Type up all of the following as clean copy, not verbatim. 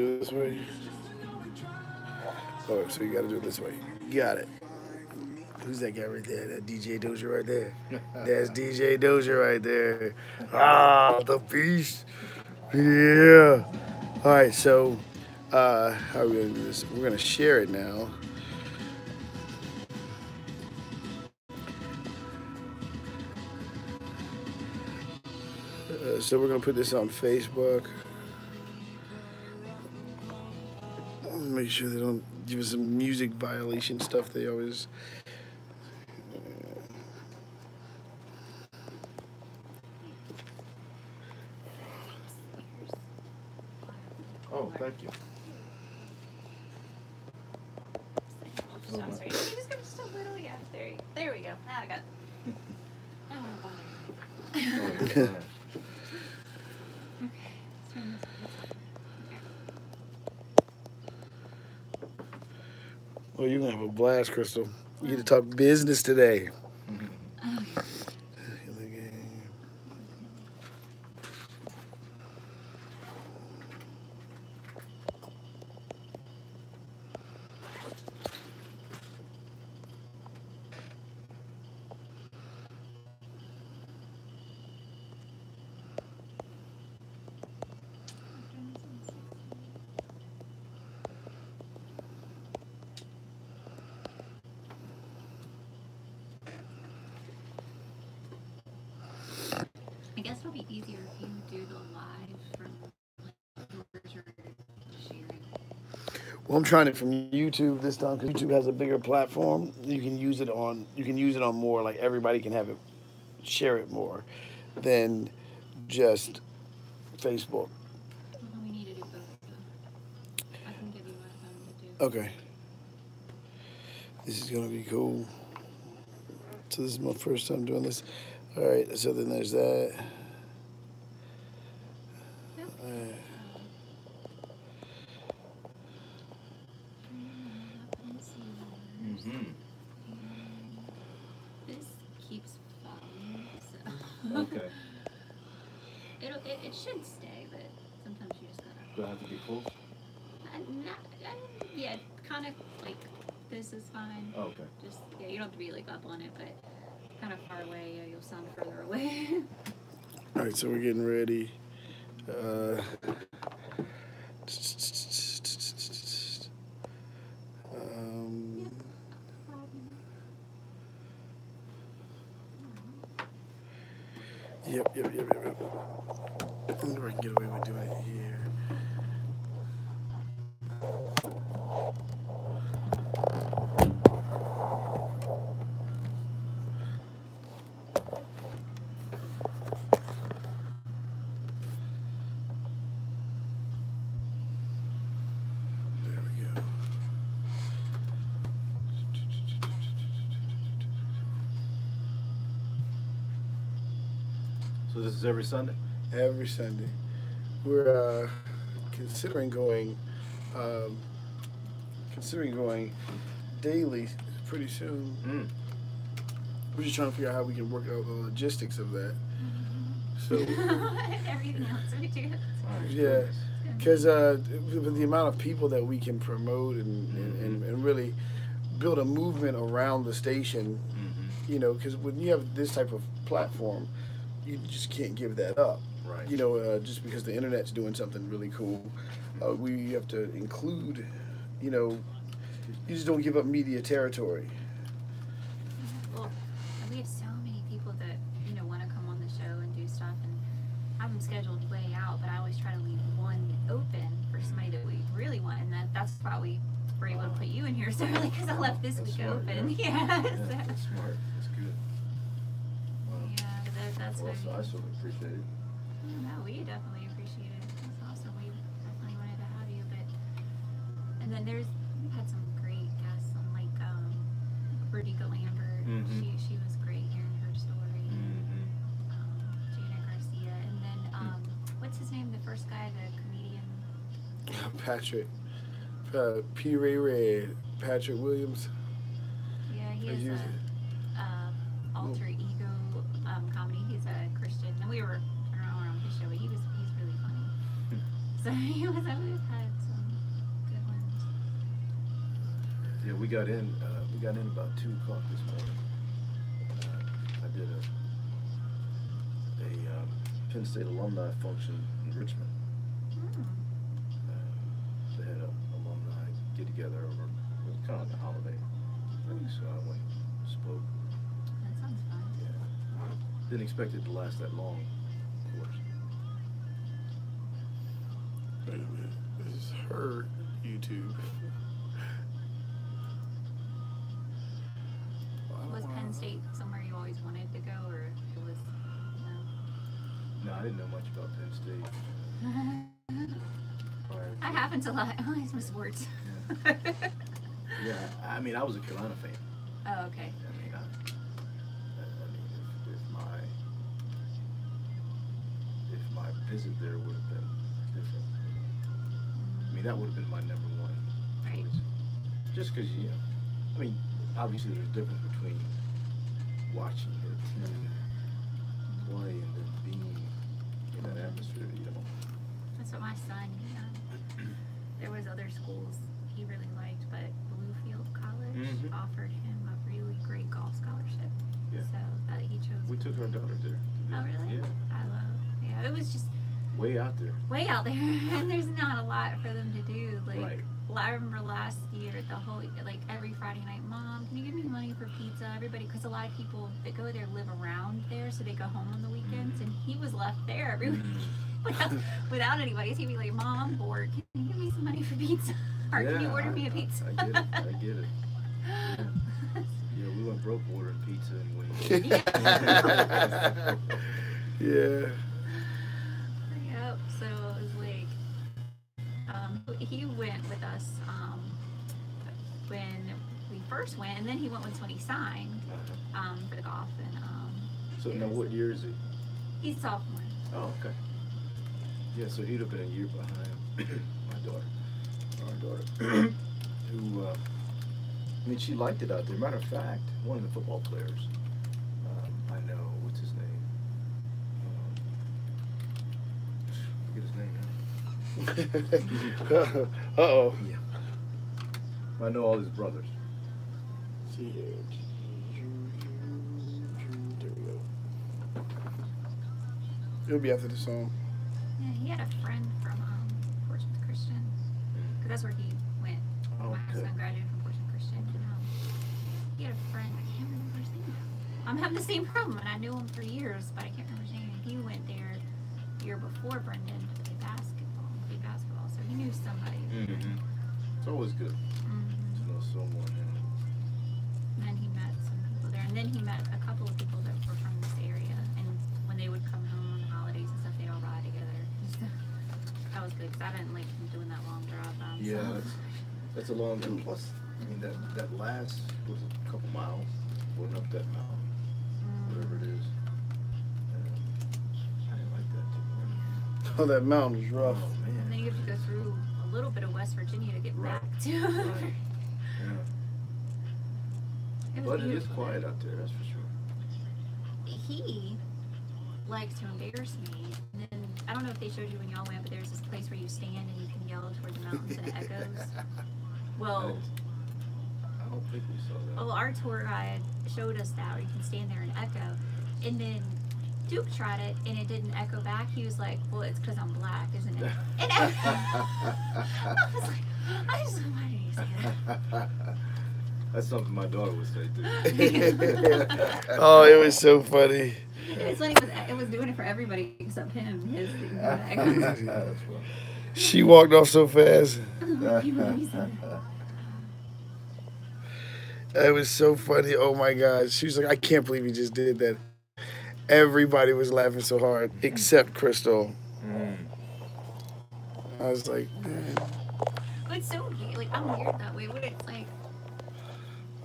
do it this way? Oh, so you gotta do it this way. Got it. Who's that guy right there? That DJ Dozier right there. That's DJ Dozier right there. Ah, the beast. Yeah. All right, so how are we gonna do this? We're gonna share it now. So we're gonna put this on Facebook. Make sure they don't give us some music violation stuff. They always. Oh, thank you. Oh, I'm sorry. You just go just a little, yeah. There we go. Now I got. I don't want to bother you. Oh, Okay. Let's turn this. Well, you're gonna have a blast, Crystal. You get to talk business today. I guess it'll be easier if you do the live from like yours or sharing. Well, I'm trying it from YouTube this time because YouTube has a bigger platform. You can use it on. You can use it on more. Like everybody can have it, share it more, than just Facebook. Well, then we need to do both. I can give you my phone to do. Okay. This is gonna be cool. So this is my first time doing this. All right. So then there's that. All right. Mm-hmm. This keeps falling, so Okay. it should stay, but sometimes you just gotta. Do I have to be close? Yeah, kind of like this is fine. Oh, okay. Just yeah, you don't have to be like up on it, but kind of far away. Yeah, you'll sound further away. All right. So we're getting ready. Um, yep. I wonder if I can get away with doing it here. There we go. So this is every Sunday? Every Sunday. We're considering going daily pretty soon. Mm. We're just trying to figure out how we can work out the logistics of that. So Everything else we do. yeah, because with the amount of people that we can promote and really build a movement around the station, Mm-hmm. you know, because when you have this type of platform, you just can't give that up. Right. You know, just because the internet's doing something really cool, we have to include, you know, you just don't give up media territory. Well, we have so many people that want to come on the show and do stuff, and have them scheduled way out. But I always try to leave one open for somebody that we really want, and that's why we were able to put you in here so early because I left this That's week smart, open. yeah. Yeah. Yeah, So, that's smart. That's good. Wow. yeah, but that's Well, what so I sort of appreciate it. No, we definitely appreciate it. That's awesome. We definitely wanted to have you, but and then we've had some great guests on like Rudica Lambert. Mhm. She was great hearing her story. Mm-hmm. Janet Garcia, and then what's his name? The first guy, the comedian. Patrick, P. Ray Red, Patrick Williams. Yeah, he I has use a alter ego comedy. He's a Christian, and we were on his show. But he's really funny. So he was. We've had some got in about 2 o'clock this morning. I did a Penn State alumni function in Richmond. They had a alumni get together over, it was kind of like a holiday thing, so I went and spoke. That sounds fun. Yeah. Didn't expect it to last that long, of course. Wait a minute. This is her YouTube. Was Penn State somewhere you always wanted to go, or it was No, I didn't know much about Penn State. prior I to- happen to like. Oh, it's my sports. Yeah, I mean, I was a Carolina fan. Oh, okay. I mean, if my visit there would have been different, I mean, that would have been my number one Right. choice. Just because, you know, I mean, obviously there's a difference between watching a team play and then being in that atmosphere, you know. That's what my son. There was other schools he really liked, but Bluefield College Mhm. offered him a really great golf scholarship. Yeah. So that he chose. We took our daughter there. Oh really? Yeah, I love. Yeah, it was just way out there. way out there, and there's not a lot for them to do. Like, Right. I remember last year, every Friday night, Mom, can you give me money for pizza? Everybody, because a lot of people that go there live around there, so they go home on the weekends, and he was left there every week without anybody. So he'd be like, Mom, I'm bored. Can you give me some money for pizza? Or can you order me a pizza? I get it. I get it. Yeah, we went broke ordering pizza and wings. Yeah. Yep. So it was like, he went with us when we first went, and then he went when he signed for the golf. And So now, what year is he? he's sophomore. Oh, okay. Yeah, so he'd have been a year behind my daughter, our daughter, who, I mean, she liked it out there. Matter of fact, one of the football players, I know, what's his name? Forget his name now. Uh-oh. Yeah. I know all his brothers. See here. There we go. It'll be after the song. Yeah, he had a friend from Portsmouth Christian, because that's where he went. Oh, My okay. son graduated from Portsmouth Christian, and he had a friend. I can't remember his name now. I'm having the same problem, and I knew him for years, but I can't remember his name. He went there the year before Brendan to play basketball, so he knew somebody. Mm-hmm. It's always good to know someone. And then he met some people there, and then he met a couple of people that were from this area, and when they would come home on the holidays and stuff, they'd all ride together. That was good, because I didn't like doing that long drive by Yeah, myself. that's a long. And plus, I mean, that last was a couple miles, going up that mountain, whatever it is. I didn't like that too much. Oh, that mountain was Oh rough. And then man. you have to go through a little bit of West Virginia to get Right. back to. Right. Yeah. It was But it is beautiful. quiet out there, that's for sure. He likes to embarrass me. And then I don't know if they showed you when y'all went, but there's this place where you stand and you can yell toward the mountains and it echoes. Well, I don't think we saw that. our tour guide showed us that, where you can stand there and echo. And then Duke tried it and it didn't echo back. He was like, "Well, it's because I'm black, isn't it?" And I was like, "I just why did you say that?" That's something my daughter would say too. Oh, it was so funny. It's funny, it was doing it for everybody except him. His thing echoes. That's funny. She walked off so fast. It was so funny. Oh my God. She was like, I can't believe he just did that. Everybody was laughing so hard except Crystal. I was like, man. But it's so weird. Like, I'm weird that way. But it's like,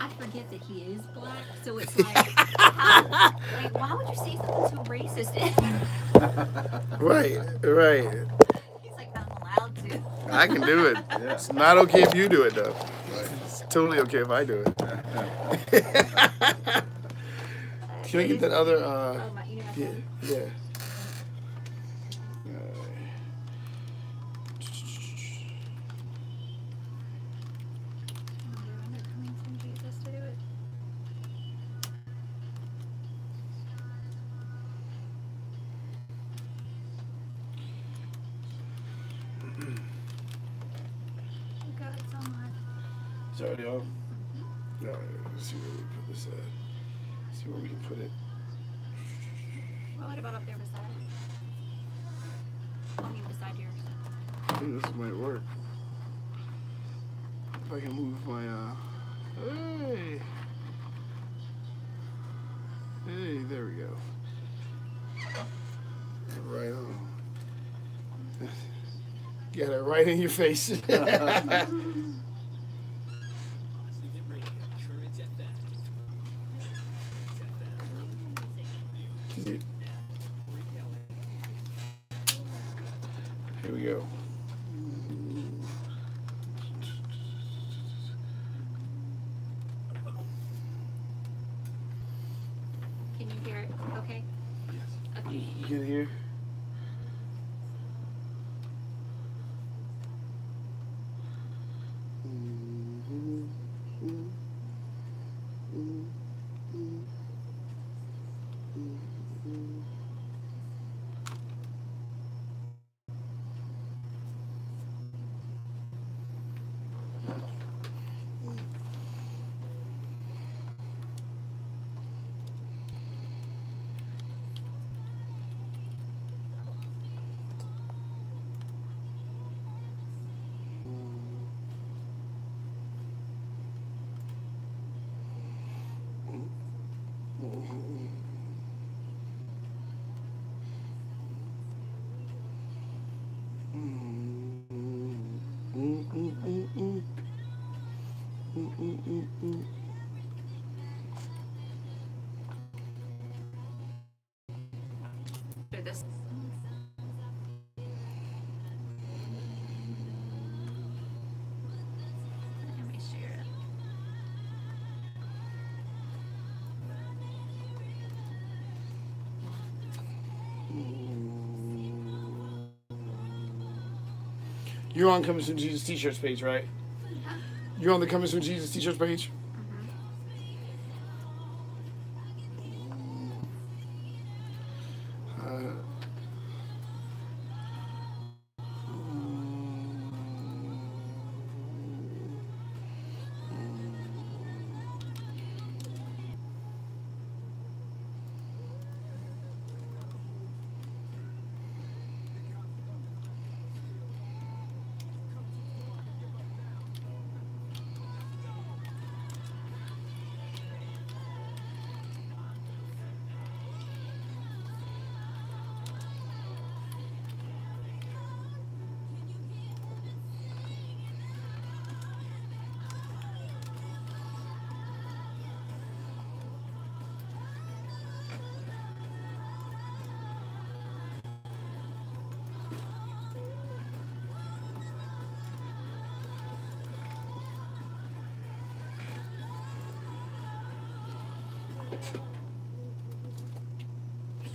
I forget that he is black. So it's like, why would you say something so racist? Right. He's like, I'm allowed to. I can do it. Yeah. It's not okay if you do it, though. It's totally okay if I do it. Can I get that other, yeah. It's already on? All right, let's see where we put this at. See where we can put it. Well, what about up there beside it? I mean, beside yours. I think this might work. If I can move my, hey. Hey, there we go. Right on. Get it right in your face. Here we go. Can you hear it? Okay. Yes. Okay. You can hear? Do this. Let me share it. You're on Coming Soon Jesus T-shirts page, right? You're on the Coming Soon Jesus T-shirts page?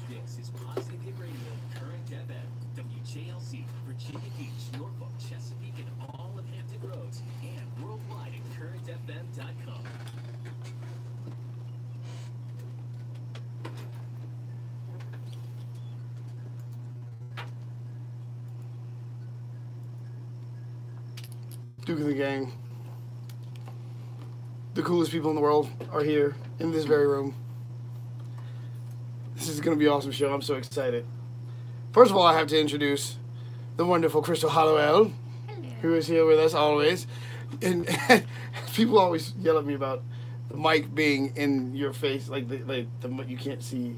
This is Positive Hit Radio, Current FM, WJLC, Virginia Beach, Norfolk, Chesapeake, and all of Hampton Roads, and worldwide at currentfm.com. Duke of the gang. The coolest people in the world are here in this very room. This is going to be an awesome show. I'm so excited. First of all, I have to introduce the wonderful Crystal Hollowell, who is here with us always. And people always yell at me about the mic being in your face, like the you can't see.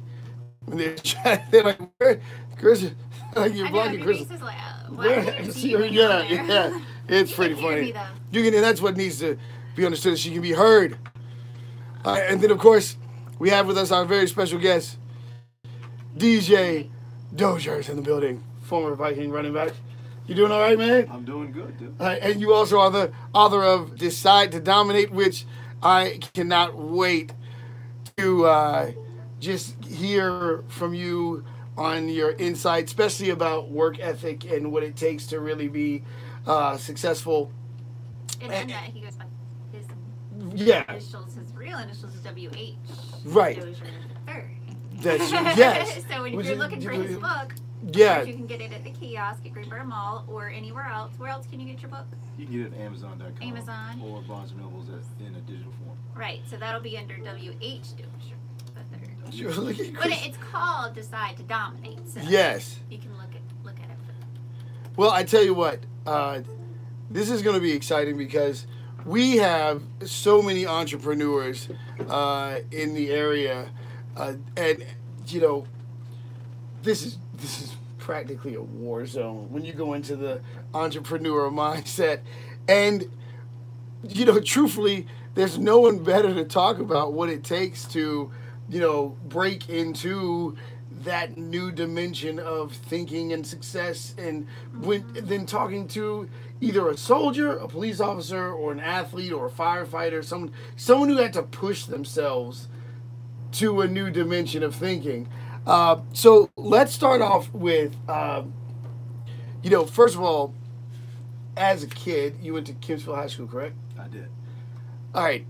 When they're like, where, Chris, like you're blocking Crystal. Is like, why can't you see me Yeah. It's pretty hear funny. me, though. You can, and that's what needs to be understood. She can be heard. And then, of course, we have with us our very special guest, DJ Dozier is in the building, former Viking running back. You doing all right, man? I'm doing good, dude. And you also are the author of Decide to Dominate, which I cannot wait to just hear from you on your insight, especially about work ethic and what it takes to really be successful. And that he goes by his initials, his real initials is WH. Right. Dozier III. That's yes. So when you're looking for his book, Of Yeah. course, you can get it at the kiosk at Greenbrier Mall or anywhere else. Where else can you get your book? You can get it at Amazon.com. Amazon. Or Barnes & Noble's in a digital form. Right, so that'll be under WH Dozier. Sure, look at But Chris. it's called Decide to Dominate. So Yes. you can look at it. Well, I tell you what, this is going to be exciting because we have so many entrepreneurs in the area, and you know, this is practically a war zone when you go into the entrepreneur mindset, and you know, truthfully, there's no one better to talk about what it takes to, you know, break into that new dimension of thinking and success, and then talking to either a soldier, a police officer, or an athlete, or a firefighter, someone who had to push themselves to a new dimension of thinking. So let's start off with, you know, first of all, as a kid, you went to Kingsville High School, correct? I did. All right.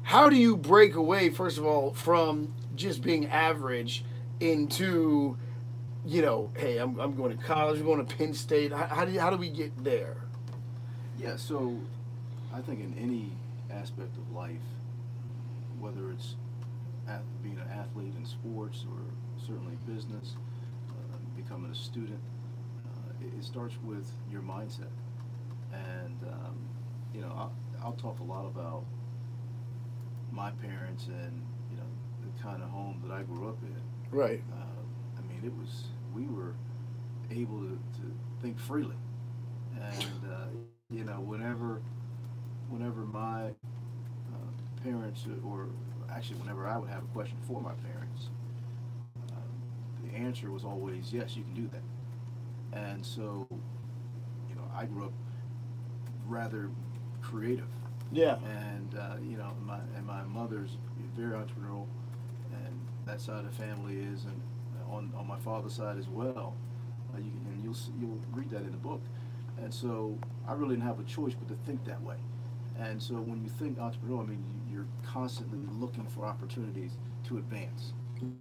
How do you break away, first of all, from just being average into, you know, hey, I'm going to college, I'm going to Penn State. How do we get there? Yeah, so I think in any aspect of life, whether it's being an athlete in sports or certainly business, becoming a student, it starts with your mindset. And, you know, I'll talk a lot about my parents and, you know, the kind of home that I grew up in. Right. I mean, we were able to think freely. And, you know, whenever my parents, or actually whenever I would have a question for my parents, the answer was always, yes, you can do that. And so, you know, I grew up rather creative. Yeah. And, you know, my mother's very entrepreneurial, and that side of the family is, and on my father's side as well. You'll read that in the book. And so I really didn't have a choice but to think that way. And so when you think entrepreneurial, I mean, you're constantly looking for opportunities to advance.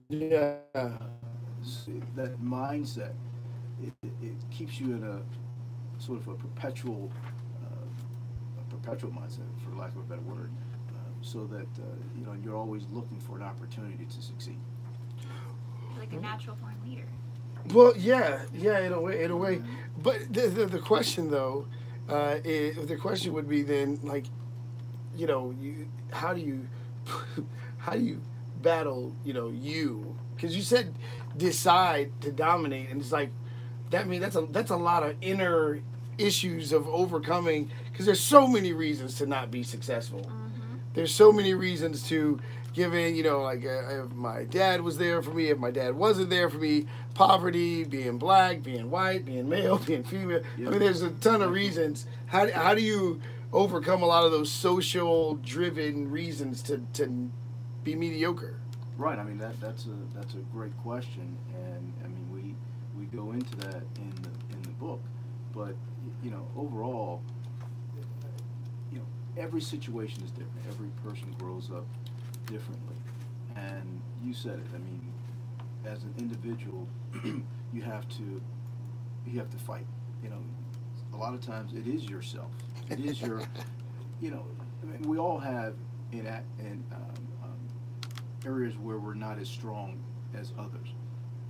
Yeah. That mindset, it keeps you in a sort of a perpetual mindset, for lack of a better word, so that you know, you're always looking for an opportunity to succeed. Like a natural born leader. Well, yeah, in a way. But the question though, the question would be then, like, you know, how do you battle, you know, because you said decide to dominate, and it's like that means that's a lot of inner issues of overcoming, because there's so many reasons to not be successful. There's so many reasons to give in, you know, like if my dad was there for me, if my dad wasn't there for me, poverty, being black, being white, being male, being female. Yeah. I mean, there's a ton of reasons. How do you overcome a lot of those social driven reasons to be mediocre? Right. I mean, that's a great question, and I mean we go into that in the book, but you know, overall, you know, every situation is different. Every person grows up differently, and you said it. I mean, as an individual, you have to fight. You know, a lot of times it is yourself. It is your, you know, I mean, we all have in areas where we're not as strong as others,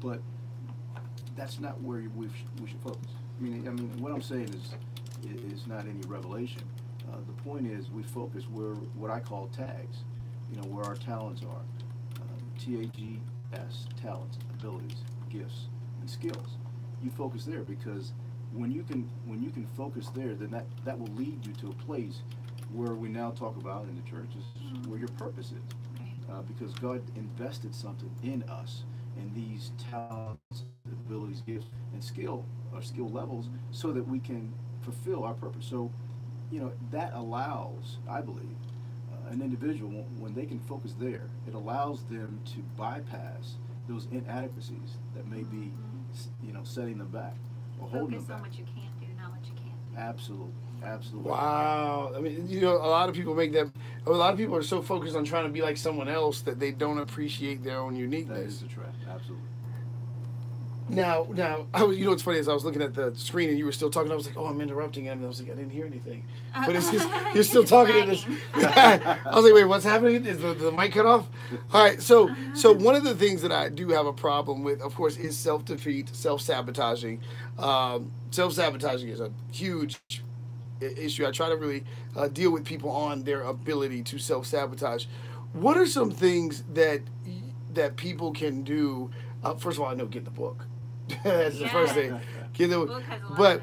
but that's not where we should focus. I mean, what I'm saying is not any revelation. The point is, we focus where what I call tags. You know, where our talents are. TAGS, talents, abilities, gifts, and skills. You focus there, because when you can focus there, then that will lead you to a place where we now talk about in the church is where your purpose is. Because God invested something in us, in these talents, abilities, gifts, and skill levels, so that we can fulfill our purpose. So, you know, that allows, I believe, an individual, when they can focus there, it allows them to bypass those inadequacies that may be, you know, setting them back or holding them Focus back. on what you can't do, not what you can do. Absolutely. Wow. I mean, you know, a lot of people are so focused on trying to be like someone else that they don't appreciate their own That uniqueness. is the trap. Absolutely. Now, you know what's funny is I was looking at the screen and you were still talking. I was like, oh, I'm interrupting him. And I was like, I didn't hear anything. But it's just, you're still talking to this. I was like, wait, what's happening? Is the mic cut off? All right. So one of the things that I do have a problem with, of course, is self-defeat, self-sabotaging. Self-sabotaging is a huge issue. I try to really deal with people on their ability to self-sabotage. What are some things that people can do? First of all, I know get the book. That's the first thing. Get the book.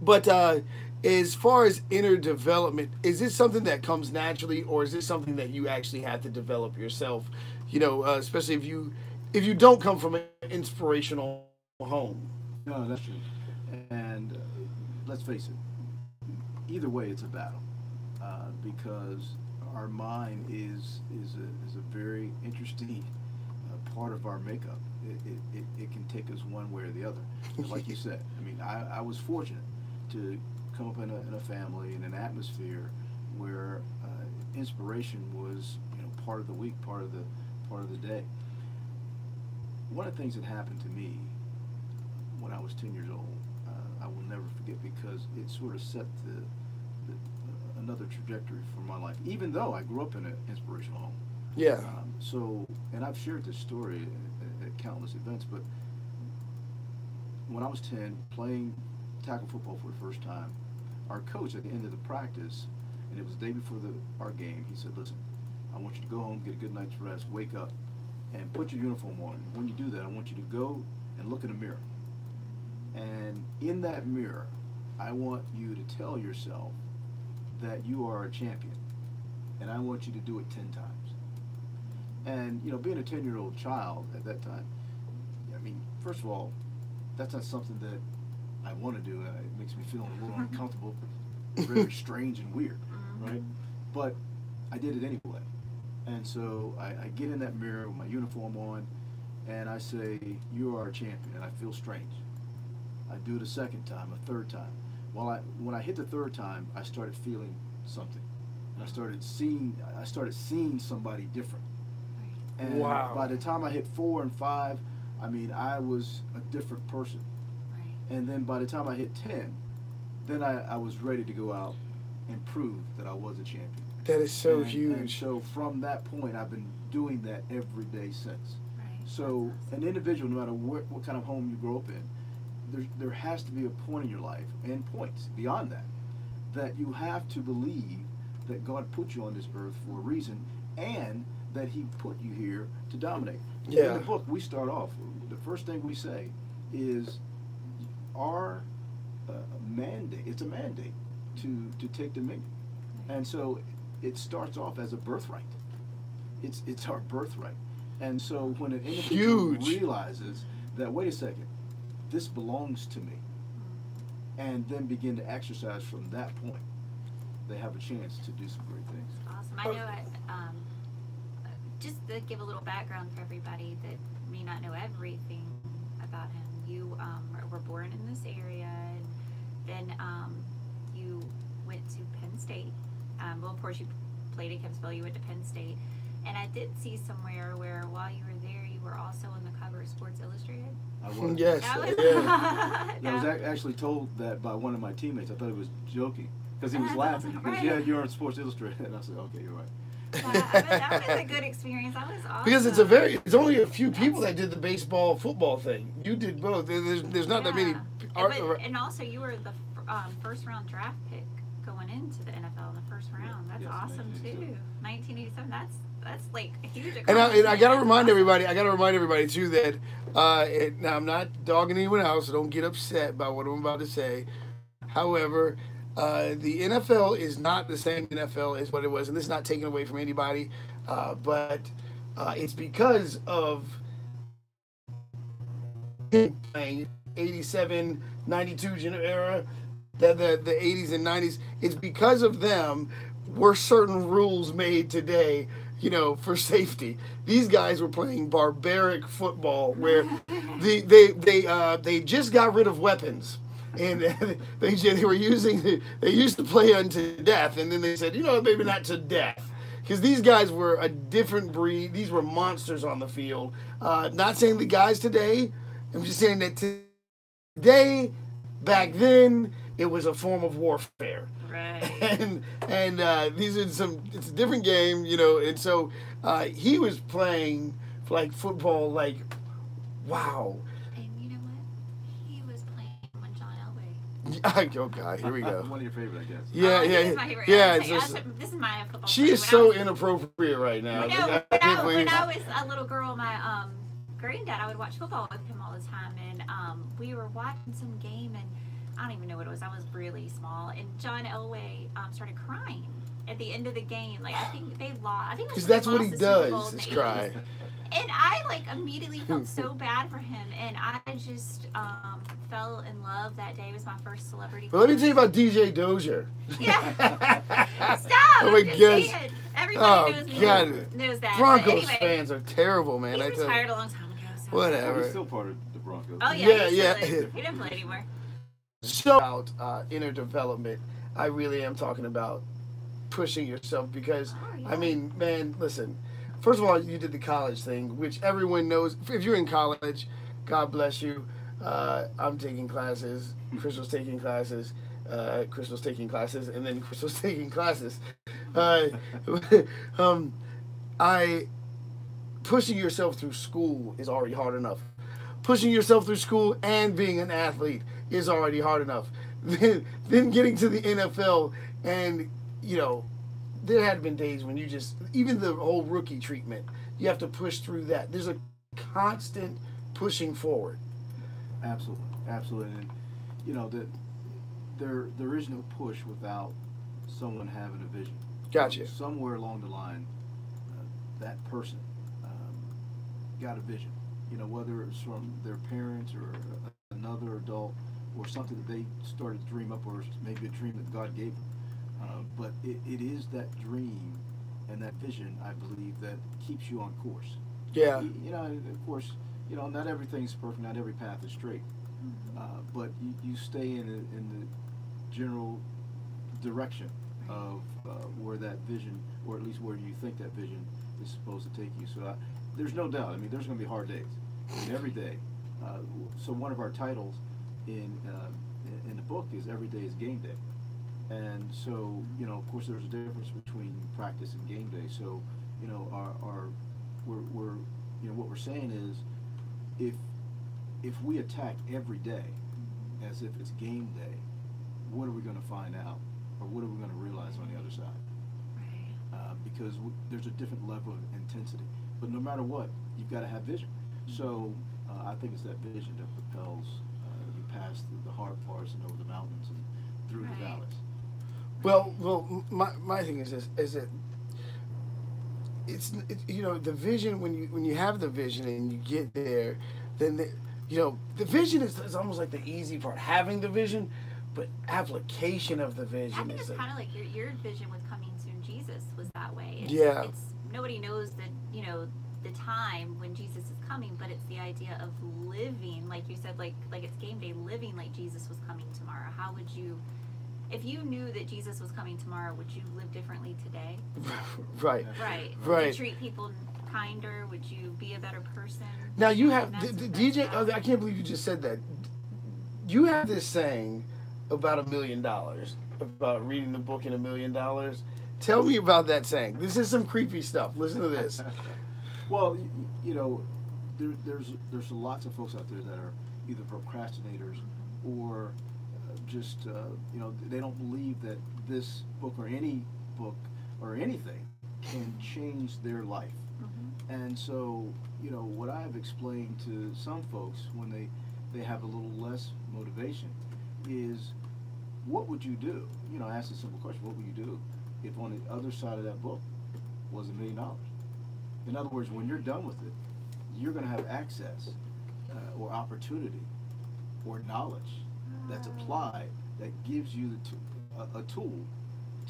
But as far as inner development, is this something that comes naturally, or is this something that you actually have to develop yourself? You know, especially if you don't come from an inspirational home. No, that's true. And let's face it, either way, it's a battle because our mind is a very interesting part of our makeup. It can take us one way or the other. And like you said, I mean, I was fortunate to come up in a family, in an atmosphere where inspiration was, you know, part of the week, part of the day. One of the things that happened to me when I was 10 years old, I will never forget because it sort of set another trajectory for my life, even though I grew up in an inspirational home. Yeah. And I've shared this story at countless events, but when I was 10, playing tackle football for the first time, our coach at the end of the practice, and it was the day before our game, he said, listen, I want you to go home, get a good night's rest, wake up, and put your uniform on. When you do that, I want you to go and look in a mirror. And in that mirror, I want you to tell yourself that you are a champion. And I want you to do it 10 times. And, you know, being a 10-year-old child at that time, I mean, first of all, that's not something that I want to do. It makes me feel a little uncomfortable, very strange and weird, right? But I did it anyway. And so I get in that mirror with my uniform on, and I say, you are a champion, and I feel strange. I do it a second time, a third time. When I hit the third time, I started feeling something. And I started seeing somebody different. And wow. By the time I hit 4 and 5, I mean, I was a different person. Right. And then by the time I hit 10, then I was ready to go out and prove that I was a champion. That is so huge. And so from that point, I've been doing that every day since. Right. So an individual, no matter what kind of home you grow up in, there has to be a point in your life, and points beyond that you have to believe that God put you on this earth for a reason, and that He put you here to dominate. Yeah. In the book, we start off, the first thing we say is our mandate. It's a mandate to take dominion. And so it starts off as a birthright. It's our birthright. And so when an individual realizes that, wait a second, this belongs to me, and then begin to exercise from that point, they have a chance to do some great things. Awesome. I know just to give a little background for everybody that may not know everything about him, you were born in this area, and then you went to Penn State. Well, of course, you played at Kempsville, you went to Penn State. And I did see somewhere where while you were there, you were also on the cover of Sports Illustrated. I was. Yes. I was actually told that by one of my teammates. I thought he was joking because he was laughing. He goes, yeah, you're on Sports Illustrated. And I said, okay, you're right. That was a good experience. That was awesome. Because it's only a few people that did the baseball football thing. You did both. There's not that many. And also, you were the first round draft pick going into the NFL in the first round. That's awesome too. 1987. That's like a huge accomplishment. And I gotta remind everybody too that now I'm not dogging anyone else, so don't get upset by what I'm about to say. However, the NFL is not the same NFL as what it was, and this is not taken away from anybody, but it's because of playing 87, 92 era, the 80s and 90s. It's because of them were certain rules made today, you know, for safety. These guys were playing barbaric football where they just got rid of weapons. And they used to play unto death, and then they said, you know, maybe not to death, because these guys were a different breed. These were monsters on the field. Not saying the guys today I'm just saying that today, back then, it was a form of warfare. Right. And these are some. It's a different game, you know. And so he was playing like football, like wow. And you know what? He was playing when John Elway. Oh God, here we go. One of your favorite, I guess. Yeah, Oh, he yeah, is my favorite. yeah. It's It's like, just, this is my football. she player. is When so I was, inappropriate right now. when, I I, can't when believe. I was a little girl, my granddad, I would watch football with him all the time, and we were watching some game, and I don't even know what it was. I was really small, and John Elway started crying at the end of the game. Like I think they lost. I think it was Because that's what he lost the Super Bowl does, in is the cry. 80s. And I like immediately felt so bad for him, and I just fell in love that day. It was my first celebrity. But let me tell you about DJ Dozier. Yeah. Stop! Oh my I'm just gosh. saying. Everybody knows me. God. Knows that. Broncos But anyway, fans are terrible, man. he I tell you. retired a long time ago. So. Well, Whatever. he's still part of the Broncos. Oh Yeah, yeah, yeah. He didn't play anymore. So about inner development, I really am talking about pushing yourself because Oh, yeah. I mean, man, listen. First of all, you did the college thing, which everyone knows. If you're in college, God bless you. I'm taking classes. Crystal's taking classes. Crystal's taking classes, and then Crystal's taking classes. I pushing yourself through school is already hard enough. Pushing yourself through school and being an athlete is already hard enough. Then getting to the NFL, and you know, there had been days when you just, even the whole rookie treatment, you have to push through that. There's a constant pushing forward. Absolutely, absolutely. And you know that there is no push without someone having a vision. Gotcha. Somewhere along the line, that person got a vision. You know, whether it's from their parents or another adult or something that they started to dream up, or maybe a dream that God gave them. But it is that dream and that vision, I believe, that keeps you on course. Yeah. You know, of course, you know, not everything's perfect, not every path is straight. But you stay in the general direction of where that vision, or at least where you think that vision is supposed to take you. So there's no doubt. I mean, there's going to be hard days. I mean, every day. So one of our titles in the book is "Every Day is Game Day," and so you know, of course, there's a difference between practice and game day. So you know, we're you know, what we're saying is, if we attack every day as if it's game day, what are we going to find out, or what are we going to realize on the other side? Right. Because there's a different level of intensity. But no matter what, you've got to have vision. So I think it's that vision that propels you past the hard parts and over the mountains and through the Right. valleys. Well, my thing is this: is that it's you know, the vision, when you have the vision and you get there, then you know, the vision is almost like the easy part, having the vision, but application of the I vision think is it's kind of like your vision with coming soon. Jesus was that way. Yeah. It's nobody knows that, you know, the time when Jesus is coming, but it's the idea of living, like you said, like it's game day, living like Jesus was coming tomorrow. How would you, if you knew that Jesus was coming tomorrow, would you live differently today? right. Right. Would Right. you treat people kinder? Would you be a better person? Now you have And that's- the that's DJ. how- Oh, I can't believe you just said that. You have this saying about $1 million, about reading the book in $1 million. Tell me about that saying. This is some creepy stuff. Listen to this. Well, you know, there's lots of folks out there that are either procrastinators or just you know, they don't believe that this book or any book or anything can change their life. And so, you know, what I have explained to some folks when they have a little less motivation is, what would you do? You know, I ask a simple question: what would you do if on the other side of that book was $1 million? In other words, when you're done with it, you're going to have access or opportunity or knowledge that's applied that gives you a tool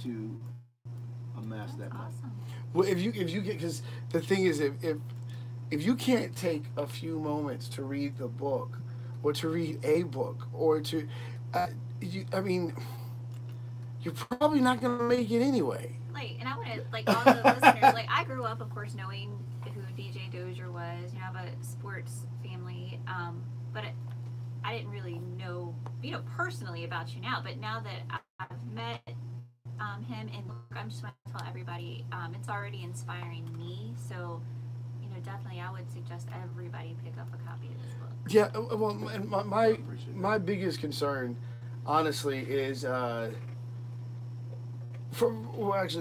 to amass that money. Awesome. Well, if you get, because the thing is, if you can't take a few moments to read the book, or to read a book, or to, I mean, you're probably not going to make it anyway. Like, and I want to, like, all the listeners, like, I grew up, of course, knowing who DJ Dozier was. You know, I have a sports family, but I didn't really know, personally about you now. But now that I've met him, and look, I'm just want to tell everybody, it's already inspiring me. So, definitely, I would suggest everybody pick up a copy of this book. Yeah, well, and my biggest concern, honestly, is actually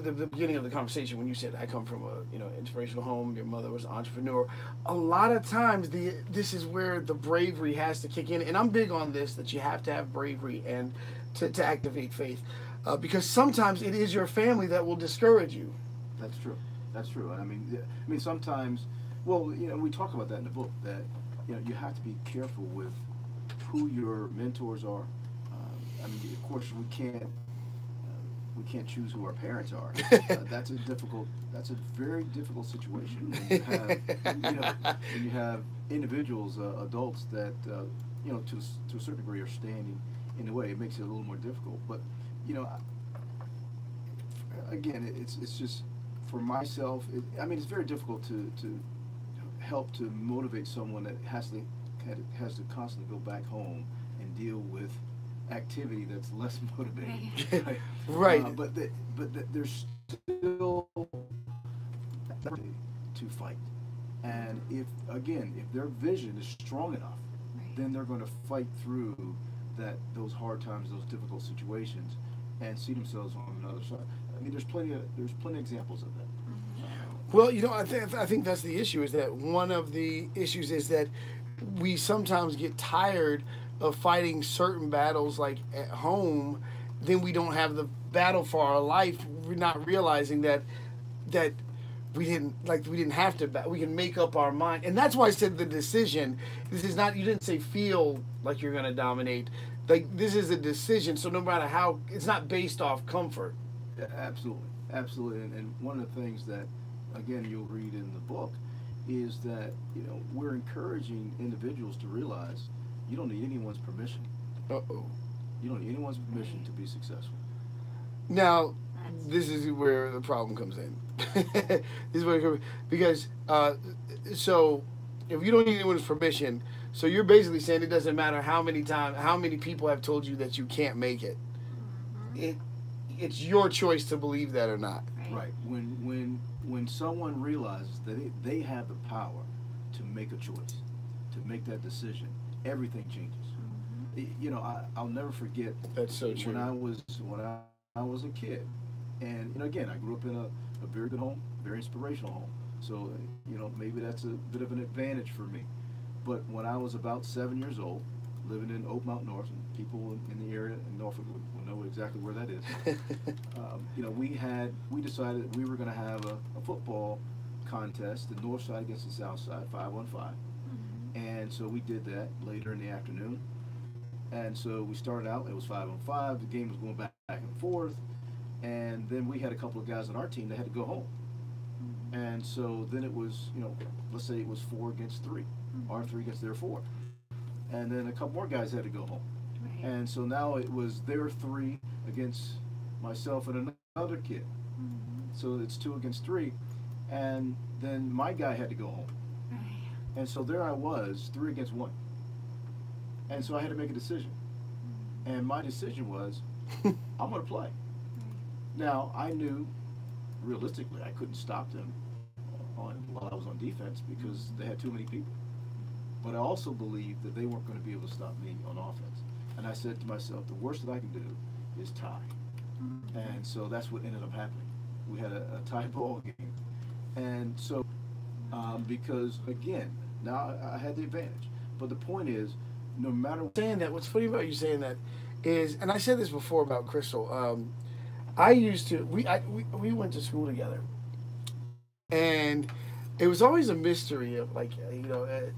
the beginning of the conversation when you said I come from a inspirational home. Your mother was an entrepreneur. A lot of times this is where the bravery has to kick in, and I'm big on this, that you have to have bravery and to activate faith, because sometimes it is your family that will discourage you. That's true. That's true. And I mean sometimes, well, we talk about that in the book, that you have to be careful with who your mentors are. I mean, of course, we can't choose who our parents are. That's a very difficult situation. When you have individuals, adults that to a certain degree are standing in the way, it makes it a little more difficult. But again, it's just for myself. It's very difficult to help to motivate someone that has to constantly go back home and deal with activity that's less motivating. Right. Right. But there's still to fight, and if their vision is strong enough, Right. then they're going to fight through those hard times, those difficult situations, and see themselves on another side. I mean, there's plenty of examples of that. Well, I think that's the issue, is that one of the issues is that we sometimes get tired of fighting certain battles, like at home, then we don't have the battle for our life. We're not realizing that we didn't have to we can make up our mind. And that's why I said the decision. This is not, you didn't say feel like you're going to dominate. Like, this is a decision, so no matter how, it's not based off comfort. Yeah, absolutely. And one of the things that, again, you'll read in the book is that we're encouraging individuals to realize you don't need anyone's permission. You don't need anyone's permission to be successful. Now, this is where the problem comes in. This is where it comes, because so if you don't need anyone's permission, so you're basically saying it doesn't matter how many people have told you that you can't make it. It's your choice to believe that or not. Right. When someone realizes that they have the power to make a choice, to make that decision, everything changes. I'll never forget. That's so true. When I was a kid, and again, I grew up in a very good home, very inspirational home. So maybe that's a bit of an advantage for me. But when I was about 7 years old, living in Oak Mountain North, and people in the area in Norfolk will know exactly where that is. We decided we were going to have a football contest, the north side against the south side, 5-on-5. And so we did that later in the afternoon. And so we started out, it was 5-on-5, the game was going back and forth, and then we had a couple of guys on our team that had to go home. And so then it was, let's say it was 4 against 3, our 3 against their 4. And then a couple more guys had to go home. Right. And so now it was their 3 against myself and another kid. So it's 2 against 3. And then my guy had to go home. Right. And so there I was, 3 against 1. And so I had to make a decision. And my decision was, I'm going to play. Now, I knew, realistically, I couldn't stop them while I was on defense because they had too many people. But I also believed that they weren't going to be able to stop me on offense. And I said to myself, the worst that I can do is tie. And so that's what ended up happening. We had a tie ball game. And so, because, again, now I had the advantage. But the point is, no matter what. Saying that, what's funny about you saying that is, and I said this before about Crystal, I used to, we went to school together. And it was always a mystery of, like,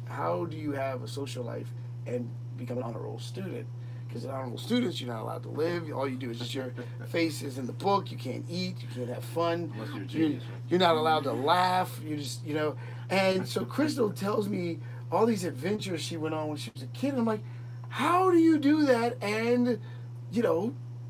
how do you have a social life and become an honor roll student? Because in honor roll students, you're not allowed to live. All you do is just your face is in the book. You can't eat. You can't have fun. Unless you're a genius. You're not allowed to laugh. You just, And so Crystal tells me all these adventures she went on when she was a kid. And I'm like, how do you do that and,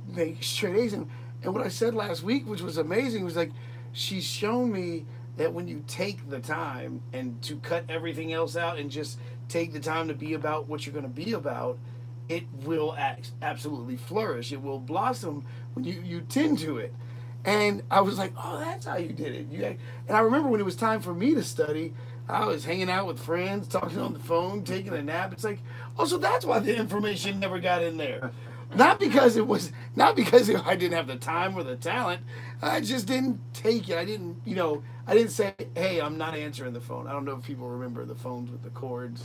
make straight A's? And what I said last week, which was amazing, was like, she's shown me that when you take the time and to cut everything else out and just take the time to be about what you're going to be about, it will absolutely flourish. It will blossom when you tend to it. And I was like, oh, that's how you did it. And I remember when it was time for me to study, I was hanging out with friends, talking on the phone, taking a nap. It's like, oh, so that's why the information never got in there. Not because I didn't have the time or the talent. I just didn't take it. I didn't say, hey, I'm not answering the phone. I don't know if people remember the phones with the cords.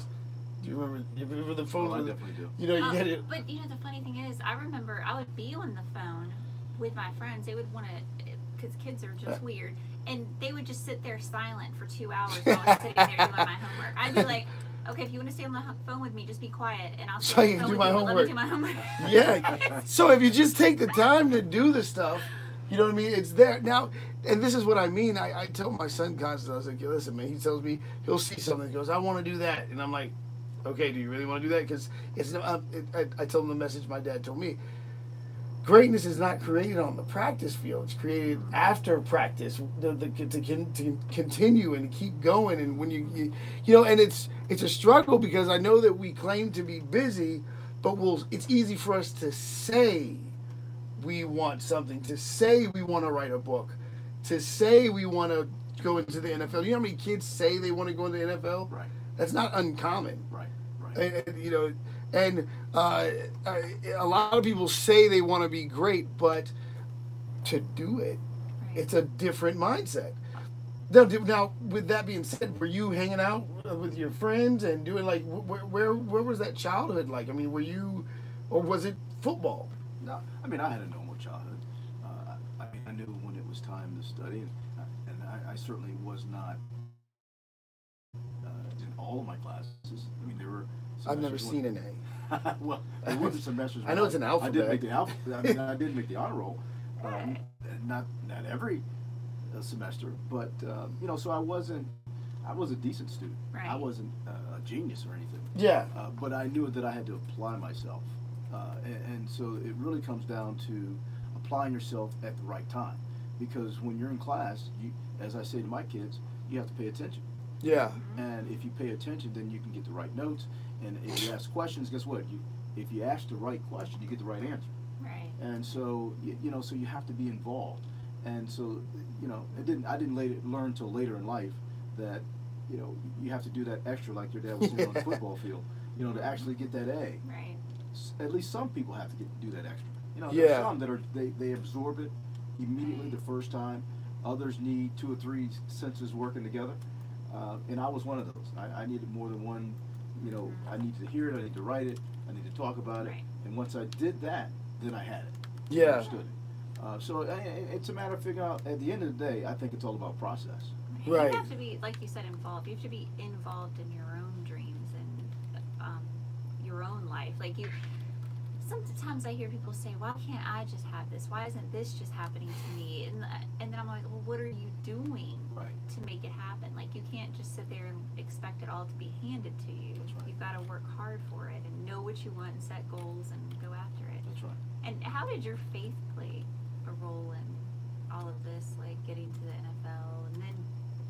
Do you remember the phones? I definitely do. You get it. But the funny thing is, I remember I would be on the phone with my friends. They would want to, because kids are just weird, and they would just sit there silent for 2 hours while I was sitting there doing my homework. I'd be like, okay, if you want to stay on the phone with me, just be quiet, and I'll so I stay on can the do phone my with you. homework. Let me do my homework. Yeah. So if you just take the time to do the stuff, you know what I mean? It's there now, and this is what I mean. I tell my son constantly. I was like, listen, man. He tells me he'll see something. He goes, I want to do that, and I'm like, okay, do you really want to do that? Because I told him the message my dad told me. Greatness is not created on the practice field. It's created after practice to continue and keep going. And when you and it's a struggle because I know that we claim to be busy, but it's easy for us to say we want something, to say we want to write a book, to say we want to go into the NFL. You know how many kids say they want to go into the NFL? Right. That's not uncommon. Right. And a lot of people say they want to be great, but to do it, it's a different mindset. Now, with that being said, were you hanging out with your friends and doing like where was that childhood like? I mean, were you, or was it football? No, I mean I had a normal childhood. I knew when it was time to study, and I certainly was not in all of my classes. I mean, there were. I've never seen an A. Well, there were semesters. I know it's an alphabet. I did make the alphabet. I mean, I did make the honor roll. Not every semester, but so I was a decent student. Right. I wasn't a genius or anything. Yeah. But I knew that I had to apply myself, and so it really comes down to applying yourself at the right time, because when you're in class, as I say to my kids, you have to pay attention. Yeah. And if you pay attention, then you can get the right notes. And if you ask questions, guess what? If you ask the right question, you get the right answer. Right. And so so you have to be involved. And so I didn't learn till later in life that you have to do that extra, like your dad was saying on the football field. To actually get that A. Right. At least some people have to do that extra. Yeah. There's some that they absorb it immediately the first time. Others need 2 or 3 senses working together. And I was one of those. I needed more than one. I needed to hear it. I needed to write it. I needed to talk about it. Right. And once I did that, then I had it. Yeah. I understood it. So it's a matter of figuring out. At the end of the day, I think it's all about process. Right. You have to be, like you said, involved. You have to be involved in your own dreams and your own life. Like sometimes I hear people say, why can't I just have this? Why isn't this just happening to me? And then I'm like, well, what are you doing to make it happen? Like, you can't just sit there and expect it all to be handed to you. That's right. You've got to work hard for it and know what you want and set goals and go after it. That's right. And how did your faith play a role in all of this, like getting to the NFL and then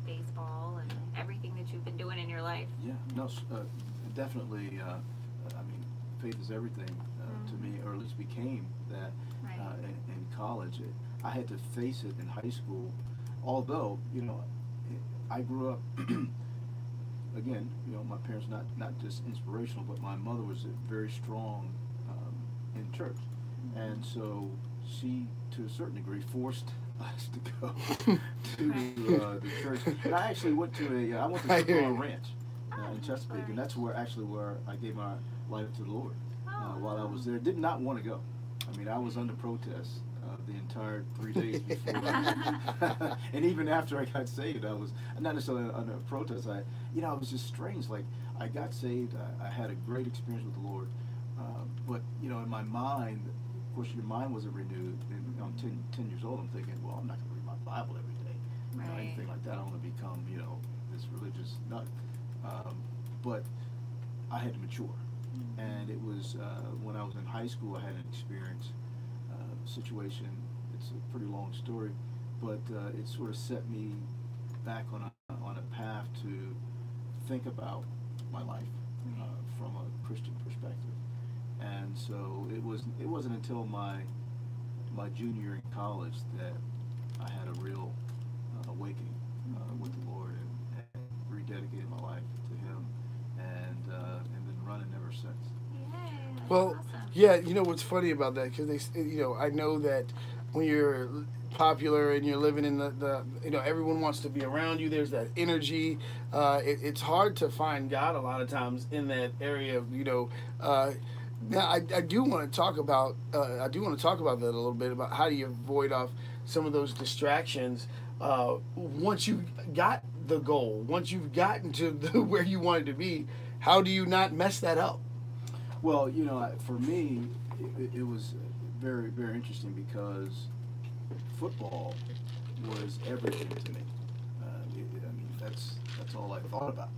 baseball and everything that you've been doing in your life? Yeah. No. Definitely. I mean, faith is everything to me, or at least became that in college. I had to face it in high school, although I grew up. Again, my parents not just inspirational, but my mother was very strong in church, and so she, to a certain degree, forced us to go to the church. And I actually went to a ranch in Chesapeake, and that's where I gave my life to the Lord. While I was there, did not want to go. I mean, I was under protest the entire 3 days before, and even after I got saved, I was not necessarily under protest. It was just strange. Like, I got saved, I had a great experience with the Lord, but in my mind, of course, your mind wasn't renewed. And I'm 10 years old. I'm thinking, well, I'm not going to read my Bible every day, anything like that. I want to become, this religious nut. But I had to mature. And it was when I was in high school, I had an experience, situation. It's a pretty long story, but it sort of set me back on a path to think about my life, from a Christian perspective. And so it wasn't until my junior year in college that I had a real awakening with the Lord, and rededicated my life to Him, and been running ever since. Yay, that's Well, awesome. yeah, you know what's funny about that, because I know that when you're popular and you're living in the everyone wants to be around you. There's that energy. It's hard to find God a lot of times in that area. Now I do want to talk about that a little bit, about how do you avoid off some of those distractions once you got the goal, once you've gotten to where you wanted to be. How do you not mess that up? Well, for me, it was very, very interesting because football was everything to me. I mean, that's all I thought about.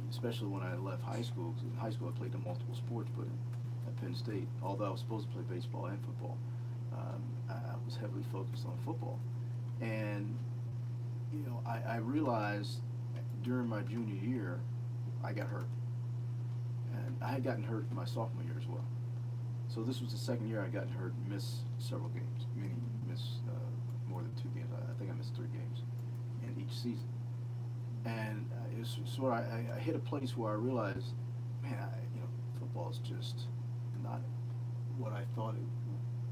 Especially when I left high school. 'Cause in high school, I played in multiple sports, but at Penn State, although I was supposed to play baseball and football, I was heavily focused on football. And I realized during my junior year, I got hurt, and I had gotten hurt my sophomore year as well. So this was the second year I got hurt and missed several games, meaning missed more than 2 games. I think I missed 3 games in each season. And it was sort of, I hit a place where I realized, man, football is just not what I thought it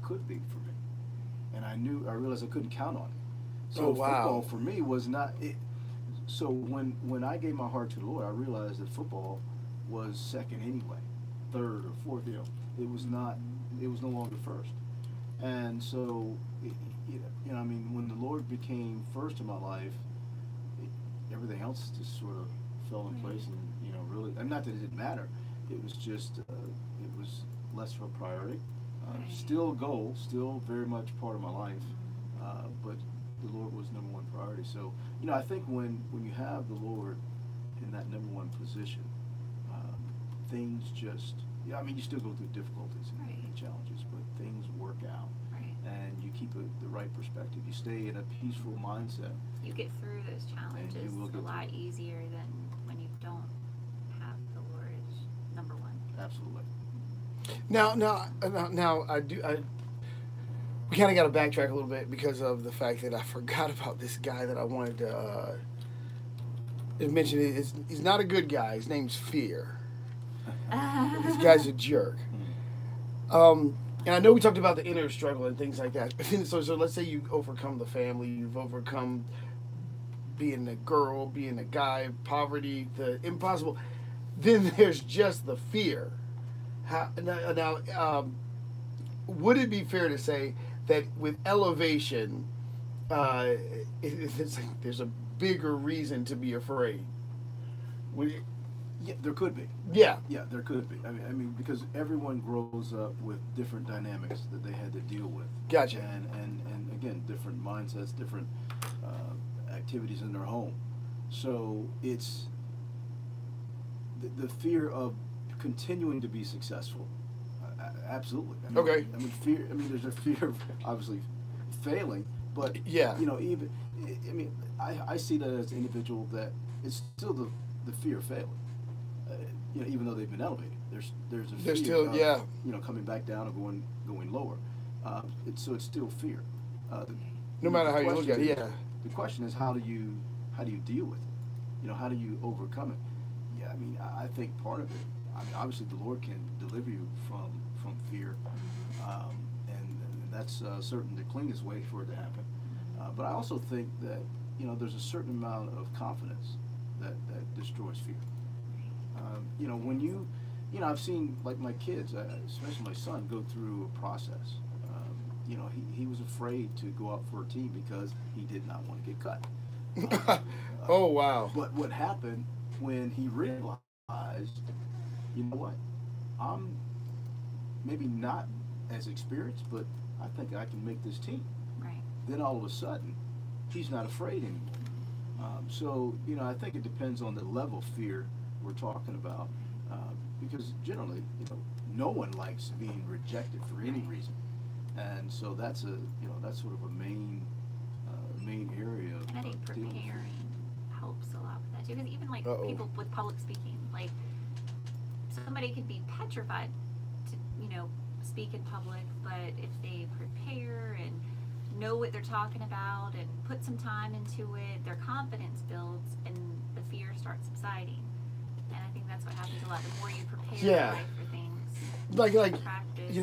could be for me. And I realized I couldn't count on it. So Oh, wow. football for me was not it. So when I gave my heart to the Lord, I realized that football was second anyway, third or fourth. It was not. It was no longer first. And so, I mean, when the Lord became first in my life, everything else just sort of fell in place, and really, and not that it didn't matter. It was just it was less of a priority. Still a goal, still very much part of my life, but the Lord was number one priority. So I think when you have the Lord in that number one position, things just I mean, you still go through difficulties and challenges, but things work out. And you keep the right perspective. You stay in a peaceful mindset. You get through those challenges a lot easier than when you don't have the Lord as number one. Absolutely. Now, we kind of got to backtrack a little bit because of the fact that I forgot about this guy that I wanted to mention. He's not a good guy. His name's Fear. This guy's a jerk. And I know we talked about the inner struggle and things like that. So let's say you overcome the family, you've overcome being a girl, being a guy, poverty, the impossible. Then there's just the fear. Would it be fair to say that with elevation, it's like there's a bigger reason to be afraid? Yeah, there could be. Yeah. Yeah, there could be. I mean, because everyone grows up with different dynamics that they had to deal with. Gotcha. And again, different mindsets, different activities in their home. So it's the fear of continuing to be successful. Absolutely. I mean, Okay. I mean, fear. I mean, there's a fear of obviously failing, but Yeah. even. I mean, I see that as an individual that it's still the fear of failing. Even though they've been elevated, there's a fear still of, coming back down or going lower. So it's still fear. No matter how you look at it, yeah. The question is how do you deal with it? How do you overcome it? Yeah, I mean, I think part of it. I mean, obviously the Lord can deliver you from fear, and that's certainly the cleanest way for it to happen. But I also think that there's a certain amount of confidence that destroys fear. When I've seen like my kids, especially my son, go through a process. He was afraid to go out for a team because he did not want to get cut. Oh, wow. But what happened when he realized, you know what, I'm maybe not as experienced, but I think I can make this team. Right. Then all of a sudden, he's not afraid anymore. So I think it depends on the level of fear we're talking about, because generally, no one likes being rejected for any reason, and so that's sort of a main area of And I think dealing with fear. preparing helps a lot with that too. Because even like Uh-oh. people with public speaking, like somebody could be petrified to, speak in public, but if they prepare and know what they're talking about and put some time into it, their confidence builds and the fear starts subsiding. And I think that's what happens a lot. The more you prepare for things, like practice.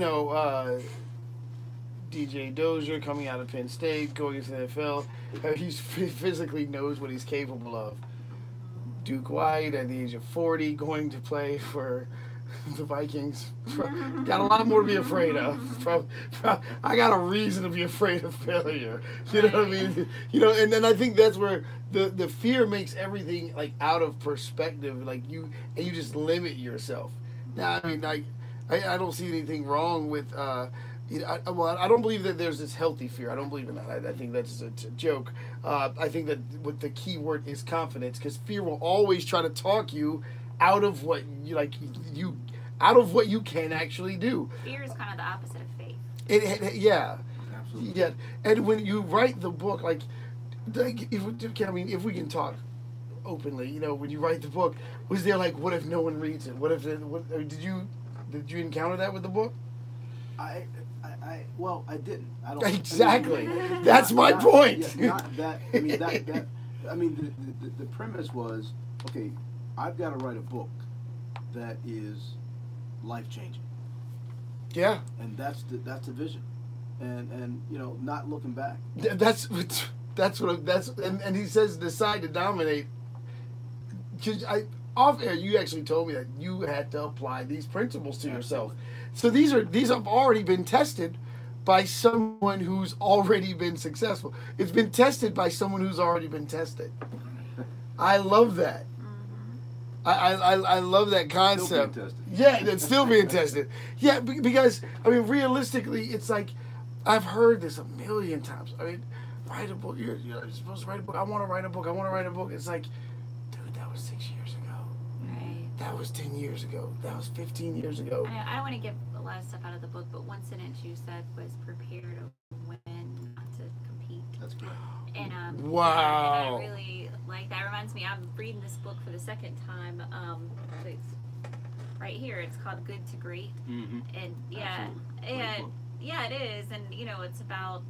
DJ Dozier coming out of Penn State, going into the NFL, he physically knows what he's capable of. Duke White at the age of 40 going to play for the Vikings. Got a lot more to be afraid of. I got a reason to be afraid of failure. You know what I mean? And then I think that's where the fear makes everything like out of perspective. Like you just limit yourself. Now, I mean, I don't see anything wrong with. I don't believe that there's this healthy fear. I don't believe in that. I think that's a joke. I think that what the key word is confidence, because fear will always try to talk you out of what out of what you can actually do. Fear is kind of the opposite of faith. Yeah. Absolutely. Yeah. And when you write the book, if we can talk openly, when you write the book, was there what if no one reads it? Did you encounter that with the book? Well, I didn't. I don't. Exactly. That's my point. Yeah, not that. I mean, the premise was, okay, I've got to write a book that is life changing. Yeah. And that's the vision, and not looking back. That's and he says decide to dominate. Because off air, you actually told me that you had to apply these principles to yourself. So these have already been tested by someone who's already been successful. It's been tested by someone who's already been tested. I love that. I love that concept. Still being tested. Yeah, it's still being tested. Yeah, because realistically, it's like I've heard this a million times. Write a book. You're supposed to write a book. I want to write a book. I want to write a book. It's like, dude, that was 6 years ago. Right. That was 10 years ago. That was 15 years ago. I don't want to get a lot of stuff out of the book, but one sentence you said was prepare to win, not to compete. That's correct. And wow. And I really like that. Reminds me, I'm reading this book for the second time. It's right here. It's called Good to Great. Mm-hmm. And yeah, Absolutely. and yeah, it is. And it's about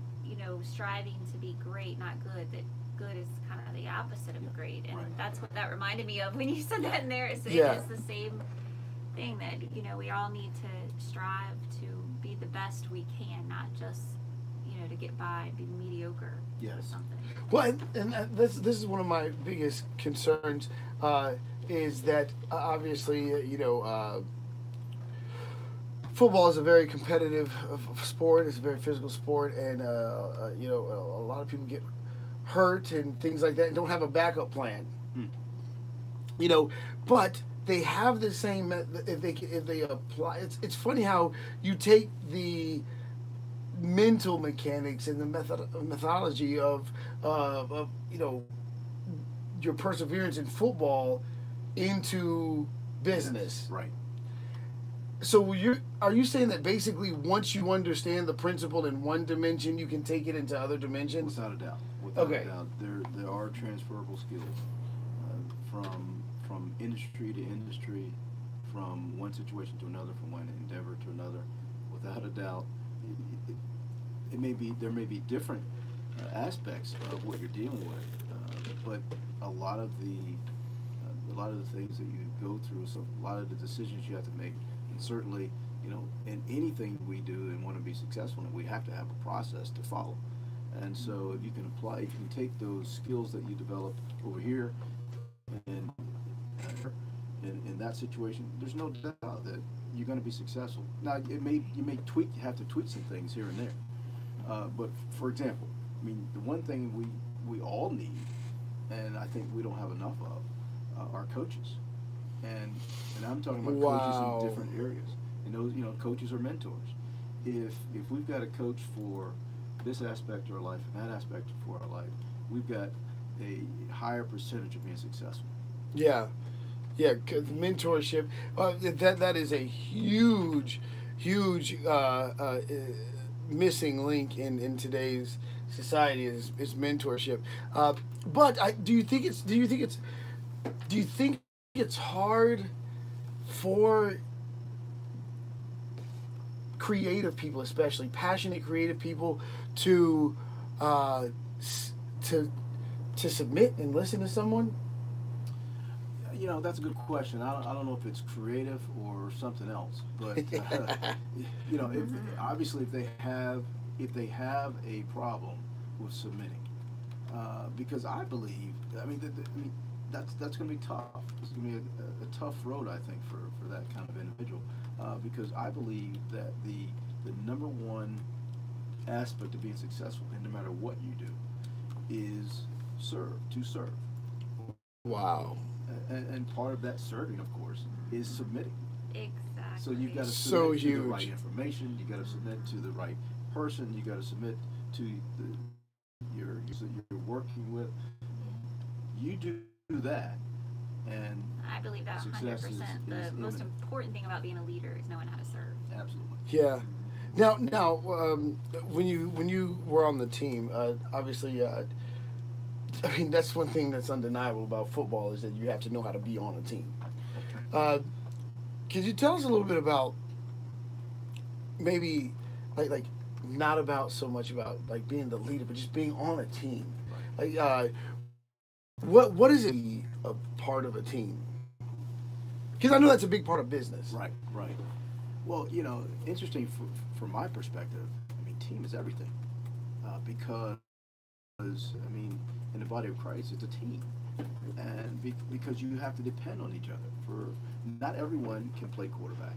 striving to be great, not good. That good is kind of the opposite of great, and Right. that's what that reminded me of when you said that in there. It Yeah. is the same thing that we all need to strive to be the best we can, not just to get by and be mediocre or Yes. something. Well, and this is one of my biggest concerns is that obviously football is a very competitive sport. It's a very physical sport, and a lot of people get hurt and things like that and don't have a backup plan. But they have the same if they apply. It's funny how you take the mental mechanics and the methodology of your perseverance in football into business. Right. So are you saying that basically once you understand the principle in one dimension, you can take it into other dimensions? Without a doubt. Without Okay. a doubt. There are transferable skills from industry to industry, from one situation to another, from one endeavor to another. Without a doubt, there may be different aspects of what you're dealing with, but a lot of the things that you go through, so a lot of the decisions you have to make, and certainly, in anything we do and want to be successful, we have to have a process to follow. And so if you can take those skills that you develop over here and in that situation, there's no doubt that you're going to be successful. Now, you may have to tweak some things here and there. But for example, the one thing we all need, and I think we don't have enough of, are coaches. And I'm talking about coaches in different areas. And those, coaches are mentors. If we've got a coach for this aspect of our life and that aspect for our life, we've got a higher percentage of being successful. Yeah, 'cause mentorship. That is a huge missing link in today's society is mentorship. But do you think it's hard for creative people, especially passionate creative people, to to submit and listen to someone? That's a good question. I don't know if it's creative or something else, but if, obviously if they have a problem with submitting, because I believe, that's going to be tough. It's going to be a tough road, I think, for that kind of individual, because I believe that the number one aspect of being successful, and no matter what you do, is to serve. Wow. And part of that serving, of course, is submitting. Exactly. So you've got to So submit to the huge. right information. You got to submit to the right person. You got to submit to you're working with. You do that, and I believe that success 100%. is The most imminent. important thing about being a leader is knowing how to serve. Absolutely. Yeah. Now, when you were on the team, obviously, that's one thing that's undeniable about football is that you have to know how to be on a team. Could you tell us a little bit about maybe like not about so much about like being the leader, but just being on a team? Like, what is it to be a part of a team? Because I know that's a big part of business. Right. Well, interesting from my perspective. Team is everything, because in the body of Christ, it's a team, and because you have to depend on each other. For not everyone can play quarterback.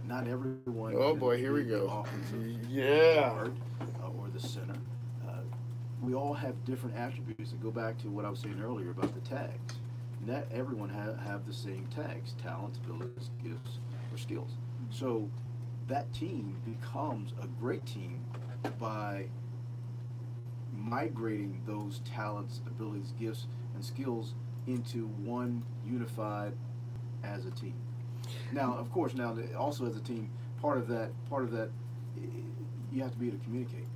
Not everyone. Oh can boy, here we be the go. offensive Yeah. guard, or the center. We all have different attributes. And go back to what I was saying earlier about the tags. Not everyone have the same tags: talents, abilities, gifts, or skills. So that team becomes a great team by migrating those talents, abilities, gifts, and skills into one unified as a team. Now, of course, also as a team, part of that, you have to be able to communicate.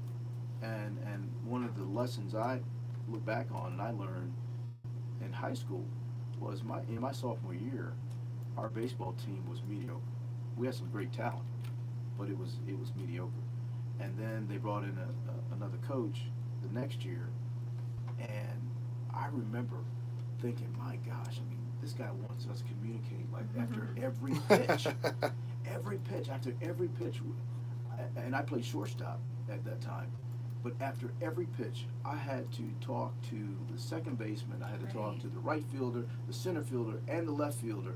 And one of the lessons I look back on and I learned in high school was in my sophomore year, our baseball team was mediocre. We had some great talent, but it was mediocre. And then they brought in another coach the next year, and I remember thinking, my gosh, this guy wants us to communicate like after every pitch, after every pitch, and I played shortstop at that time. But after every pitch, I had to talk to the second baseman. I had to talk to the right fielder, the center fielder, and the left fielder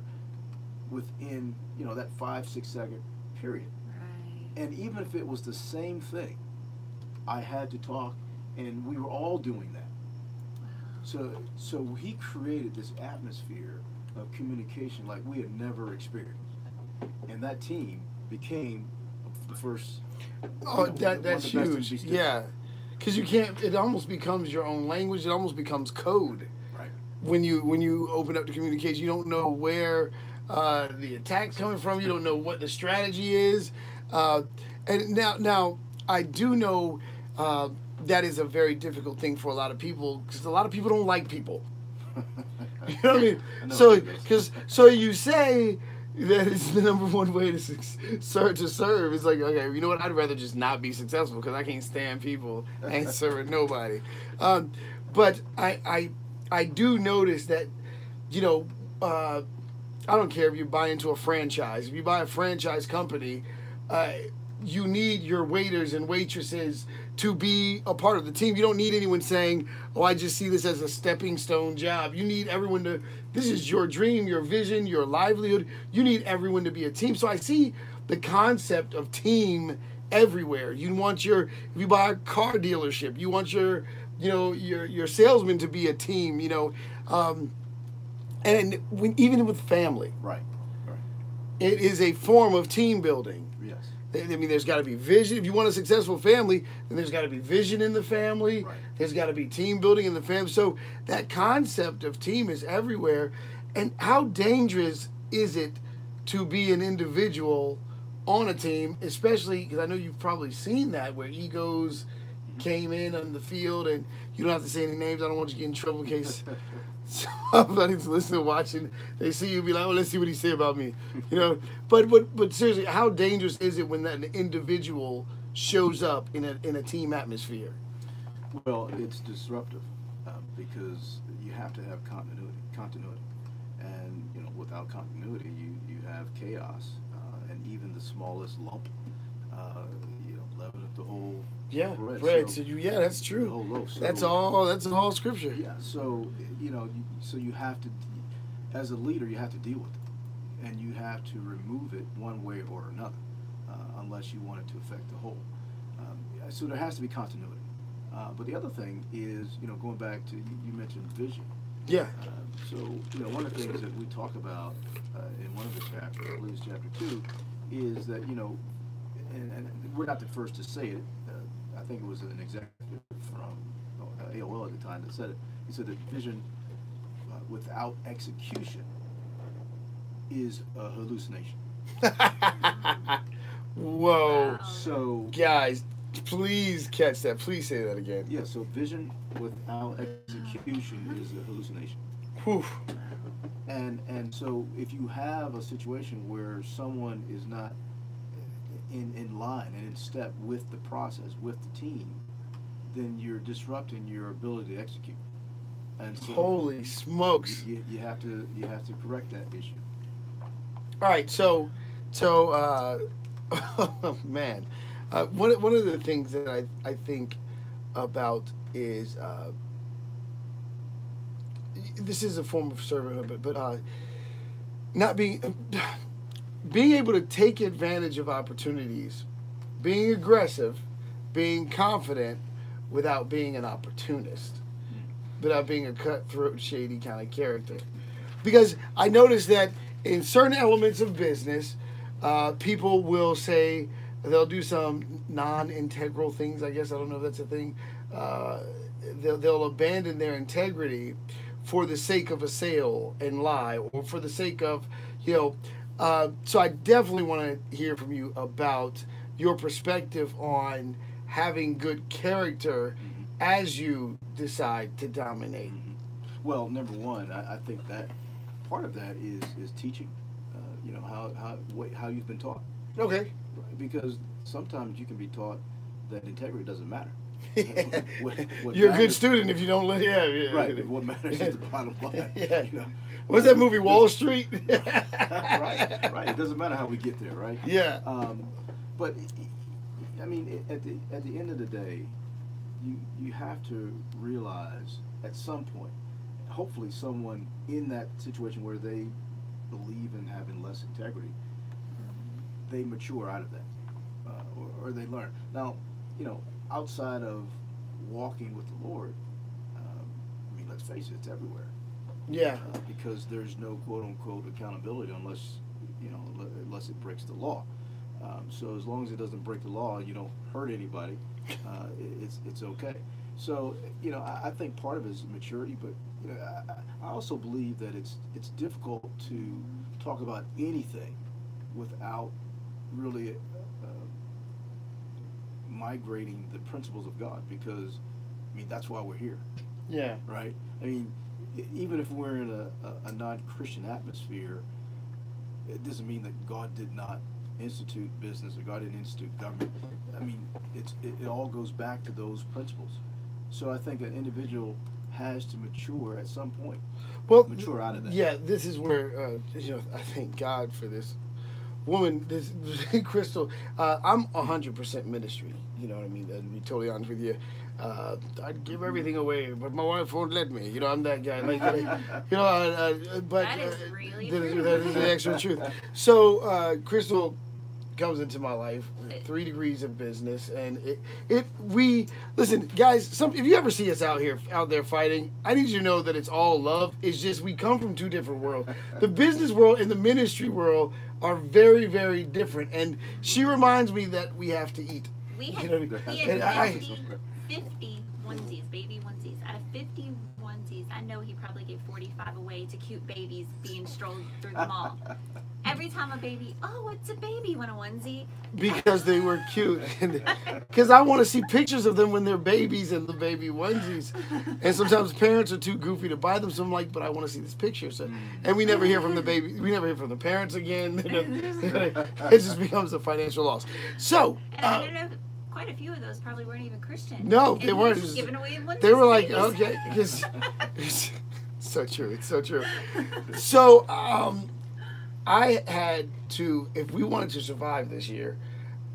within that 5-6 second period. Right. And even if it was the same thing, I had to talk, and we were all doing that. Wow. So he created this atmosphere of communication like we had never experienced, and that team became the first. Oh, that's huge. Yeah, because you can't. It almost becomes your own language. It almost becomes code. Right. When you open up the communication, you don't know where the attack's coming from. You don't know what the strategy is. And now I do know that is a very difficult thing for a lot of people because a lot of people don't like people. You know what I mean? So you say that it's the number one way to serve. It's like, okay, you know what? I'd rather just not be successful because I can't stand people. I ain't serving nobody. But I do notice that, I don't care if you buy into a franchise. If you buy a franchise company, you need your waiters and waitresses to be a part of the team. You don't need anyone saying, oh, I just see this as a stepping stone job. You need everyone to, this is your dream, your vision, your livelihood. You need everyone to be a team. So I see the concept of team everywhere. If you buy a car dealership, you want your salesman to be a team, and even with family. Right. It is a form of team building. Yes. There's got to be vision. If you want a successful family, then there's got to be vision in the family. Right. There's got to be team building in the family. So that concept of team is everywhere. And how dangerous is it to be an individual on a team, especially because I know you've probably seen that where egos came in on the field, and you don't have to say any names. I don't want you to get in trouble in case somebody's listening, watching. They see you, be like, "Oh, let's see what he say about me," you know. But seriously, how dangerous is it when that individual shows up in a team atmosphere? Well, it's disruptive because you have to have continuity, and without continuity, you have chaos, and even the smallest lump, leaven up the whole bread. So that's the true. whole loaf. So, That's all. That's all scripture. yeah. So so you have to, as a leader, you have to deal with it, and you have to remove it one way or another, unless you want it to affect the whole. So there has to be continuity. But the other thing is, going back to you mentioned vision. Yeah. So one of the things that we talk about in one of the chapters, I believe it's chapter 2, is that and we're not the first to say it. I think it was an executive from AOL at the time that said it. He said that vision without execution is a hallucination. Whoa. So Guys, please catch that. Please say that again. yeah, so vision without execution is a hallucination. Whew. And so if you have a situation where someone is not in line and in step with the process, with the team, then you're disrupting your ability to execute. And so Holy smokes. you have to correct that issue. All right, so man, one of the things that I think about is this is a form of servanthood, but not being able to take advantage of opportunities, being aggressive, being confident, without being an opportunist, without being a cutthroat, shady kind of character. Because I noticed that in certain elements of business, people will say they'll do some non-integral things. I guess I don't know if that's a thing. They'll abandon their integrity for the sake of a sale and lie, or for the sake of So I definitely want to hear from you about your perspective on having good character as you decide to dominate. Well, number one, I think that part of that is teaching. How you've been taught. Okay. Because sometimes you can be taught that integrity doesn't matter. What You're a good matters- student if you don't let. Yeah. Right. But what matters is the bottom line. Yeah. What's that movie, Wall Street? Right. It doesn't matter how we get there, right? Yeah. But I mean, at the end of the day, you have to realize at some point, hopefully, someone in that situation where they believe in having less integrity, they mature out of that, or they learn. Now, outside of walking with the Lord, I mean, let's face it, it's everywhere. Yeah. Because there's no quote unquote accountability unless it breaks the law. So as long as it doesn't break the law, you don't hurt anybody, it's okay. So I think part of it is maturity, but I also believe that it's difficult to talk about anything without really migrating the principles of God, because I mean that's why we're here. Yeah. Right. I mean, even if we're in a non-Christian atmosphere, it doesn't mean that God did not institute business or God didn't institute government. I mean, it all goes back to those principles. So I think an individual has to mature at some point. Well, mature out of that. Yeah, this is where I thank God for this woman, this Crystal. I'm 100% ministry. You know what I mean? To be totally honest with you, I'd give everything away, but my wife won't let me. I'm that guy. But That is really that is the actual truth. So Crystal comes into my life, 3 degrees of business, and we listen, guys. If you ever see us out there fighting, I need you to know that it's all love. It's just we come from 2 different worlds. The business world and the ministry world are very, very different, and she reminds me that we have to eat. We had, we And had 50 onesies, baby onesies. Out of 50 onesies, I know he probably gave 45 away to cute babies being strolled through the mall. every time a baby, oh, it's a baby when a onesie. Because they were cute. Because I want to see pictures of them when they're babies and the baby onesies. And sometimes parents are too goofy to buy them, so I'm like, but I want to see this picture. So, and we never hear from the baby. We never hear from the parents again. It just becomes a financial loss. So, and I don't know, quite a few of those probably weren't even Christian. No, and they weren't. Just giving away onesies. They were like, okay. It's so true. It's so true. So, I had to, if we wanted to survive this year,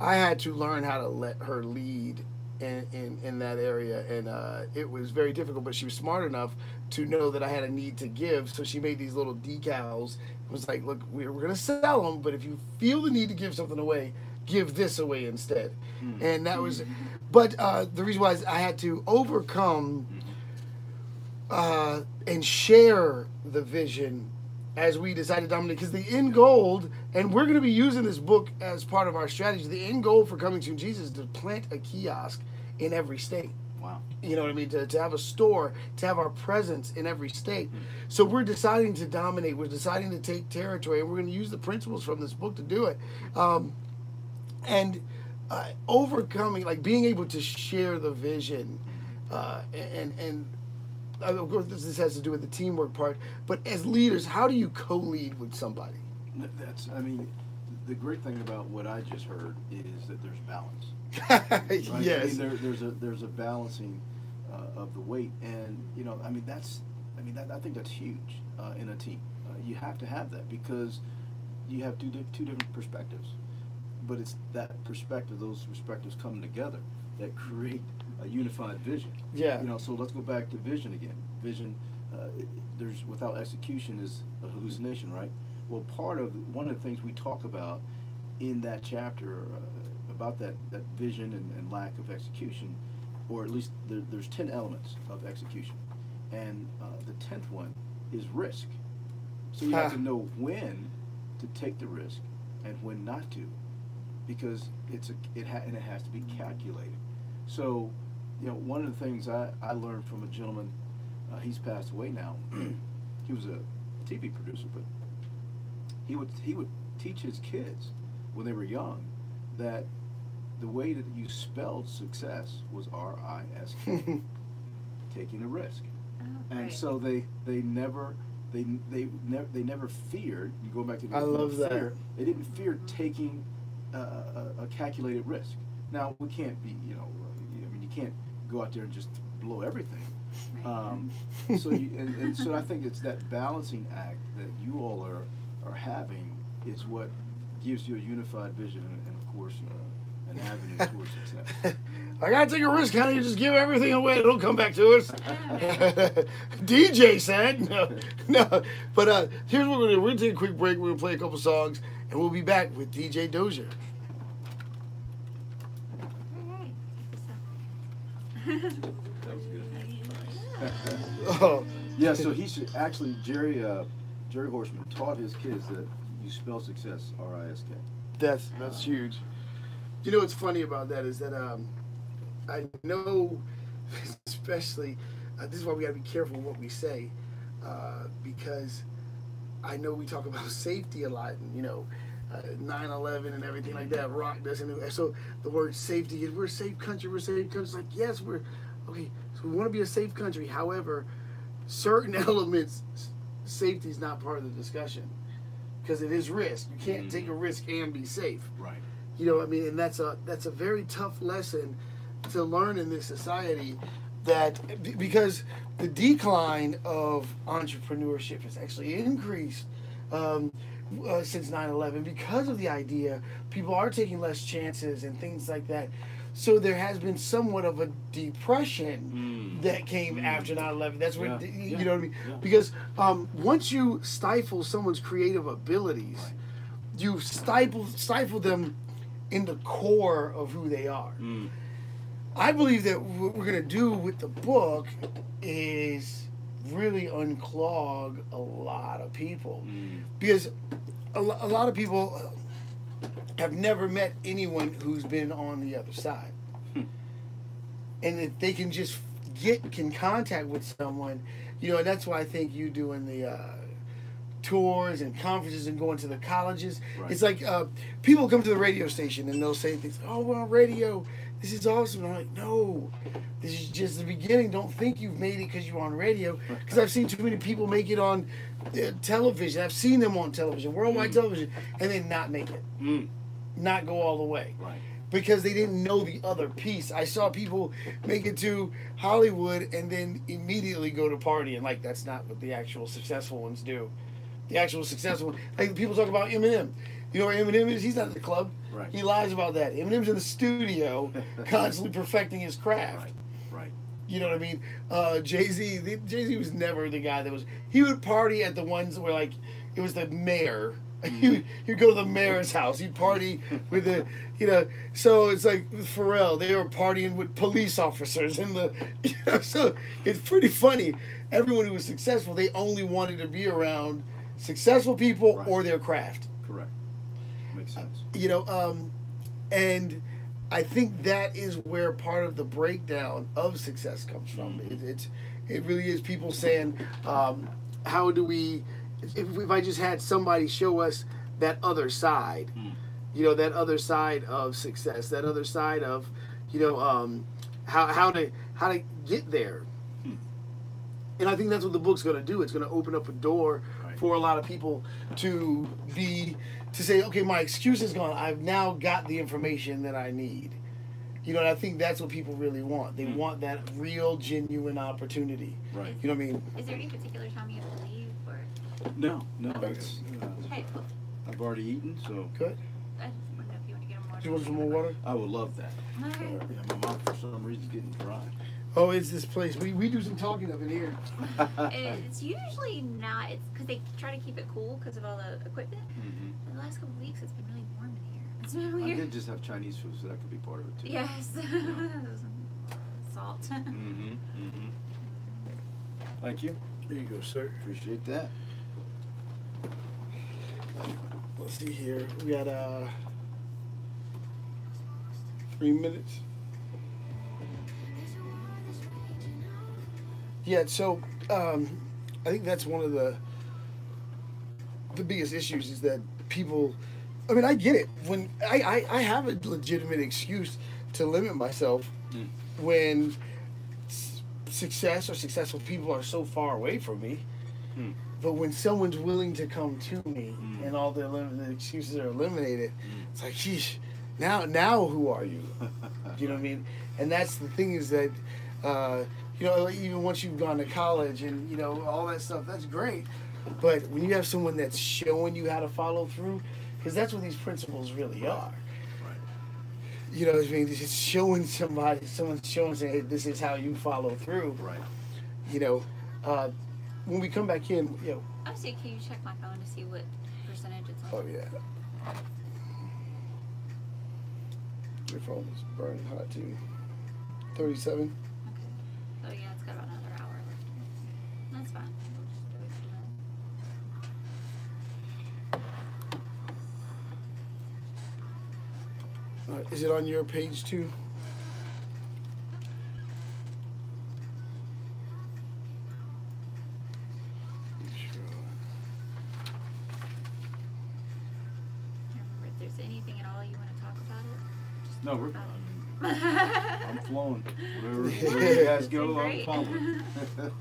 I had to learn how to let her lead in that area. And it was very difficult, but she was smart enough to know that I had a need to give. So she made these little decals. It was like, look, we're going to sell them, but if you feel the need to give something away, give this away instead. And that was, but the reason why is I had to overcome and share the vision as we decided to dominate, because the end goal, and we're going to be using this book as part of our strategy, the end goal for Coming Soon Jesus is to plant a kiosk in every state. Wow. You know what I mean? To have a store, to have our presence in every state. So we're deciding to dominate. We're deciding to take territory, and we're going to use the principles from this book to do it. And overcoming, like being able to share the vision, and of course, this has to do with the teamwork part. But as leaders, how do you co-lead with somebody? I mean, the great thing about what I just heard is that there's balance. Right? Yes. I mean, there's a balancing of the weight, and I think that's huge in a team. You have to have that because you have two different perspectives, but it's that perspective, those perspectives coming together that create a unified vision. Yeah. So let's go back to vision again. Vision, there's without execution is a hallucination, right? Well, one of the things we talk about in that chapter about that vision and lack of execution, or at least there's 10 elements of execution, and the 10th one is risk. So you have to know when to take the risk and when not to, because it has to be calculated. So, one of the things I learned from a gentleman, he's passed away now. He was a TV producer, but he would teach his kids when they were young that the way that you spelled success was R-I-S-K, taking a risk. And right. so they never feared. You go back to the I love that. fear. They didn't fear taking a calculated risk. Now we can't be, you can't go out there and just blow everything. So I think it's that balancing act that you all are having is what gives you a unified vision and of course an avenue towards success. I gotta take a risk. How do you just give everything away? It'll come back to us. DJ said no. But here's what we're gonna do. We're gonna take a quick break. We're gonna play a couple songs, and we'll be back with DJ Dozier. That was good. Oh. Yeah, so he should actually Jerry Horseman taught his kids that you spell success R-I-S-K. That's huge. You know what's funny about that is that I know, especially this is why we got to be careful what we say, because I know we talk about safety a lot, and 9/11 and everything like that rocked us, and so the word safety is we're a safe country. We're a safe country. It's like yes, we're okay. So we want to be a safe country. However, certain elements, safety is not part of the discussion because it is risk. You can't take a risk and be safe. Right. And that's a very tough lesson to learn in this society, that because the decline of entrepreneurship has actually increased since 9/11 because of the idea people are taking less chances and things like that. So there has been somewhat of a depression that came after 9/11. That's what you know what I mean? Yeah. Because once you stifle someone's creative abilities, you stifle them in the core of who they are. I believe that what we're going to do with the book is really unclog a lot of people. Because a lot of people have never met anyone who's been on the other side. And if they can just get contact with someone, and that's why I think you doing the tours and conferences and going to the colleges. Right. It's like people come to the radio station and they'll say things, oh, we're on radio. This is awesome. And I'm like, no, this is just the beginning. Don't think you've made it because you're on radio. Because I've seen too many people make it on television. I've seen them on television, worldwide television, and then not make it. Not go all the way. Right. Because they didn't know the other piece. I saw people make it to Hollywood and then immediately go to party, and like that's not what the actual successful ones do. The actual successful, like people talk about Eminem. You know where Eminem is? He's not at the club. Right. He lies about that. Eminem's in the studio, constantly perfecting his craft. Right. You know what I mean? Jay-Z. Jay-Z was never the guy that was. He would party at the ones where like it was the mayor. He'd go to the mayor's house. He'd party with the, you know. So it's like with Pharrell, they were partying with police officers in the. You know, so it's pretty funny. Everyone who was successful, they only wanted to be around successful people or their craft. Correct. Makes sense. You know, and I think that is where part of the breakdown of success comes from. It really is people saying, how do we? If I just had somebody show us that other side, you know, that other side of success, that other side of, you know, how to get there. And I think that's what the book's going to do. It's going to open up a door for a lot of people to say, okay, my excuse is gone. I've now got the information that I need. You know, and I think that's what people really want. They want that real, genuine opportunity. Right. You know what I mean? Is there any particular time you have to leave, or? No. It's, Hey, well, I've already eaten, so Good. I just wonder if you want to get them water. Do you want some more water? I would love that. Okay. Yeah, my mouth for some reason is getting dry. Oh, it's this place. We do some talking up in here. It's usually not. It's because they try to keep it cool because of all the equipment. In the last couple of weeks, it's been really warm in here. It's been I weird. did just have Chinese food, so that could be part of it too. Yes. Salt. Thank you. There you go, sir. Appreciate that. Let's see here. We got 3 minutes. Yeah, so I think that's one of the biggest issues is that people. I mean, I get it. When I have a legitimate excuse to limit myself when success or successful people are so far away from me. But when someone's willing to come to me and all the excuses are eliminated, it's like, sheesh, now who are you? You know what I mean? And that's the thing is that, you know, even once you've gone to college and, you know, all that stuff, that's great. But when you have someone that's showing you how to follow through, because that's what these principles really are. You know what I mean? It's showing someone's showing, saying, hey, this is how you follow through. Right. You know, when we come back in, you know. Obviously, can you check my phone to see what percentage it's on? Oh, yeah. Your phone is burning hot, too. 37. Okay. So yeah, it's got about another hour left. That's fine. Is it on your page, too? Remember, if there's anything at all you want to talk about it, just No, we're. talk about it. I'm flowing. Wherever you guys go, I'm Great. following. All right.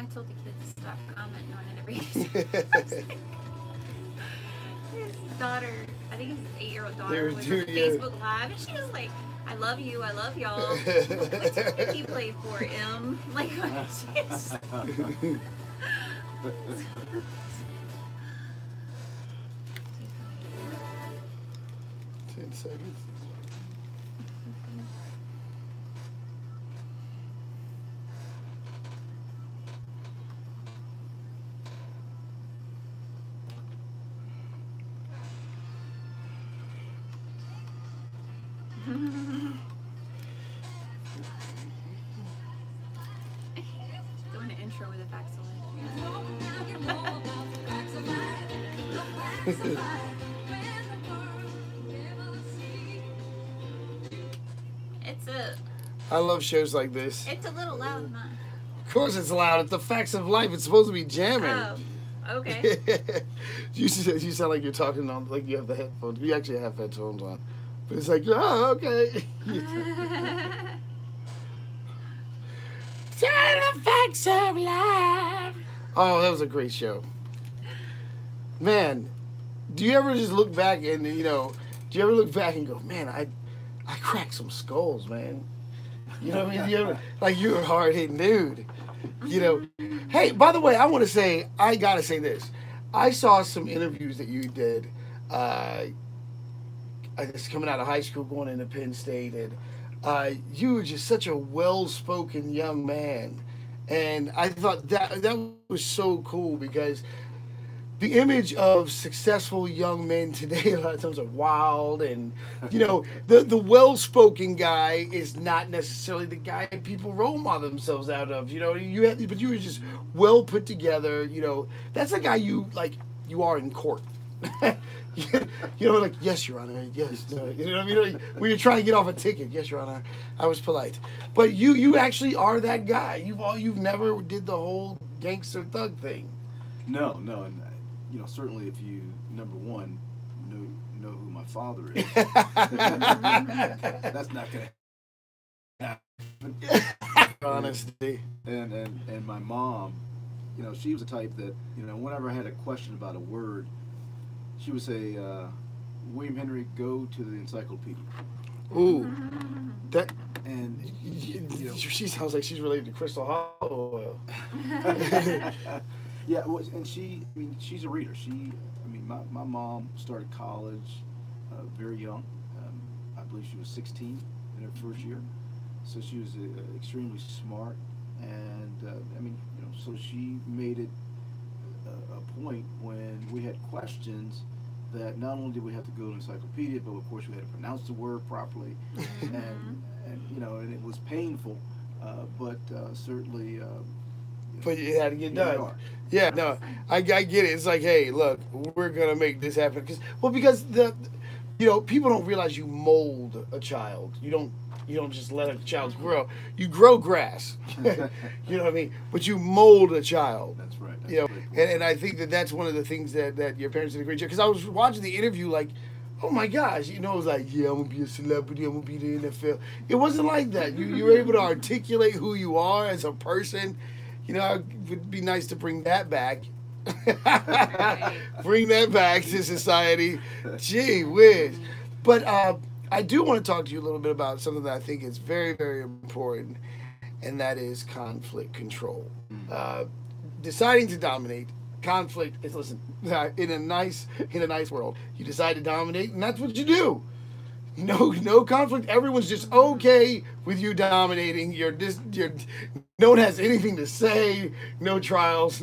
I told the kids to stop commenting on it every his daughter, I think his 8-year-old daughter, was on Facebook Live, and she was like, I love you, I love y'all. What team did he play for, M? Like, she's... 10 seconds. Doing an intro with the facts of It's a. I love shows like this. It's a little loud, huh? Of course it's loud. It's the facts of life. It's supposed to be jamming. Oh, okay. you sound like you're talking on, like you have the headphones. You actually have headphones on. But it's like, oh, okay. Tell the facts of life. Oh, that was a great show. Man, do you ever just look back and, do you ever look back and go, man, I cracked some skulls, man. You know what I mean? You ever, like, you're a hard-hitting dude. Hey, by the way, I got to say this. I saw some interviews that you did, I guess coming out of high school, going into Penn State, and you were just such a well-spoken young man. And I thought that was so cool because the image of successful young men today a lot of times are wild, and the well-spoken guy is not necessarily the guy people role model themselves out of. But you were just well put together. That's the guy you are in court. Like, yes, Your Honor, yes, no, you know what I mean? Like, when you're trying to get off a ticket, yes, Your Honor, I was polite. But you actually are that guy. You've never did the whole gangster thug thing. No, and certainly if you, number one, know who my father is, that's not gonna happen. Honesty. And my mom, she was the type that, whenever I had a question about a word, she would say, William Henry, go to the encyclopedia. Ooh, that, and she sounds like she's related to Crystal Hollow. Yeah, and she's a reader. My mom started college very young. I believe she was 16 in her first year, so she was extremely smart. And so she made it a point when we had questions that not only did we have to go to encyclopedia, but of course we had to pronounce the word properly, and it was painful, but certainly. But you had to get done. Yeah, no, I get it. It's like, hey, look, we're gonna make this happen because people don't realize you mold a child. You don't just let a child grow. You grow grass. You know what I mean? But you mold a child. That's right. And I think that's one of the things that your parents did a great job. Because I was watching the interview, like, oh my gosh, it was like, yeah, I'm gonna be a celebrity. I'm gonna be the NFL. It wasn't like that. You were able to articulate who you are as a person. It would be nice to bring that back. Bring that back to society. Gee whiz. But I do want to talk to you a little bit about something that I think is very, very important, and that is conflict control. Deciding to dominate. Conflict is, listen, in a nice world, you decide to dominate, and that's what you do. No conflict. Everyone's just okay with you dominating. No one has anything to say. No trials.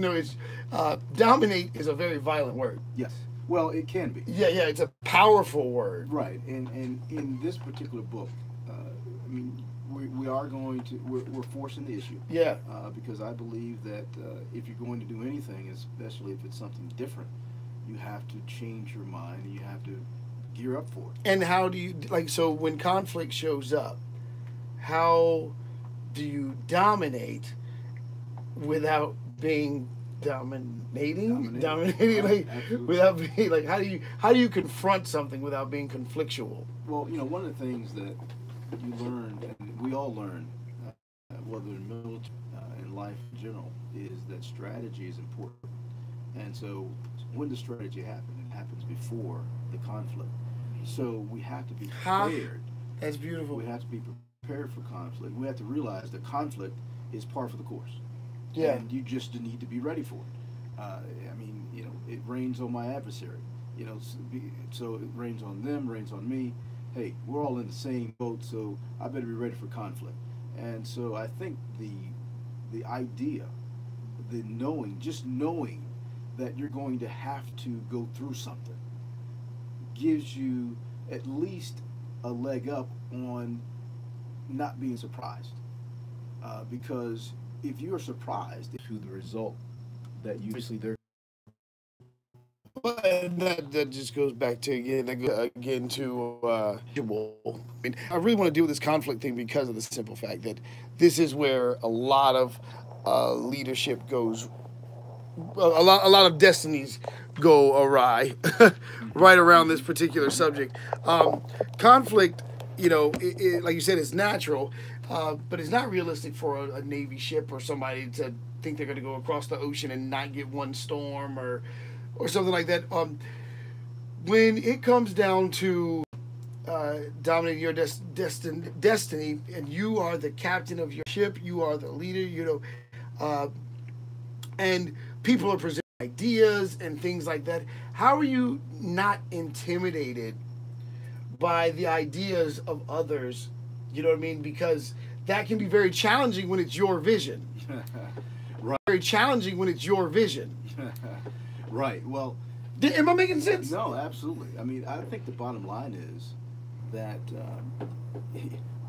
Dominate is a very violent word. Yes. Well, it can be. Yeah. It's a powerful word. Right. And in this particular book, we're forcing the issue. Yeah. Because I believe that if you're going to do anything, especially if it's something different, you have to change your mind and you have to gear up for it. And how do you, so when conflict shows up, how do you dominate without being dominating, without being how do you confront something without being conflictual? Well, one of the things that you learn, and we all learn, whether in military, in in life in general is that strategy is important. And so when does strategy happen? It happens before the conflict. So we have to be prepared. That's beautiful. We have to be prepared for conflict. We have to realize that conflict is par for the course. Yeah. And you just need to be ready for it. I mean, it rains on my adversary. So it rains on them, rains on me. Hey, we're all in the same boat, so I better be ready for conflict. And so I think the idea, just knowing that you're going to have to go through something, gives you at least a leg up on not being surprised. Because if you are surprised to the result that you obviously there. Well, and that just goes back to again to I mean, I really want to deal with this conflict thing because of the simple fact that this is where a lot of leadership goes, a lot of destinies go awry, right around this particular subject. Conflict, like you said, is natural, but it's not realistic for a Navy ship or somebody to think they're going to go across the ocean and not get one storm or something like that. When it comes down to dominating your destiny, and you are the captain of your ship, you are the leader, and people are presenting ideas and things like that. How are you not intimidated by the ideas of others? You know what I mean? Because that can be very challenging when it's your vision. Right. Very challenging when it's your vision. Right. Well, am I making sense? No, absolutely. I mean, I think the bottom line is that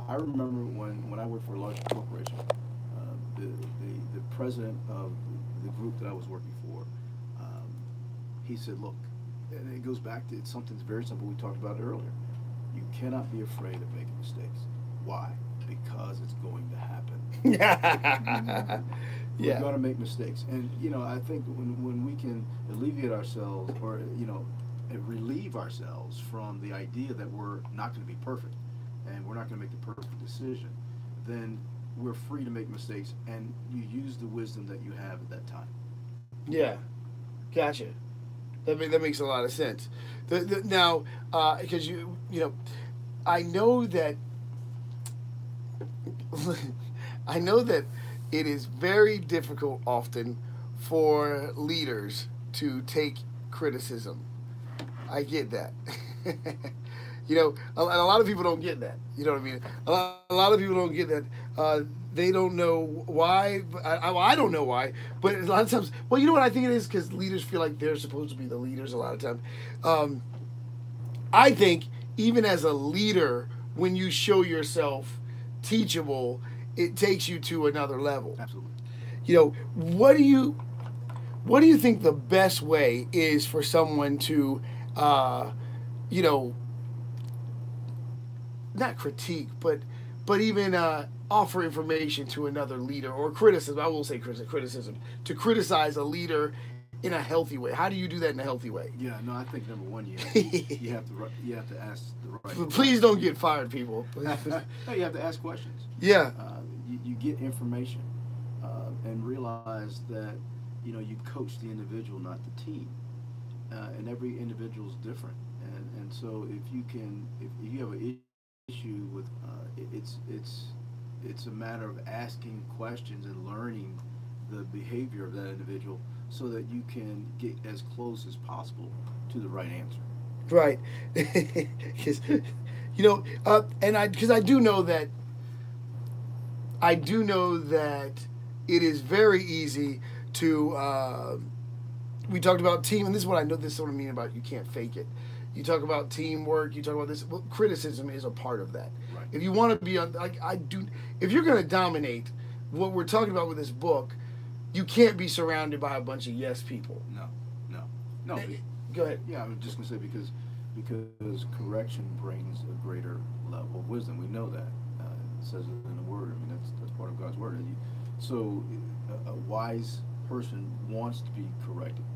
I remember when I worked for a large corporation, the president of the group that I was working for, he said, "Look," and it goes back to something that's very simple. We talked about it earlier. You cannot be afraid of making mistakes. Why? Because it's going to happen. We're going to make mistakes. And, I think when we can alleviate ourselves or, relieve ourselves from the idea that we're not going to be perfect and we're not going to make the perfect decision, then we're free to make mistakes and you use the wisdom that you have at that time. Yeah. Gotcha. That makes a lot of sense. Now, because I know that it is very difficult often for leaders to take criticism. I get that. A lot of people don't get that. You know what I mean? A lot of people don't get that. They don't know why. I don't know why. But a lot of times, well, you know what I think it is? Because leaders feel like they're supposed to be the leaders a lot of times. I think even as a leader, when you show yourself teachable, it takes you to another level. Absolutely. What do you think the best way is for someone to, not critique, but even offer information to another leader or criticism? I will say criticism, to criticize a leader in a healthy way. How do you do that in a healthy way? Yeah, no, I think number one, you have to ask the right. Please don't get fired, people. No, you have to ask questions. Yeah. You get information and realize that you coach the individual, not the team, and every individual is different. And so if you have an issue with it's a matter of asking questions and learning the behavior of that individual so that you can get as close as possible to the right answer. Right. Because I do know that it is very easy to we talked about team, and this is what I know. This is what I mean about you can't fake it. You talk about teamwork. You talk about this. Well, criticism is a part of that. Right. If you want to be on, if you're going to dominate what we're talking about with this book, you can't be surrounded by a bunch of yes people. No. Go ahead. Yeah, I'm just going to say because correction brings a greater level of wisdom. We know that. It says it in the Word. I mean, that's part of God's Word. So a wise person wants to be corrected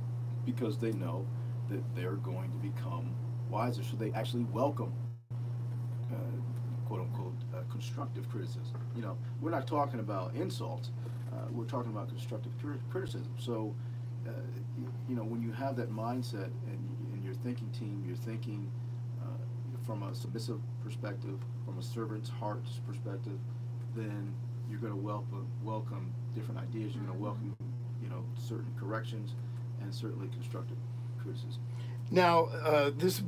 because they know that they're going to become wiser. So they actually welcome, quote unquote, constructive criticism. We're not talking about insults. we're talking about constructive criticism. So, when you have that mindset and your thinking team, you're thinking from a submissive perspective, from a servant's heart's perspective, then you're going to welcome different ideas. You're going to welcome, certain corrections, and certainly constructive criticism. Now, this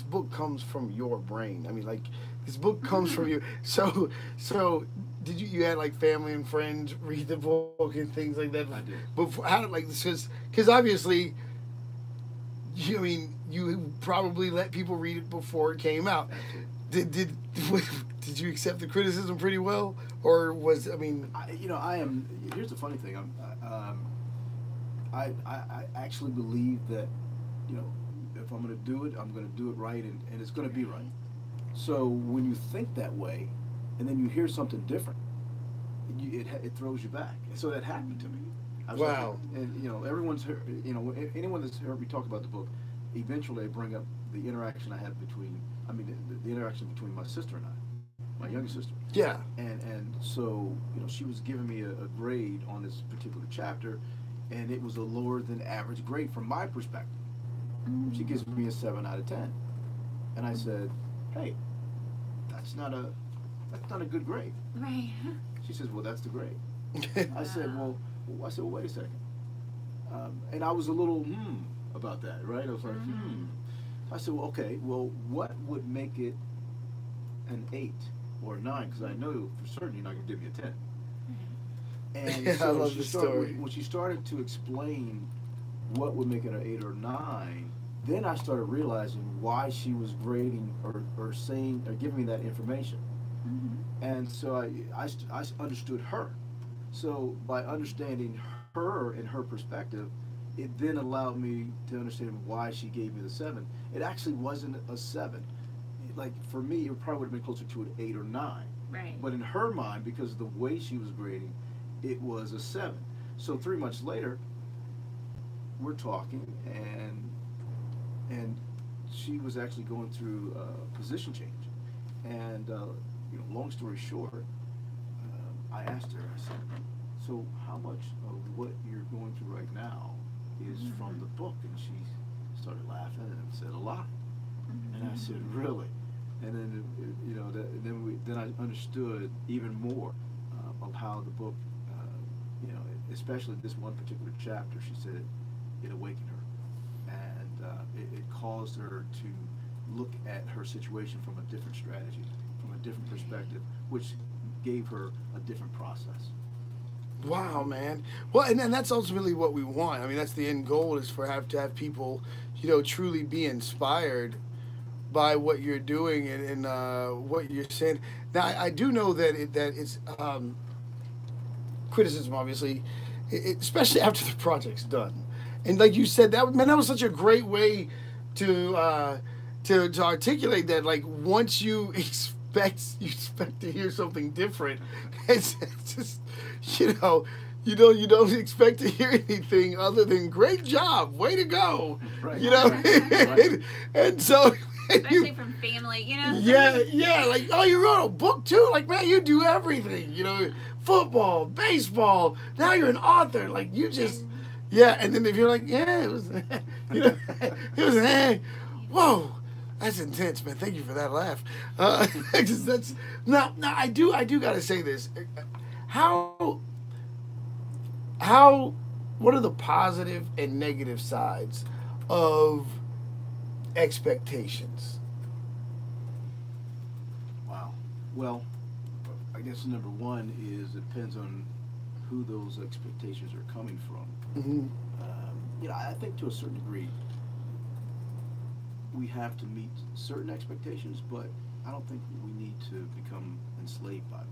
book comes from your brain. I mean, like, this book comes from you. So did you had like family and friends read the book and things like that? I did. Before, how like this? Because obviously, you probably let people read it before it came out. Absolutely. Did you accept the criticism pretty well, or was I am. Here's the funny thing. I actually believe that, if I'm going to do it, I'm going to do it right, and it's going to be right. So when you think that way, and then you hear something different, it throws you back. And so that happened to me. Wow. And everyone's heard, anyone that's heard me talk about the book, eventually I bring up the interaction I had the interaction between my sister and I, my younger sister. Yeah. And so she was giving me a grade on this particular chapter, and it was a lower than average grade from my perspective. She gives me a 7 out of 10, and I said, "Hey, that's not a good grade." Right. She says, "Well, that's the grade." I said, "Well, wait a second." And I was a little about that, right? I was like, I said, "Well, okay. Well, what would make it an 8 or a 9? Because I know for certain you're not going to give me a 10." And so I love the story. when she started to explain what would make it an 8 or 9, then I started realizing why she was grading or saying or giving me that information. And so I understood her. So by understanding her and her perspective, it then allowed me to understand why she gave me the 7. It actually wasn't a 7. Like for me, it probably would have been closer to an 8 or 9. Right. But in her mind, because of the way she was grading, it was a 7. So 3 months later, we're talking, and she was actually going through a position change. And long story short, I asked her. I said, "So how much of what you're going through right now is from the book?" And she started laughing and said, "A lot." And I said, "Really?" And then then I understood even more of how the book, especially this one particular chapter, she said it awakened her, and it caused her to look at her situation from a different strategy, from a different perspective, which gave her a different process. Wow, man. Well, and that's ultimately what we want. I mean, that's the end goal, is to have people, truly be inspired by what you're doing and what you're saying. Now, I do know that it's criticism, obviously, especially after the project's done. And like you said, that was such a great way to articulate that. Like once you expect to hear something different, it's just you don't expect to hear anything other than "great job, way to go," Right. Right. and so. Especially from family, Yeah, like, "Oh, you wrote a book too? Like, man, you do everything, football, baseball, now you're an author, like, you just, yeah," and then if you're like, "Yeah, it was, it was, whoa, that's intense, man, thank you for that laugh," that's, now, I do gotta say this, what are the positive and negative sides of expectations? Wow. Well, I guess number one is it depends on who those expectations are coming from. I think to a certain degree we have to meet certain expectations, but I don't think we need to become enslaved by them.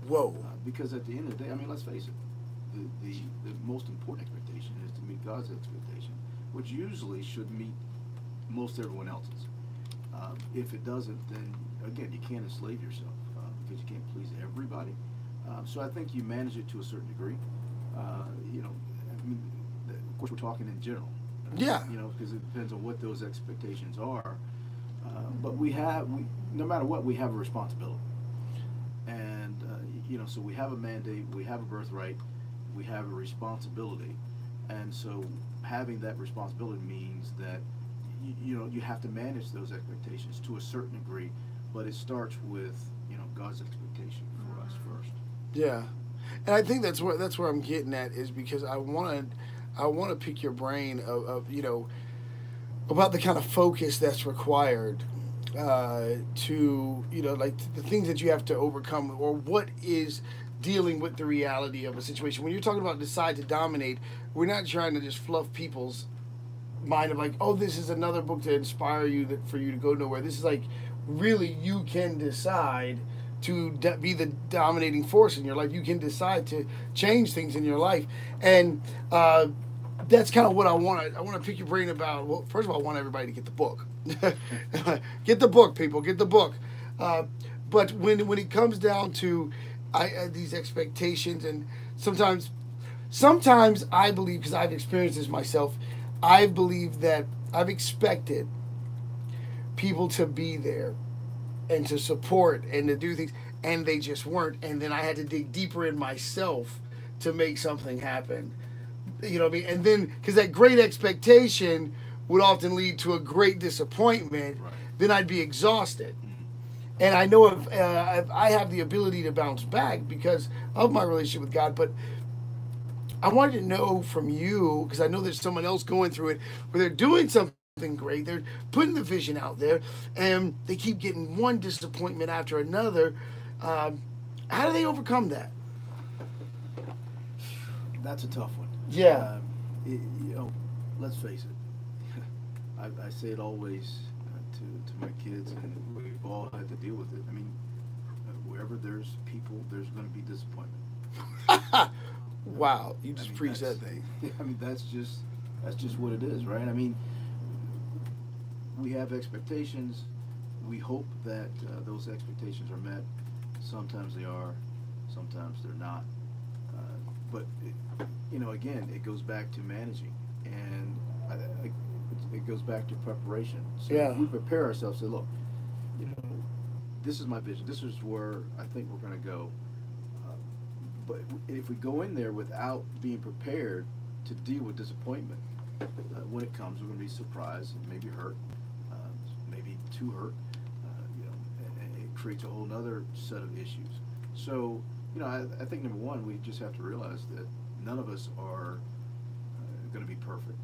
Whoa. Because at the end of the day, I mean, let's face it, the most important expectation is to meet God's expectation, which usually should meet most everyone else's. If it doesn't, then again, you can't enslave yourself because you can't please everybody. So I think you manage it to a certain degree. Of course, we're talking in general. Yeah. Because it depends on what those expectations are. But no matter what, we have a responsibility. And so we have a mandate, we have a birthright, we have a responsibility, and so having that responsibility means that you have to manage those expectations to a certain degree, but it starts with God's expectation for us first. Yeah, and I think that's where I'm getting at, is because I want to pick your brain of about the kind of focus that's required to like the things that you have to overcome, or what is dealing with the reality of a situation. When you're talking about decide to dominate, we're not trying to just fluff people's mind of like, oh, this is another book to inspire you for you to go nowhere. This is like, really, you can decide to be the dominating force in your life. You can decide to change things in your life, and that's kind of what I want. I want to pick your brain about. Well, first of all, I want everybody to get the book. Get the book, people. Get the book. But when it comes down to these expectations, and sometimes I believe, because I've experienced this myself, I believe that I've expected people to be there and to support and to do things, and they just weren't. And then I had to dig deeper in myself to make something happen. You know what I mean? And then, because that great expectation would often lead to a great disappointment, Right. then I'd be exhausted. And I know if I have the ability to bounce back because of my relationship with God, but I wanted to know from you, because I know there's someone else going through it, where they're doing something great, they're putting the vision out there, and they keep getting one disappointment after another. How do they overcome that? That's a tough one. Yeah. Let's face it. I say it always to my kids, and we've all had to deal with it. I mean, wherever there's people, there's going to be disappointment. Wow, you just preached that thing. I mean, that's just what it is, right? I mean, we have expectations. We hope that those expectations are met. Sometimes they are, sometimes they're not. But again, it goes back to managing, and it goes back to preparation. So Yeah. we prepare ourselves. Say, look, this is my vision. This is where I think we're going to go. But if we go in there without being prepared to deal with disappointment, when it comes, we're going to be surprised, maybe hurt, maybe too hurt. And it creates a whole other set of issues. So, I think number one, we just have to realize that none of us are going to be perfect.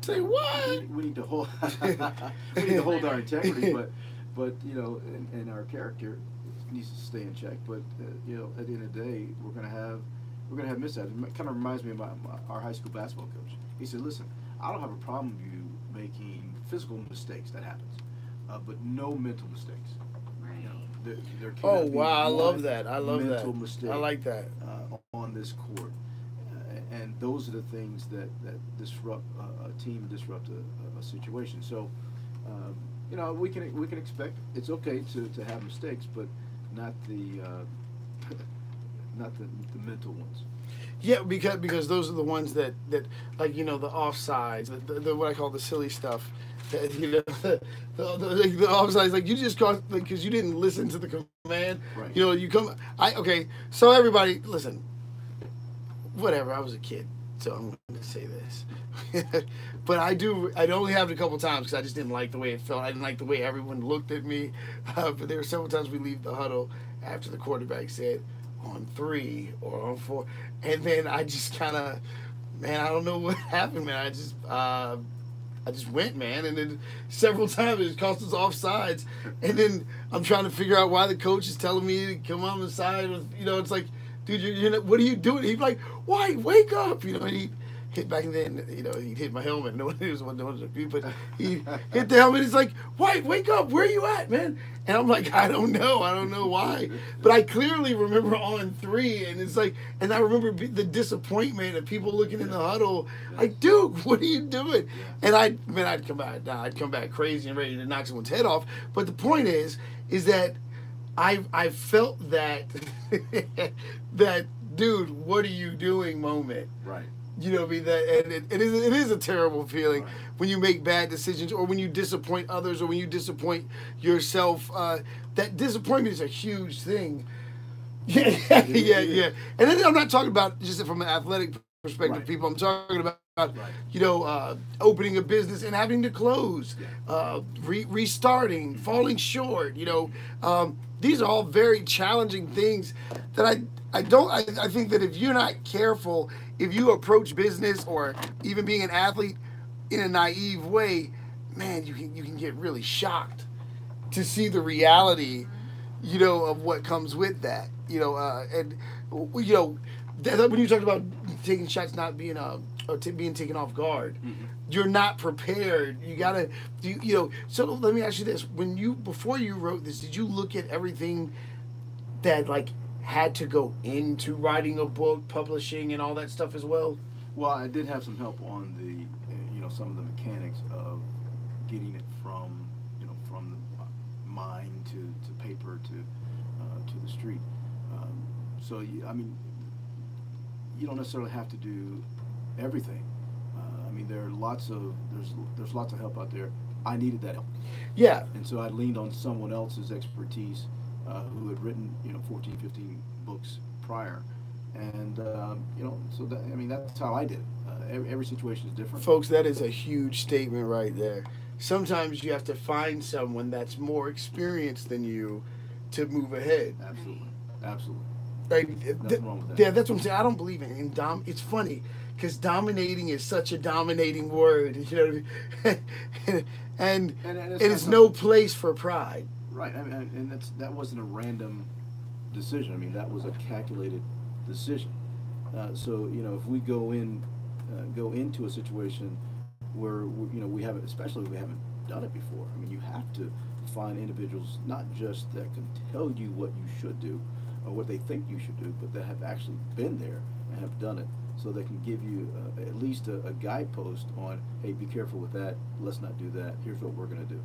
Say what? We need to hold. We need to hold our integrity, but and our character needs to stay in check. But at the end of the day, we're gonna have mishaps. It kind of reminds me of our high school basketball coach. He said, "Listen, I don't have a problem with you making physical mistakes. That happens, but no mental mistakes. Right. There cannot Oh be wow, I love one that. I love mental that. mistake, I like that. on this court, and those are the things that disrupt a team, disrupt a situation. So, we can expect, it's okay to have mistakes, but not the the mental ones. Yeah, because those are the ones that like the offsides, the what I call the silly stuff. That, the offsides, like you just caused, like, because you didn't listen to the command. Right. You come. Okay. So everybody, listen. Whatever. I was a kid, so I'm going to say this. But I only have it a couple times because I just didn't like the way it felt. I didn't like the way everyone looked at me. But there were several times we leave the huddle after the quarterback said on 3 or on 4, and then I just kind of, man, I don't know what happened, man. I just went, man, and then several times it cost us offsides, and then I'm trying to figure out why the coach is telling me to come on the side. It's like, dude, you're what are you doing? He'd be like, why? Wake up, and he hit back, and then he'd hit my helmet. No one knew what to do, but he hit the helmet. It's like, why? Wake up! Where are you at, man? And I'm like, I don't know why, but I clearly remember on 3, and it's like, and I remember the disappointment of people looking in the huddle, like, dude, what are you doing? And I'd come back crazy and ready to knock someone's head off. But the point is that I felt that that, dude, what are you doing moment. Right. You know what I mean? That, and it is a terrible feeling, right, when you make bad decisions, or when you disappoint others, or when you disappoint yourself. That disappointment is a huge thing. Yeah. And then I'm not talking about just from an athletic perspective, Right. people. I'm talking about, Right. opening a business and having to close, Yeah. restarting, falling short. These are all very challenging things that I think that if you're not careful, if you approach business or even being an athlete in a naive way, man, you can get really shocked to see the reality, of what comes with that. And when you talked about taking shots not being being taken off guard, you're not prepared. You gotta, So let me ask you this: before you wrote this, did you look at everything that like had to go into writing a book, publishing, and all that stuff as well? Well, I did have some help on the, some of the mechanics of getting it from the mind to paper to the street. So I mean, you don't necessarily have to do everything. I mean, there's lots of help out there. I needed that help, Yeah. and so I leaned on someone else's expertise, who had written 14, 15 books prior, and so that, I mean, that's how I did it. Every situation is different. Folks, that is a huge statement right there. Sometimes you have to find someone that's more experienced than you to move ahead. Absolutely, absolutely. Like, Nothing wrong with that. yeah, that's what I'm saying. I don't believe It's funny because dominating is such a dominating word, and it's no place for pride. Right. I mean, and that wasn't a random decision. I mean, that was a calculated decision. So if we go into a situation where we haven't, especially if we haven't done it before. I mean, you have to find individuals not just that can tell you what you should do or what they think you should do, but that have actually been there and have done it, so they can give you at least a guidepost on, hey, be careful with that. Let's not do that. Here's what we're going to do.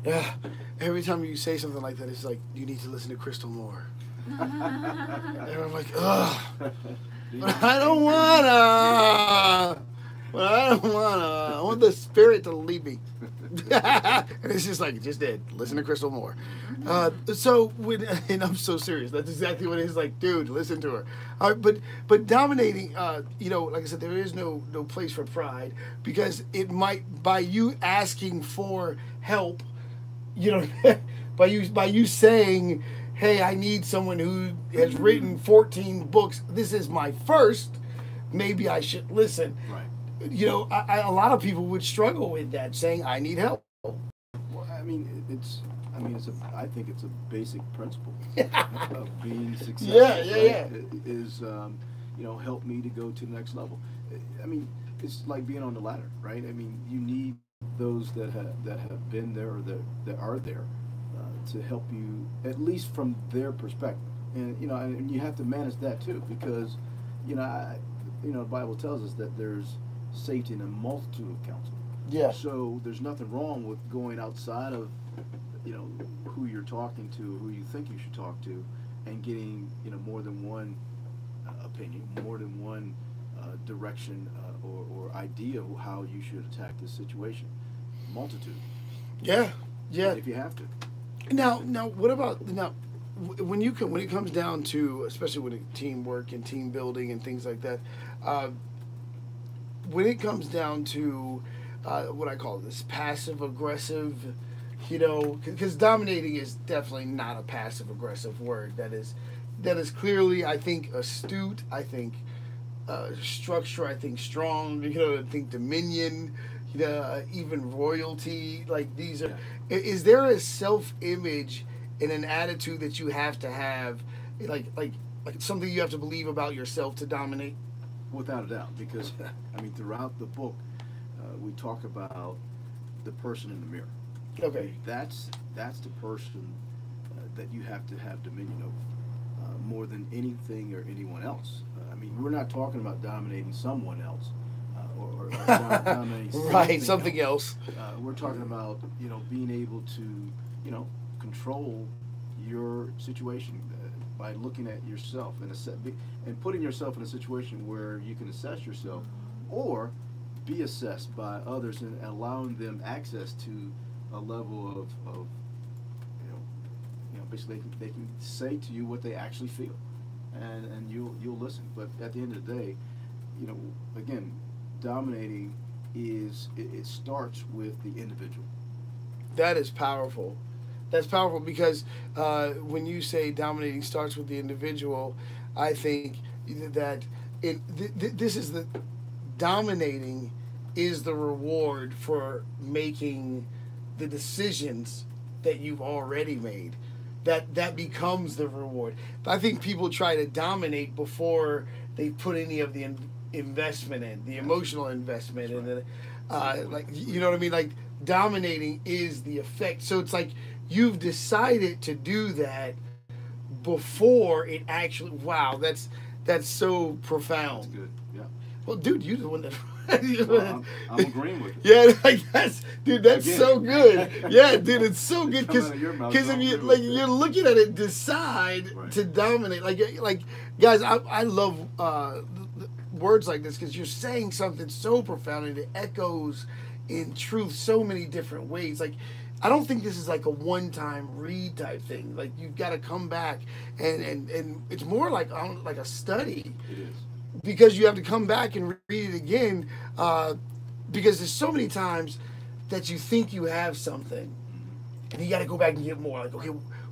Yeah. Every time you say something like that, it's like you need to listen to Crystal more. And I'm like, ugh. But I don't wanna. I want the spirit to lead me. And it's just like, just did. Listen to Crystal more. And I'm so serious. That's exactly what it is. Like, dude, listen to her. But dominating, like I said, there is no place for pride, because it might, by you asking for help, by you saying, hey, I need someone who has written 14 books. This is my first. Maybe I should listen. Right. A lot of people would struggle with that, saying, I need help. Well, I mean, I think it's a basic principle of being successful. Yeah. Right? Is help me to go to the next level. I mean, it's like being on the ladder, right? I mean, you need those that have been there or that are there, to help you, at least from their perspective, and you have to manage that too, because the Bible tells us that there's safety in a multitude of counsel. Yeah. So there's nothing wrong with going outside of who you're talking to, who you think you should talk to, and getting more than one opinion, more than one direction, or idea of how you should attack this situation. Multitude. Yeah. If you have to. Now, what about when it comes down to, especially when teamwork and team building and things like that, when it comes down to what I call this passive aggressive, because dominating is definitely not a passive aggressive word. That is clearly, I think, astute. I think structure. I think strong. I think dominion. Even royalty. Like, these are. Yeah. Is there a self-image and an attitude that you have to have, like something you have to believe about yourself to dominate? Without a doubt, because I mean, throughout the book, we talk about the person in the mirror. Okay. That's the person that you have to have dominion over, more than anything or anyone else. I mean, we're not talking about dominating someone else, or dominating right, something else. We're talking about being able to control your situation by looking at yourself and putting yourself in a situation where you can assess yourself, or be assessed by others, and allowing them access to a level of Basically, they can say to you what they actually feel, and you'll listen. But at the end of the day, you know, again, dominating it starts with the individual. That is powerful. That's powerful because when you say dominating starts with the individual, I think that this is the dominating is the reward for making the decisions that you've already made. That becomes the reward. I think people try to dominate before they put any of the investment in, the emotional investment in, like you know what I mean. Like dominating is the effect. So it's like you've decided to do that before it actually. Wow, that's so profound. That's good. Yeah. Well, dude, you're the one that. Well, I'm agreeing with it. Yeah, like that's, dude, that's Again. so good. Yeah, dude, it's so good Coming because out of your mouth, if I'm you agreeing like with it. you're looking at it, decide Right. to dominate. Like guys, I love words like this because you're saying something so profound and it echoes in truth so many different ways. Like I don't think this is like a one-time read type thing. Like you've got to come back and it's more like a study It is. because you have to come back and read it again because there's so many times that you think you have something and you got to go back and get more. Like, okay,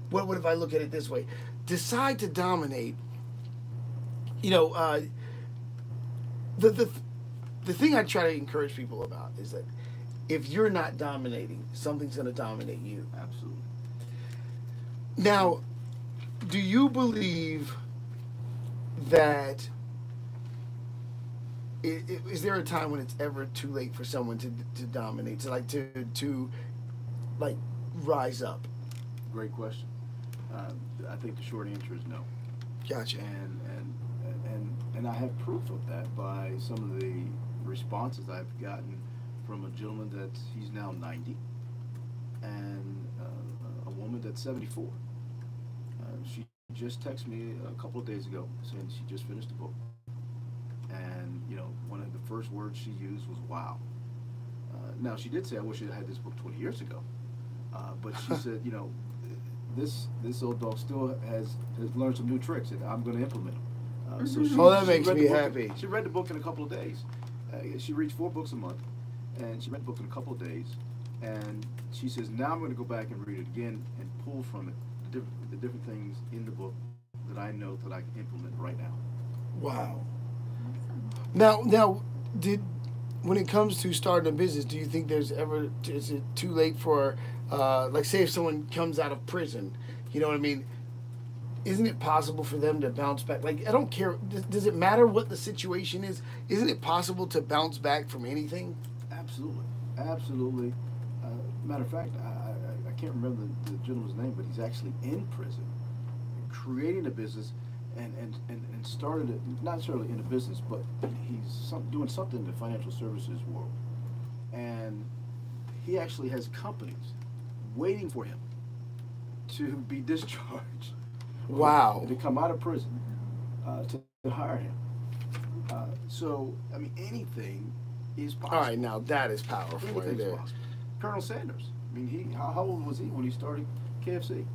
what if I look at it this way? Decide to dominate. You know, the thing I try to encourage people about is that if you're not dominating, something's going to dominate you. Absolutely. Now, do you believe that is there a time when it's ever too late for someone to dominate, to like rise up? Great question. I think the short answer is no. Gotcha. And I have proof of that by some of the responses I've gotten from a gentleman that he's now 90 and a woman that's 74. She just texted me a couple of days ago saying she just finished a book. And, you know, one of the first words she used was, wow. Now, she did say, I wish I had this book 20 years ago. But she said, you know, this old dog still has learned some new tricks that I'm going to implement them. That makes read me the book happy. She read the book in a couple of days. She reads 4 books a month, and she read the book in a couple of days. And she says, now I'm going to go back and read it again and pull from it the different things in the book that I know that I can implement right now. Wow. Now, when it comes to starting a business, do you think is it too late for, like, say if someone comes out of prison, you know what I mean? Isn't it possible for them to bounce back? Like, I don't care. Does it matter what the situation is? Isn't it possible to bounce back from anything? Absolutely. Absolutely. Matter of fact, I can't remember the gentleman's name, but he's actually in prison, creating a business and started it, not necessarily in a business, but he's doing something in the financial services world. And he actually has companies waiting for him to be discharged. Wow. To come out of prison to hire him. So, I mean, anything is possible. All right, now that is powerful right Anything's there. possible. Colonel Sanders. I mean, how old was he when he started KFC?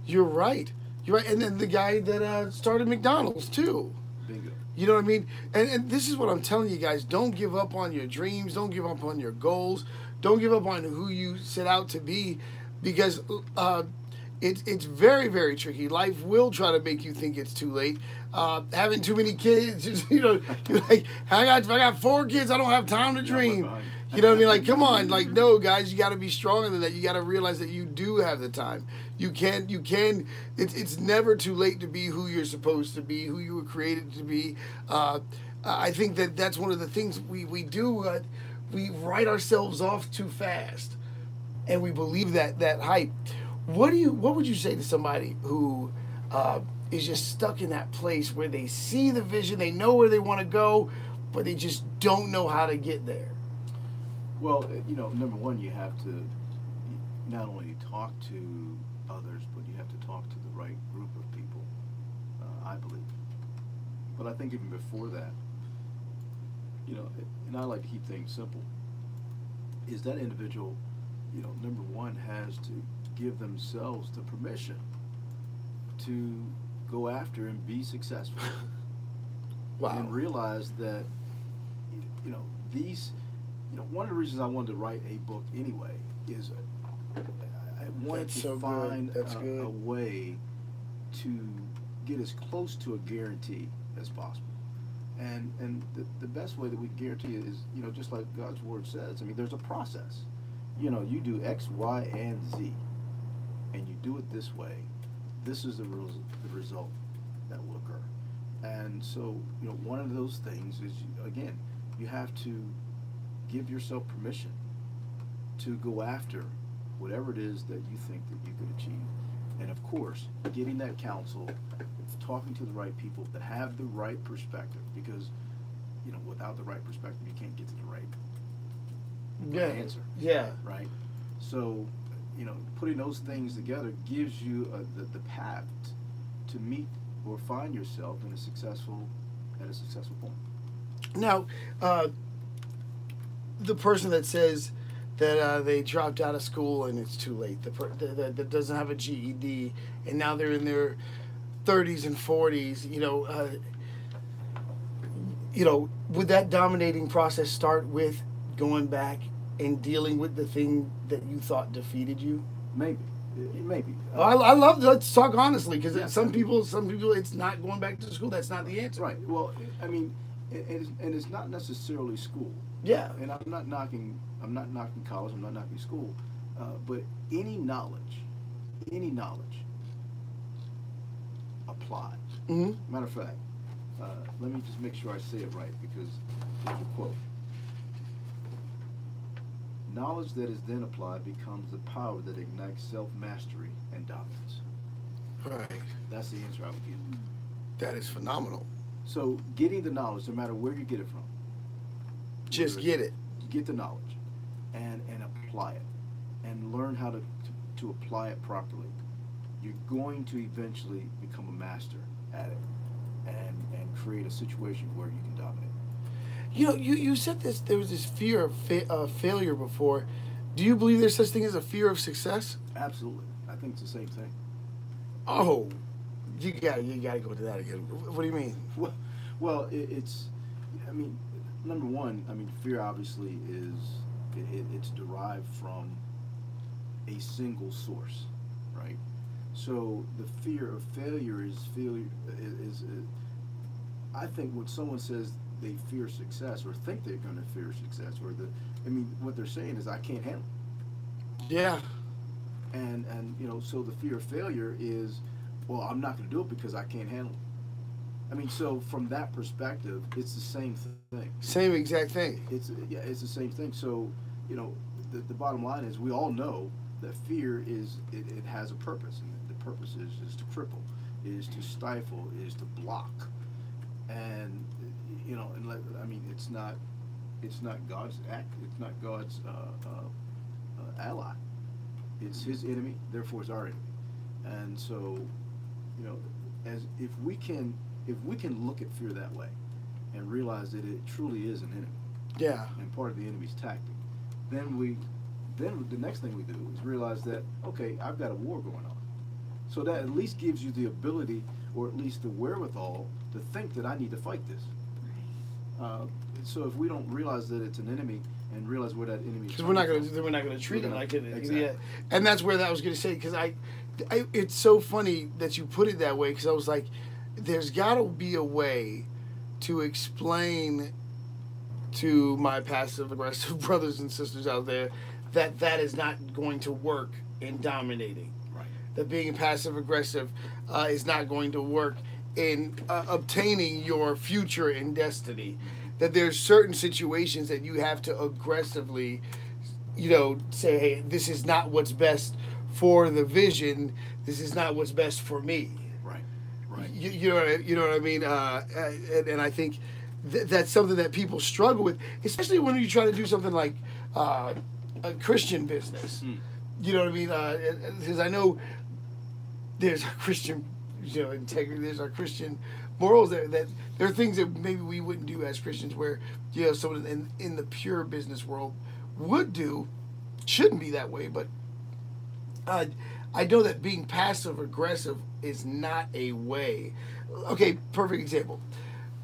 You're right. You're right. And then the guy that started McDonald's too. Bingo. You know what I mean? And this is what I'm telling you guys. Don't give up on your dreams. Don't give up on your goals. Don't give up on who you set out to be, because it's very, very tricky. Life will try to make you think it's too late. Having too many kids, you know, you're like, I got 4 kids, I don't have time to dream. You know what I mean? Like, come on. Like, no, guys, you got to be stronger than that. You got to realize that you do have the time. You can, it's never too late to be who you're supposed to be, who you were created to be. I think that's one of the things we do. We write ourselves off too fast, and we believe that hype. What would you say to somebody who is just stuck in that place where they see the vision, they know where they want to go, but they just don't know how to get there? Well, you know, number one, you have to not only talk to others, but you have to talk to the right group of people, I believe. But I think even before that, you know, and I like to keep things simple, is that individual, you know, number one, has to give themselves the permission to go after and be successful. Wow. And realize that, you know, these, you know, one of the reasons I wanted to write a book anyway is I wanted That's to so good. find That's a good. way to get as close to a guarantee as possible. And the best way that we can guarantee it is, you know, just like God's word says, I mean, there's a process. You know, you do X, Y, and Z, and you do it this way. This is the result that will occur. And so, you know, one of those things is, again, you have to give yourself permission to go after whatever it is that you think that you could achieve. And of course, getting that counsel, talking to the right people that have the right perspective, because, you know, without the right perspective, you can't get to the right answer. Yeah. Right? So, you know, putting those things together gives you the path to meet or find yourself at a successful point. Now, the person that says that they dropped out of school and it's too late, that doesn't have a GED, and now they're in their 30s and 40s, you know, would that dominating process start with going back and dealing with the thing that you thought defeated you? Maybe. Maybe. I love. Let's talk honestly, because Yeah. some people, it's not going back to school. That's not the answer. Right. Well, I mean, and it's not necessarily school. Yeah. And I'm not knocking college. I'm not knocking school. But any knowledge, apply. Mm-hmm. Matter of fact, let me just make sure I say it right, because there's a quote. Knowledge that is then applied becomes the power that ignites self-mastery and dominance. Right. That's the answer I would give. That is phenomenal. So getting the knowledge, no matter where you get it from, Just get it. get the knowledge and apply it and learn how to apply it properly. You're going to eventually become a master at it and create a situation where you can dominate. You know, you said this. There was this fear of failure before. Do you believe there's such thing as a fear of success? Absolutely. I think it's the same thing. Oh, you gotta go to that again. What do you mean? Well, it's, I mean, number one, I mean, fear obviously it's derived from a single source, right? So the fear of failure is I think when someone says they fear success or think they're going to fear success, what they're saying is I can't handle it. Yeah. And you know, so the fear of failure is, well, I'm not going to do it because I can't handle it. I mean, so from that perspective, it's the same thing. Same exact thing. It's the same thing. So, you know, the bottom line is we all know that fear it has a purpose, and the purpose is to cripple, is to stifle, is to block, and you know, I mean, it's not God's act. It's not God's ally. It's His enemy. Therefore, it's our enemy. And so, you know, if we can look at fear that way, and realize that it truly is an enemy. Yeah. And part of the enemy's tactic, then the next thing we do is realize that, okay, I've got a war going on. So that at least gives you the ability, or at least the wherewithal, to think that I need to fight this. So if we don't realize that it's an enemy and realize where that enemy is, Because we're not gonna treat it like it. Exactly. Yeah. And that's where that was gonna say, because it's so funny that you put it that way, because I was like, there's got to be a way to explain to my passive aggressive brothers and sisters out there that is not going to work in dominating. Right. That being passive aggressive is not going to work in obtaining your future and destiny. That there's certain situations that you have to aggressively, you know, say, hey, this is not what's best for the vision. This is not what's best for me. Right. Right. You know what I mean? And I think that's something that people struggle with, especially when you try to do something like a Christian business. You know what I mean? Because I know there's a Christian, you know, integrity. There's our Christian morals. That there are things that maybe we wouldn't do as Christians, where, you know, someone in the pure business world would do. Shouldn't be that way, but I know that being passive aggressive is not a way. Okay, perfect example.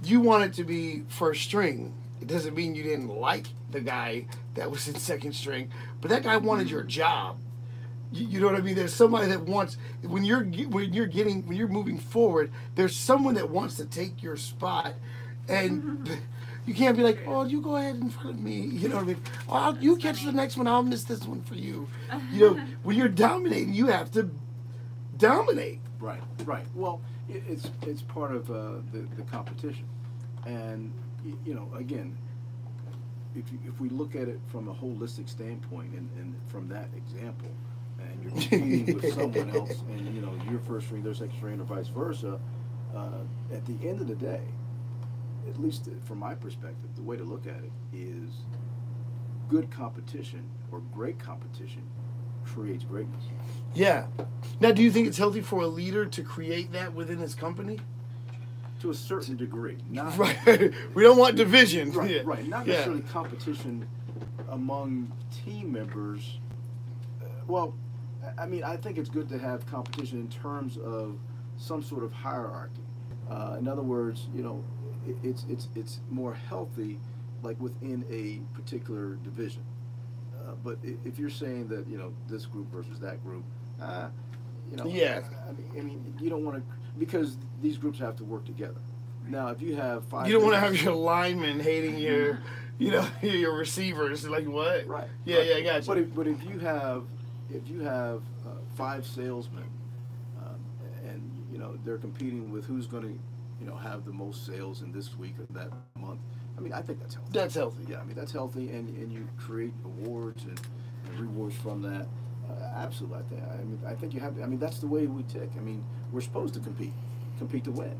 You wanted to be first string. It doesn't mean you didn't like the guy that was in second string, but that guy wanted your job. You know what I mean? There's somebody that wants when you're moving forward. There's someone that wants to take your spot, and you can't be like, oh, you go ahead in front of me. You know what I mean? Oh, you catch the next one. I'll miss this one for you. You know, when you're dominating, you have to dominate. Right, right. Well, it's part of the competition, and you know, again, if we look at it from a holistic standpoint, and from that example, and you're competing with someone else, and you know, you're first string, they're second string, or vice versa. At the end of the day, at least from my perspective, the way to look at it is good competition or great competition creates greatness. Yeah. Now, do you think it's healthy for a leader to create that within his company? To a certain degree. Not, right. We don't want division. Right, yeah. right. Not necessarily competition among team members. Well, I mean, I think it's good to have competition in terms of some sort of hierarchy. In other words, you know, it's more healthy, like within a particular division. But if you're saying that, you know, this group versus that group, you know, yeah. I mean, you don't want to, because these groups have to work together. Now, if you have five, you don't want to have your linemen hating your, you know, your receivers. Like what? Right. Yeah, right. yeah, I got you. But if you have five salesmen, and you know they're competing with who's going to, you know, have the most sales in this week or that month. I mean, I think that's healthy. That's healthy. Yeah, I mean, that's healthy, and you create awards and rewards from that. Absolutely, I think you have. I mean, that's the way we tick. I mean, we're supposed to compete to win,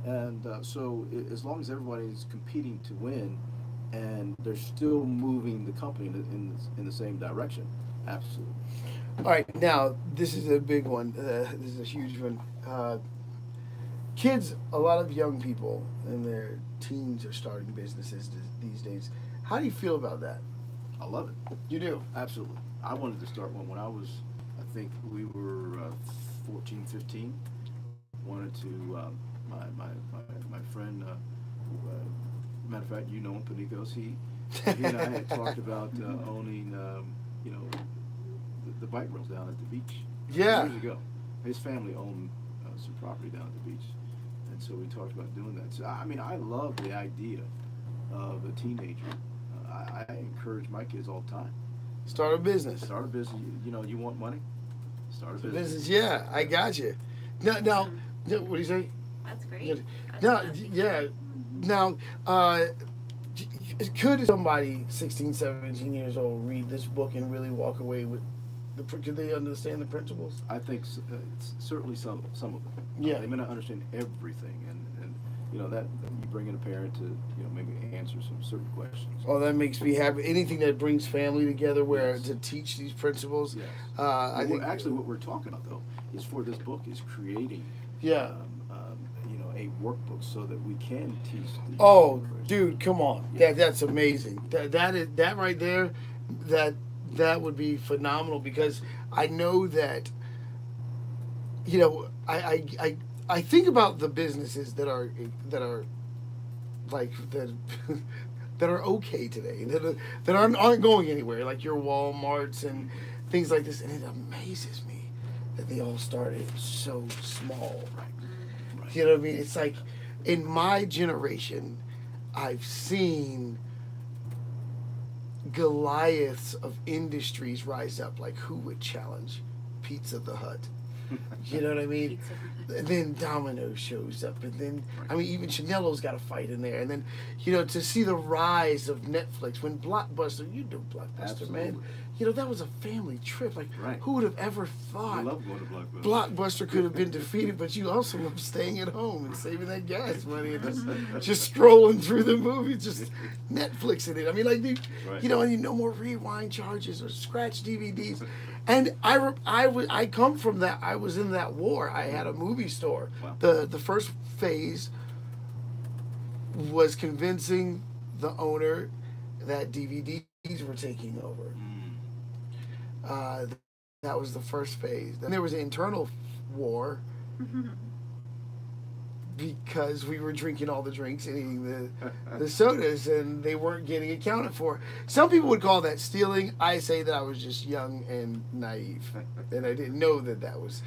and so as long as everybody's competing to win, and they're still moving the company in the same direction, absolutely. All right, now this is a big one. This is a huge one. Kids, a lot of young people in their teens are starting businesses these days. How do you feel about that? I love it. You do? Absolutely. I wanted to start one when I was, I think we were 14, 15. Wanted to, my friend, matter of fact, you know him, Panicos, he and I had talked about owning, you know, the bike rails down at the beach. Yeah. Years ago. His family owned some property down at the beach. And so we talked about doing that. So, I mean, I love the idea of a teenager. I encourage my kids all the time. Start a business. Start a business. You know, you want money? Start a business. Yeah, I got you. Now, what do you say? That's great. Now, yeah. Now, could somebody 16, 17 years old read this book and really walk away with could they understand the principles? I think certainly some of them. Yeah. They may not understand everything, and you know that you bring in a parent to, you know, maybe answer some certain questions. Oh, that makes me happy. Anything that brings family together, where Yes. to teach these principles. Yes. I think Actually, what we're talking about though is for this book is creating. Yeah. You know, a workbook so that we can teach. The Oh, young dude, come on. Yeah. That's amazing. That right there, that would be phenomenal, because I know that, you know, I think about the businesses that are like that that are okay today, that aren't going anywhere, like your Walmarts and things like this, and it amazes me that they all started so small. Right. You know what I mean? It's like, in my generation, I've seen Goliaths of industries rise up. Like, who would challenge Pizza the Hut? You know what I mean? And then Domino's shows up, and then, I mean, even Chanelo's got a fight in there. And then, you know, to see the rise of Netflix, when Blockbuster, you do Blockbuster, Absolutely. man. You know, that was a family trip. Like, Right. who would have ever thought I love going to Blockbuster. Blockbuster could have been defeated, but you also love staying at home and saving that gas money and just strolling through the movie, just Netflixing it. I mean, like, Right. you know, and no more rewind charges or scratch DVDs. And I come from that. I was in that war. I had a movie store. Wow. The first phase was convincing the owner that DVDs were taking over. that was the first phase. Then there was an internal war because we were drinking all the drinks and eating the sodas, and they weren't getting accounted for. Some people would call that stealing. I say that I was just young and naive, and I didn't know that was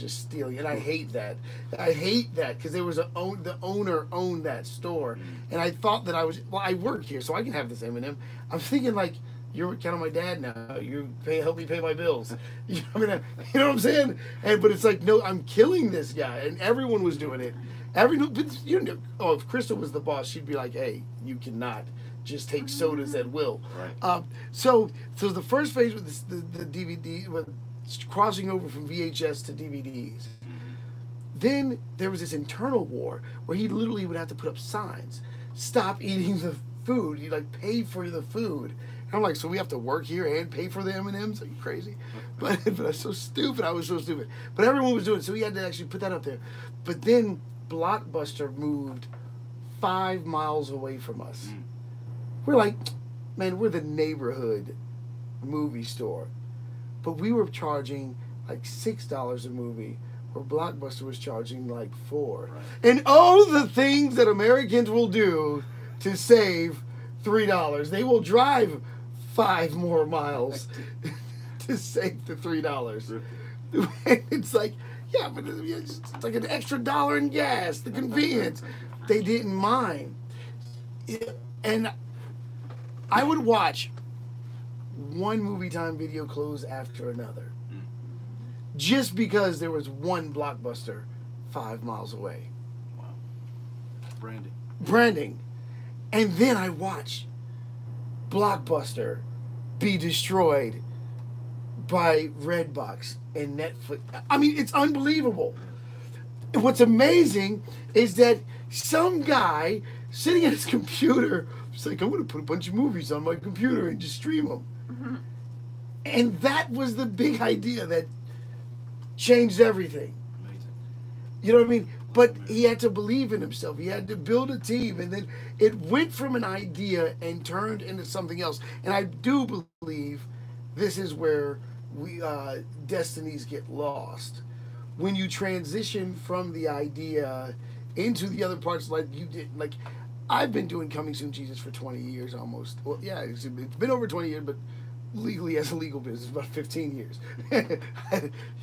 just stealing. And I hate that. I hate that because there was the owner owned that store, and I thought that I work here, so I can have this M&M. I'm thinking like, you're kind of my dad now. Help me pay my bills. You know what I'm saying? But it's like, no, I'm killing this guy, and everyone was doing it. If Crystal was the boss, she'd be like, hey, you cannot just take sodas at will. Right. So the first phase was the DVD, was crossing over from VHS to DVDs. Then there was this internal war where he literally would have to put up signs, stop eating the food. He pay for the food. I'm like, so we have to work here and pay for the M&Ms? Are you crazy? But I was so stupid. But everyone was doing it, so he had to actually put that up there. But then Blockbuster moved 5 miles away from us. We're like, man, we're the neighborhood movie store. But we were charging like $6 a movie, where Blockbuster was charging like $4. Right. And all the things that Americans will do to save $3. They will drive 5 more miles to save the $3. It's like, yeah, but it's like an extra $1 in gas, the convenience. They didn't mind. And I would watch one Movie Time video close after another, just because there was one Blockbuster 5 miles away. Wow. Branding. And then I watched Blockbuster be destroyed by Redbox and Netflix. I mean, it's unbelievable. And what's amazing is that some guy sitting at his computer was like, I'm going to put a bunch of movies on my computer and just stream them. Mm-hmm. And that was the big idea that changed everything. Amazing. You know what I mean? But he had to believe in himself. He had to build a team. And then it went from an idea and turned into something else. And I do believe this is where destinies get lost. When you transition from the idea into the other parts, like you did. Like, I've been doing Coming Soon Jesus for 20 years almost. Well, yeah, it's been over 20 years, but legally as a legal business, about 15 years. You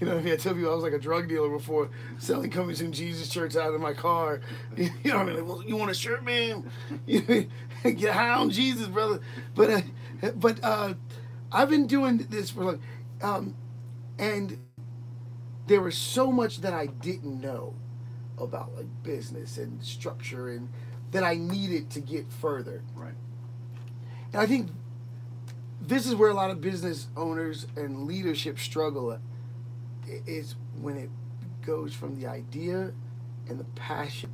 know what I mean? I tell people I was like a drug dealer before, selling Coming Soon Jesus shirts out of my car. You know what I mean? Like, well, you want a shirt, man? Get high on Jesus, brother. But I've been doing this for and there was so much that I didn't know about like business and structure, and that I needed to get further. Right. And I think this is where a lot of business owners and leadership struggle at, is when it goes from the idea and the passion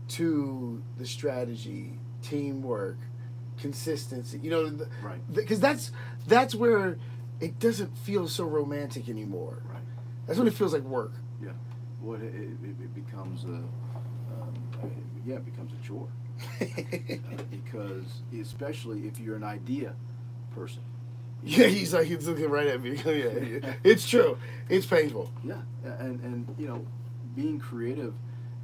to the strategy, teamwork, consistency. You know, Right. Because that's where it doesn't feel so romantic anymore. Right. That's when it feels like work. Yeah. Well, it becomes it becomes a chore. Because especially if you're an idea person. Yeah, he's looking right at me. Yeah, it's true. It's painful. Yeah, and you know, being creative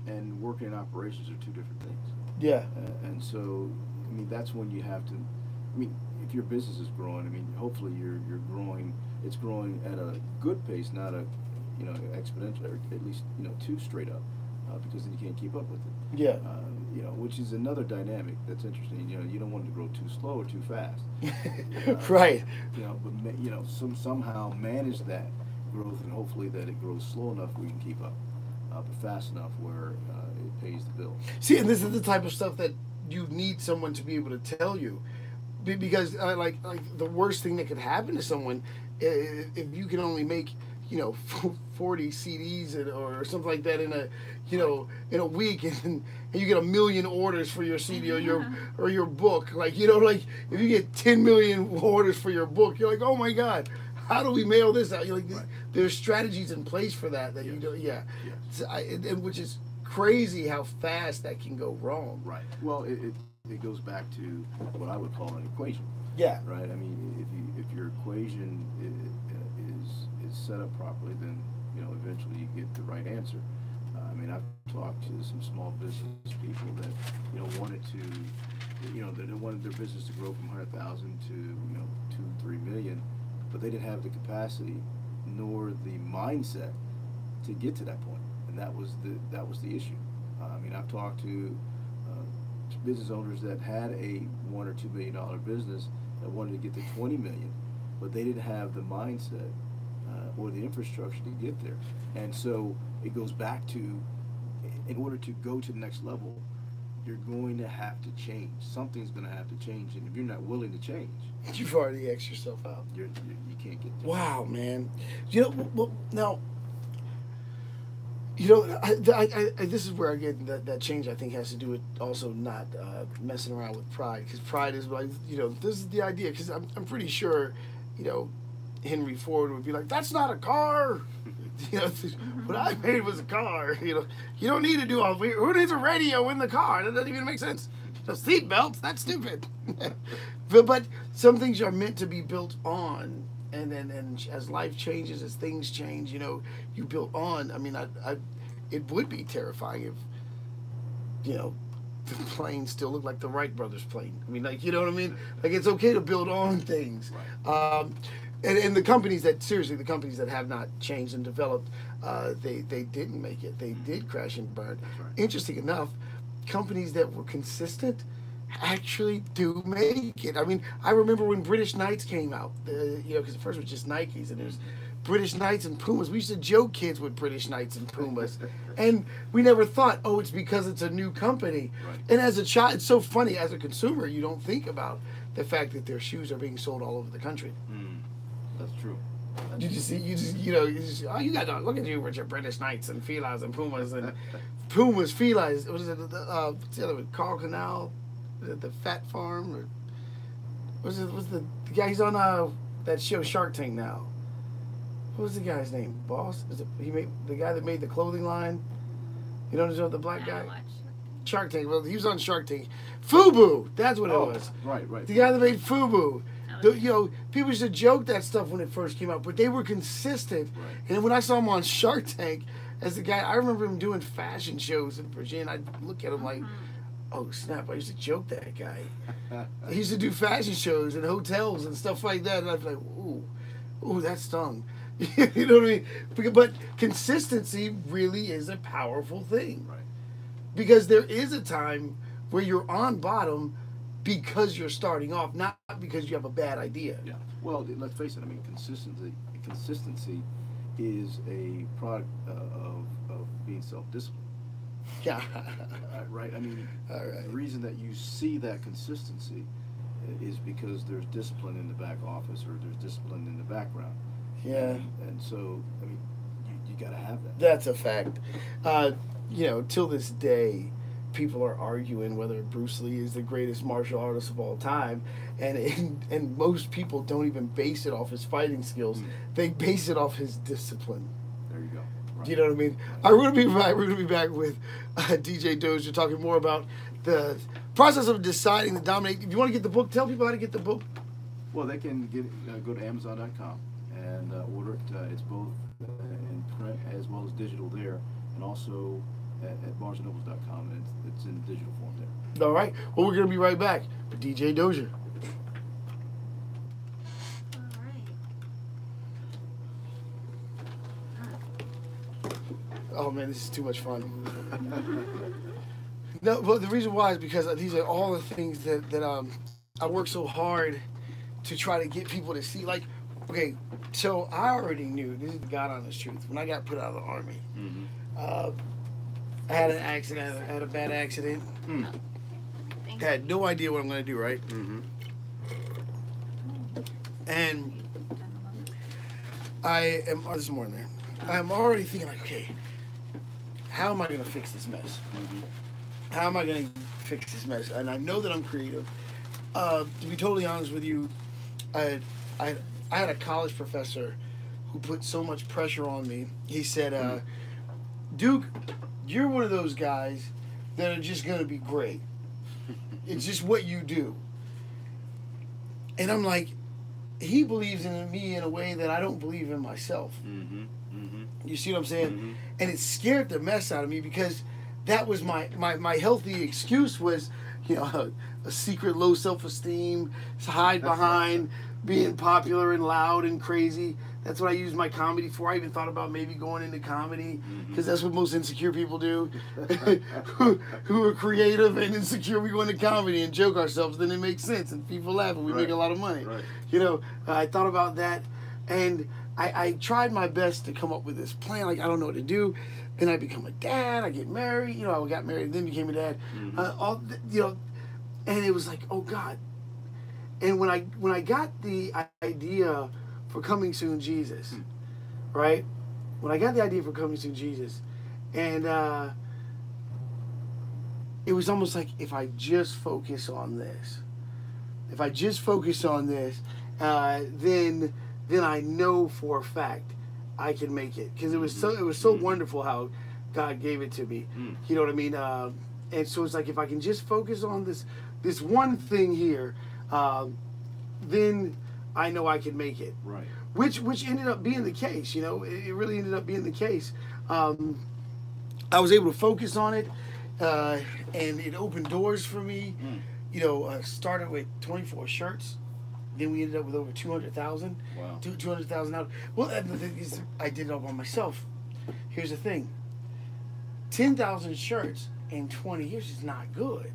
and working in operations are two different things. Yeah. And so, I mean, that's when you have to. I mean, if your business is growing, I mean, hopefully you're growing. It's growing at a good pace, not a, you know, exponential, or at least, you know, too straight up, because then you can't keep up with it. Yeah. You know, which is another dynamic that's interesting. You know, you don't want it to grow too slow or too fast. Right. You know, but you know, somehow manage that growth, and hopefully that it grows slow enough we can keep up, but fast enough where it pays the bill. See, and this is the type of stuff that you need someone to be able to tell you, because like the worst thing that could happen to someone, if you can only make, you know, 40 CDs or something like that in a, you know, in a week, and you get 1 million orders for your CD or your book. Like, you know, like if you get 10 million orders for your book, you're like, oh my God, how do we mail this out? You're like, Right. There's strategies in place for that Yes. you don't. Yeah. Yes. So and which is crazy how fast that can go wrong. Right. Well, it goes back to what I would call an equation. Yeah. Right. I mean, if your equation it's set up properly, then eventually you get the right answer. I mean, I've talked to some small business people that wanted to, they wanted their business to grow from 100,000 to 2-3 million, but they didn't have the capacity nor the mindset to get to that point, and that was the issue. I mean, I've talked to business owners that had a $1 or $2 million business that wanted to get to 20 million, but they didn't have the mindset or the infrastructure to get there. And so it goes back to, in order to go to the next level, you're going to have to change. Something's going to have to change, and if you're not willing to change, You've already X'd yourself out. you can't get there. Wow, man. Well, now, this is where I get that change. I think has to do with also not messing around with pride, because pride is like, this is the idea. Because I'm pretty sure, Henry Ford would be like, that's not a car. What I made was a car. You don't need to do all. Who needs a radio in the car? That doesn't even make sense. The seat belts. That's stupid. but some things are meant to be built on. And then as life changes, as things change, you build on. I mean, it would be terrifying if, the plane still looked like the Wright brothers plane. I mean, like, you know what I mean? Like, it's okay to build on things. Right. And the companies that have not changed and developed, they didn't make it. They did crash and burn. Right. Interesting enough, companies that were consistent actually do make it. I mean, I remember when British Knights came out, because at first it was just Nikes, and there's British Knights and Pumas. We used to joke kids with British Knights and Pumas, and we never thought, oh, it's because it's a new company. Right. And as a child, it's so funny, as a consumer, you don't think about the fact that their shoes are being sold all over the country. That's true. You got to look at you with your British Knights and Filas and Pumas and Pumas, Filas. What is it? What's the other one? Carl Canal, the Fat Farm, or what's the guy? He's on that show Shark Tank now. What was the guy's name? Boss? He made the guy that made the clothing line? You know the black guy? Shark Tank. Well, he was on Shark Tank. FUBU. That's what it was. Right. The guy that made FUBU. People used to joke that stuff when it first came out, but they were consistent. Right. And when I saw him on Shark Tank as the guy, I remember him doing fashion shows in Virginia. I'd look at him like, oh snap! I used to joke that guy. He used to do fashion shows in hotels and stuff like that, and I'd be like, ooh, that stung. You know what I mean? But consistency really is a powerful thing. Right. Because there is a time where you're on bottom because you're starting off, not because you have a bad idea. Yeah. Well, let's face it. I mean, consistency is a product of being self-disciplined. Yeah. Right. I mean, All right. the reason that you see that consistency is because there's discipline in the back office or there's discipline in the background. Yeah. And so, I mean, you got to have that. That's a fact. Till this day, people are arguing whether Bruce Lee is the greatest martial artist of all time, and most people don't even base it off his fighting skills. They base it off his discipline. There you go. Right. Do you know what I mean? We're gonna be back. We're gonna be back with DJ Dozier talking more about the process of deciding to dominate. If you want to get the book, tell people how to get the book. Well, they can go to Amazon.com and order it. It's both in print as well as digital there, and also at BarnesandNobles.com, and it's in digital form there. All right. Well, we're gonna be right back with DJ Dozier. Oh man, this is too much fun. No, but the reason why is because these are all the things that I work so hard to try to get people to see. Like, okay, so I already knew, this is the God honest truth, when I got put out of the Army, I had an accident, I had a bad accident. I had no idea what I'm going to do, right? And I am, this morning, I'm already thinking like, okay, how am I going to fix this mess? How am I going to fix this mess? And I know that I'm creative. To be totally honest with you, I had a college professor who put so much pressure on me. He said, Duke, you're one of those guys that are just going to be great. It's just what you do. And I'm like, he believes in me in a way that I don't believe in myself. Mm-hmm. Mm-hmm. You see what I'm saying? Mm-hmm. And it scared the mess out of me because that was my healthy excuse was, a secret low self-esteem, to hide behind being popular and loud and crazy. That's what I used my comedy for. I even thought about maybe going into comedy because that's what most insecure people do. who are creative and insecure, we go into comedy and joke ourselves. Then it makes sense and people laugh and we make a lot of money. Right. I thought about that and I tried my best to come up with this plan. Like, I don't know what to do. Then I become a dad. I get married. I got married and then became a dad. And it was like, oh God. And when I got the idea for Coming Soon Jesus, right? When I got the idea for Coming Soon Jesus, and it was almost like if I just focus on this, then I know for a fact I can make it, because it was so wonderful how God gave it to me. You know what I mean? And so it's like if I can just focus on this one thing here, then I know I can make it. Right. Which ended up being the case. It really ended up being the case. I was able to focus on it, and it opened doors for me. Started with 24 shirts. Then we ended up with over 200,000. Wow. 200,000 out. Well, the thing is, I did it all by myself. Here's the thing. 10,000 shirts in 20 years is not good.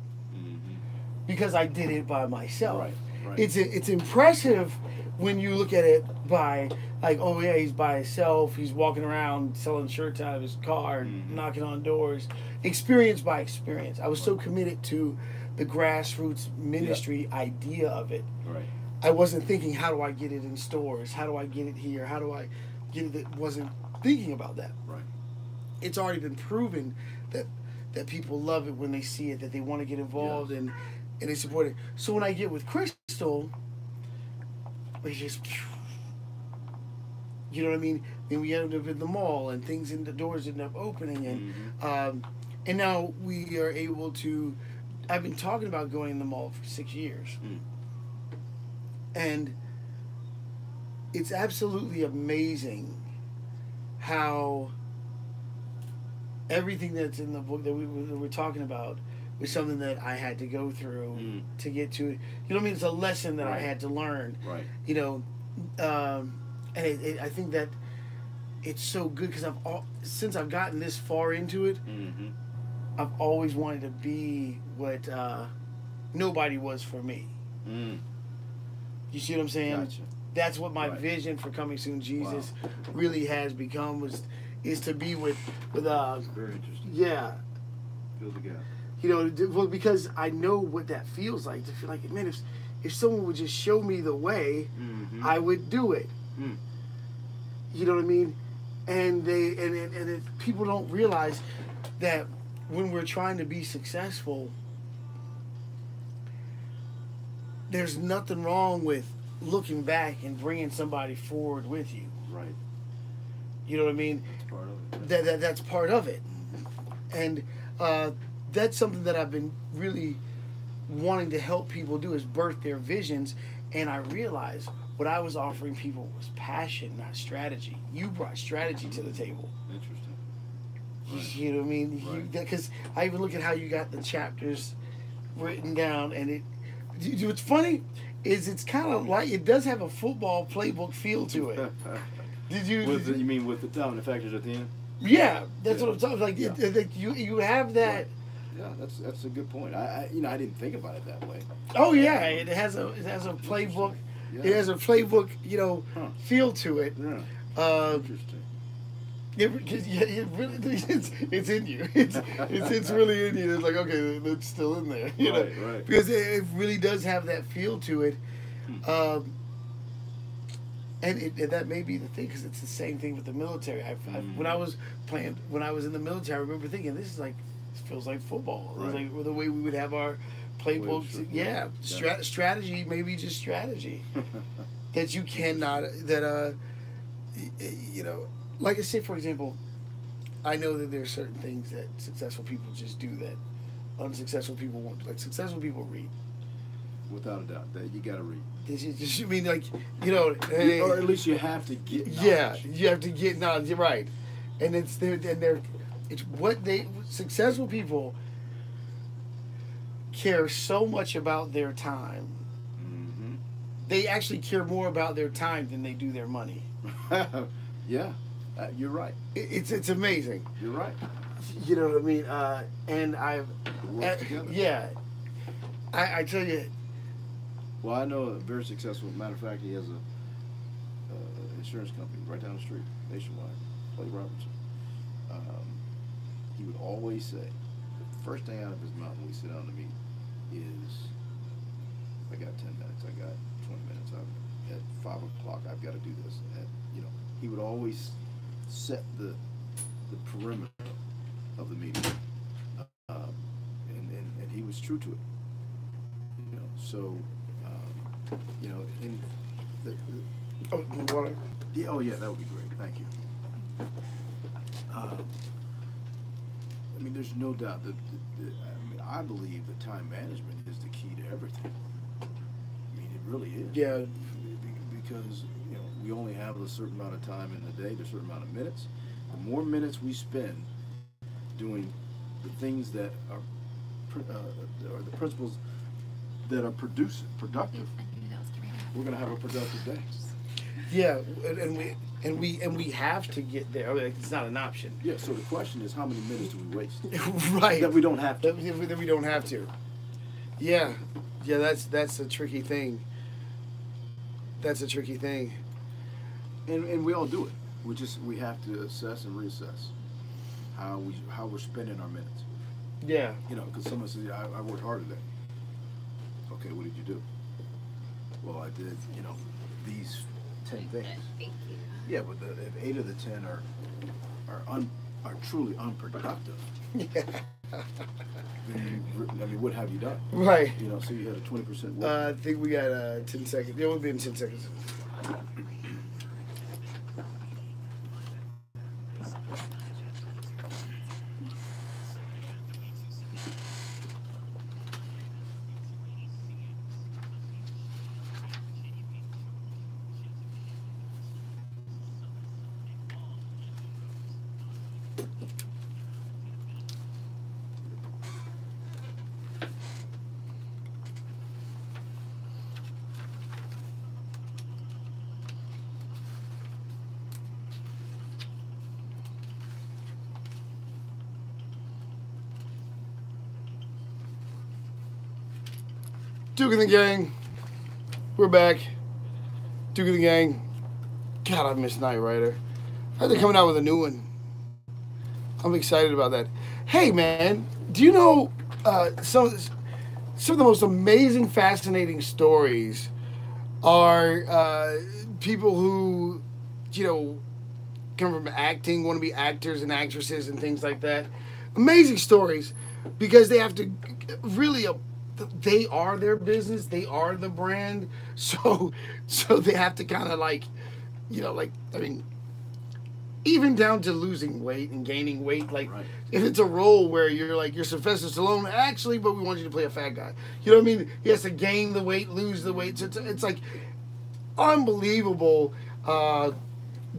Because I did it by myself. Right. It's impressive when you look at it by, like, oh yeah, he's by himself, he's walking around selling shirts out of his car, knocking on doors. Experience by experience. I was so committed to the grassroots ministry idea of it. Right. I wasn't thinking, how do I get it in stores? How do I get it here? How do I get it? Wasn't thinking about that. Right. It's already been proven that people love it when they see it, that they want to get involved and they support it. So when I get with Crystal, we just, you know what I mean? Then we end up in the mall and the doors end up opening and now we are able to. I've been talking about going in the mall for 6 years. And it's absolutely amazing how everything that's in the book that we're talking about was something that I had to go through to get to it. You know what I mean? It's a lesson that I had to learn. Right. And I think that it's so good because since I've gotten this far into it, I've always wanted to be what nobody was for me. You see what I'm saying? Gotcha. That's what my vision for Coming Soon Jesus really has become, is to be with Very interesting. yeah. Fill the gap. Well, because I know what that feels like, to feel like, man, if someone would just show me the way, I would do it. You know what I mean? And people don't realize that when we're trying to be successful, there's nothing wrong with looking back and bringing somebody forward with you. Right. You know what I mean? That's part of it. That's part of it. And that's something that I've been really wanting to help people do, is birth their visions. And I realized what I was offering people was passion, not strategy. You brought strategy to the table. Interesting. Right. You know what I mean? Right. Because I even look at how you got the chapters written down, and what's funny is it's kind of like, it does have a football playbook feel to it. You mean with the dominant factors at the end? Yeah, that's what I'm talking about. Like, you have that. Right. Yeah, that's a good point. I didn't think about it that way. Oh yeah, it has a playbook. Yeah. It has a playbook, feel to it. Yeah. Interesting. It's in you. It's really in you. It's like, okay, it's still in there. Right. Because it really does have that feel to it. And that may be the thing, because it's the same thing with the military. When I was in the military, I remember thinking, this feels like football. Right. It's like the way we would have our playbooks. Yeah. Strategy, maybe just strategy. That you cannot, like I say, for example, I know that there are certain things that successful people just do that unsuccessful people won't do. Like, successful people read. Without a doubt, that you got to read. I mean, like, you know, Or at least you have to get knowledge. Yeah, you have to get knowledge. You're right, and it's what they successful people care so much about their time. Mm-hmm. They actually care more about their time than they do their money. Yeah, you're right. It's amazing. You're right. You know what I mean? And Work together. yeah, I tell you. Well, I know a very successful. Matter of fact, he has a insurance company right down the street, nationwide. Clay Robertson. He would always say, the first thing out of his mouth when we sit down to meet is, "I got 10 minutes. I got 20 minutes. At 5 o'clock, I've got to do this." He would always set the perimeter of the meeting, and he was true to it. So. In the Water. yeah, oh yeah, that would be great. Thank you. I mean, there's no doubt that I believe that time management is the key to everything. I mean, it really is. Yeah. Because we only have a certain amount of time in the day, there's a certain amount of minutes. The more minutes we spend doing the things that are the principles that are productive, we're going to have a productive day. Yeah, and we have to get there. I mean, it's not an option. Yeah. So the question is, how many minutes do we waste? Right. That we don't have to. That we don't have to. Yeah. That's a tricky thing. That's a tricky thing. And we all do it. We have to assess and reassess how we're spending our minutes. Yeah. Because someone says, I worked hard today. Okay, what did you do? Well, I did, these 10 things. Thank you. Yeah, but if 8 of the 10 are truly unproductive, Yeah. then what have you done? Right. So you had a 20% work. I think we got 10 seconds. It would be in 10 seconds. Duke and the gang. We're back. Duke and the gang. God, I miss Knight Rider. I heard they're coming out with a new one. I'm excited about that. Hey, man, do you know some of the most amazing, fascinating stories are people who, come from acting, want to be actors and actresses and things like that. Amazing stories because they have to really... They are their business. They are the brand. So they have to kind of even down to losing weight and gaining weight. Like, right. If it's a role where you're Sylvester Stallone, actually, but we want you to play a fat guy. You know what I mean? He has to gain the weight, lose the weight. So it's like unbelievable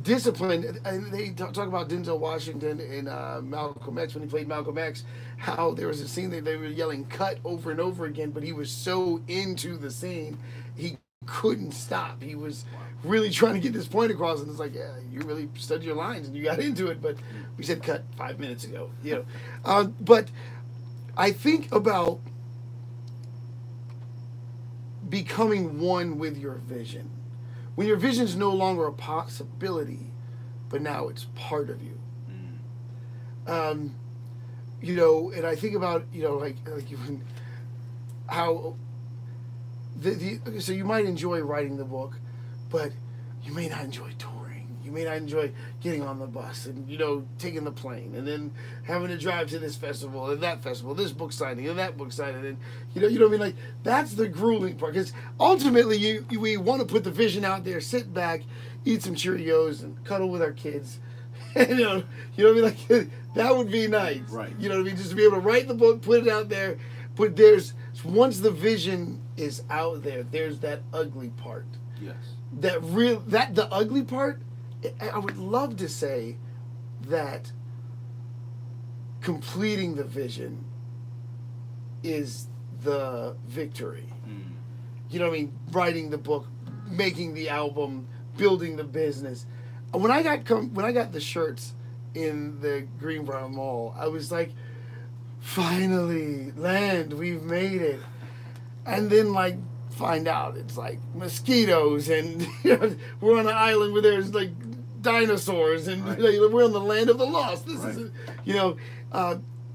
discipline. And they talk about Denzel Washington in Malcolm X, when he played Malcolm X, how there was a scene that they were yelling cut over and over again, but he was so into the scene he couldn't stop. He was really trying to get this point across, and it's like, yeah, you really studied your lines and you got into it, but we said cut 5 minutes ago. But I think about becoming one with your vision. When your vision is no longer a possibility, but now it's part of you. And I think about, how so you might enjoy writing the book, but you may not enjoy touring. You may not enjoy getting on the bus and, taking the plane and then having to drive to this festival and that festival, this book signing and that book signing. And, you know what I mean? Like, that's the grueling part. Because ultimately, we want to put the vision out there, sit back, eat some Cheerios and cuddle with our kids. You know what I mean? Like, that would be nice. Right. You know what I mean? Just to be able to write the book, put it out there, but there's once the vision is out there, there's that ugly part. Yes. That the ugly part, I would love to say that completing the vision is the victory. You know what I mean? Writing the book, making the album, building the business. When I got the shirts in the Greenbrier Mall, I was like, finally, land, we've made it. And then like find out it's like mosquitoes and we're on an island where there's like dinosaurs and right. We're on the land of the lost. This right. is,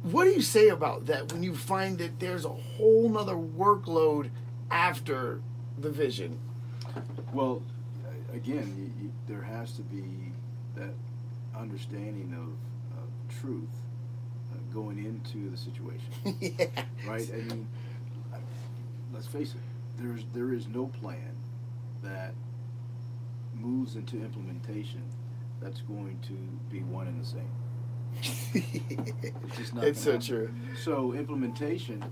what do you say about that when you find that there's a whole nother workload after the vision? Well, again, there has to be that understanding of truth going into the situation. Yes. Right? I mean, let's face it, there is no plan that moves into implementation that's going to be one and the same. It's just not. It's so true. So implementation,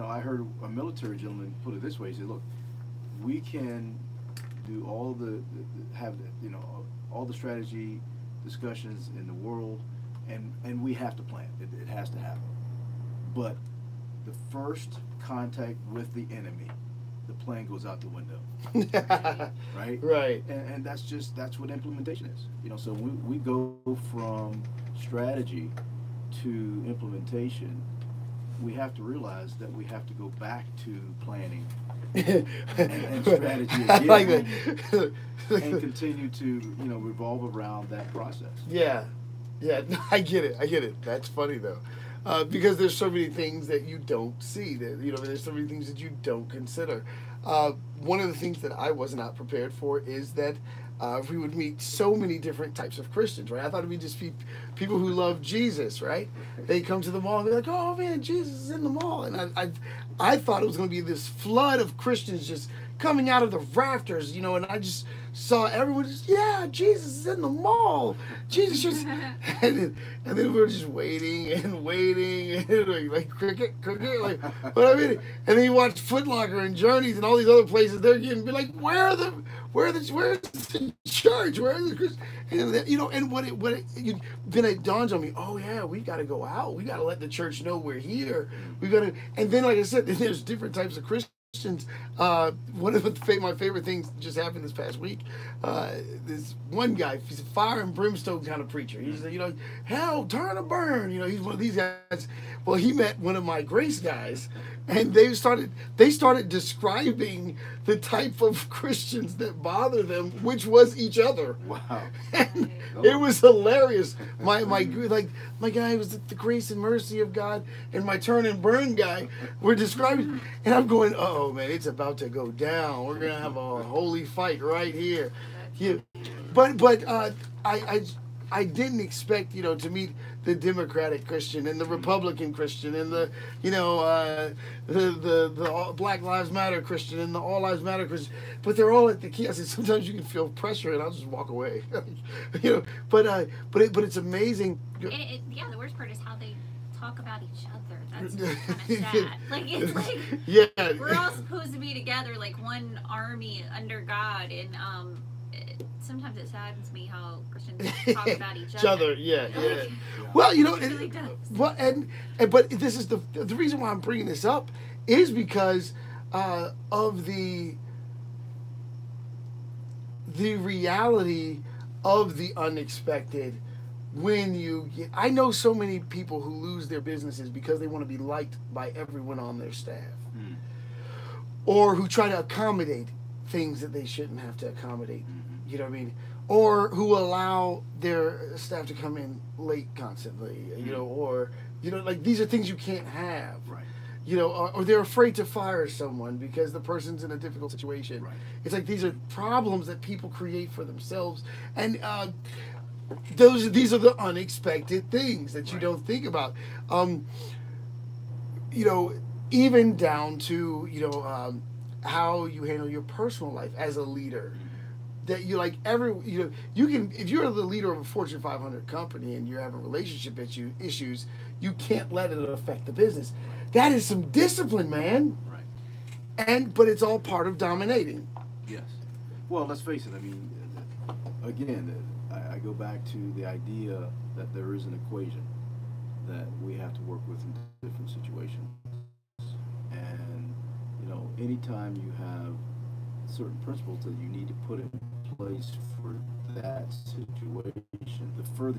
I heard a military gentleman put it this way. He said, "Look, we can do all all the strategy discussions in the world, and we have to plan. It has to happen. But the first contact with the enemy, the plan goes out the window." Right? Right. And that's what implementation is. So we go from strategy to implementation. We have to realize that we have to go back to planning and strategy again. I like that. And continue to revolve around that process. Yeah, I get it. That's funny though, because there's so many things that you don't see. That there's so many things that you don't consider. One of the things that I was not prepared for is that we would meet so many different types of Christians, right? I thought it would just be people who love Jesus, right? They come to the mall and they're like, "Oh man, Jesus is in the mall," and I thought it was going to be this flood of Christians just coming out of the rafters, and I just saw everyone just, yeah, Jesus is in the mall. Jesus just, and then we were just waiting and like cricket, like, but I mean, and then you watch Foot Locker and Journeys and all these other places, they're getting be like, where's the church? Where are the Christians? And then it dawns on me, oh yeah, we got to go out. We got to let the church know we're here. We got to, and then like I said, there's different types of Christians. One of my favorite things just happened this past week. This one guy, he's a fire and brimstone kind of preacher. He's hell, turn or burn. He's one of these guys. Well, he met one of my grace guys, and they started describing the type of Christians that bother them, which was each other. Wow. And it was hilarious. My guy was the grace and mercy of God, and my turn and burn guy were describing, and I'm going, oh man, it's about to go down. We're gonna have a holy fight right here. But I didn't expect to meet the Democratic Christian and the Republican Christian and the Black Lives Matter Christian and the All Lives Matter Christian, but they're all at the key. I said sometimes you can feel pressure and I'll just walk away. But it's amazing. Yeah, the worst part is how they talk about each other. That's kind of sad. Like it's like yeah, we're all supposed to be together like one army under God, and sometimes it saddens me how Christians talk about each other. Yeah. Like, Well, it really does. Well, but this is the reason why I'm bringing this up is because of the reality of the unexpected. I know so many people who lose their businesses because they want to be liked by everyone on their staff, or who try to accommodate things that they shouldn't have to accommodate. You know what I mean? Or who allow their staff to come in late constantly, or like these are things you can't have. Right. Or they're afraid to fire someone because the person's in a difficult situation. Right. It's like these are problems that people create for themselves, and these are the unexpected things that you don't think about. Even down to how you handle your personal life as a leader. That you can, if you're the leader of a Fortune 500 company and you're having relationship issues, you can't let it affect the business. That is some discipline, man. Right. But it's all part of dominating. Yes. Well, let's face it. I mean, again, I go back to the idea that there is an equation that we have to work with in different situations. And, anytime you have certain principles that you need to put in place for that situation, the further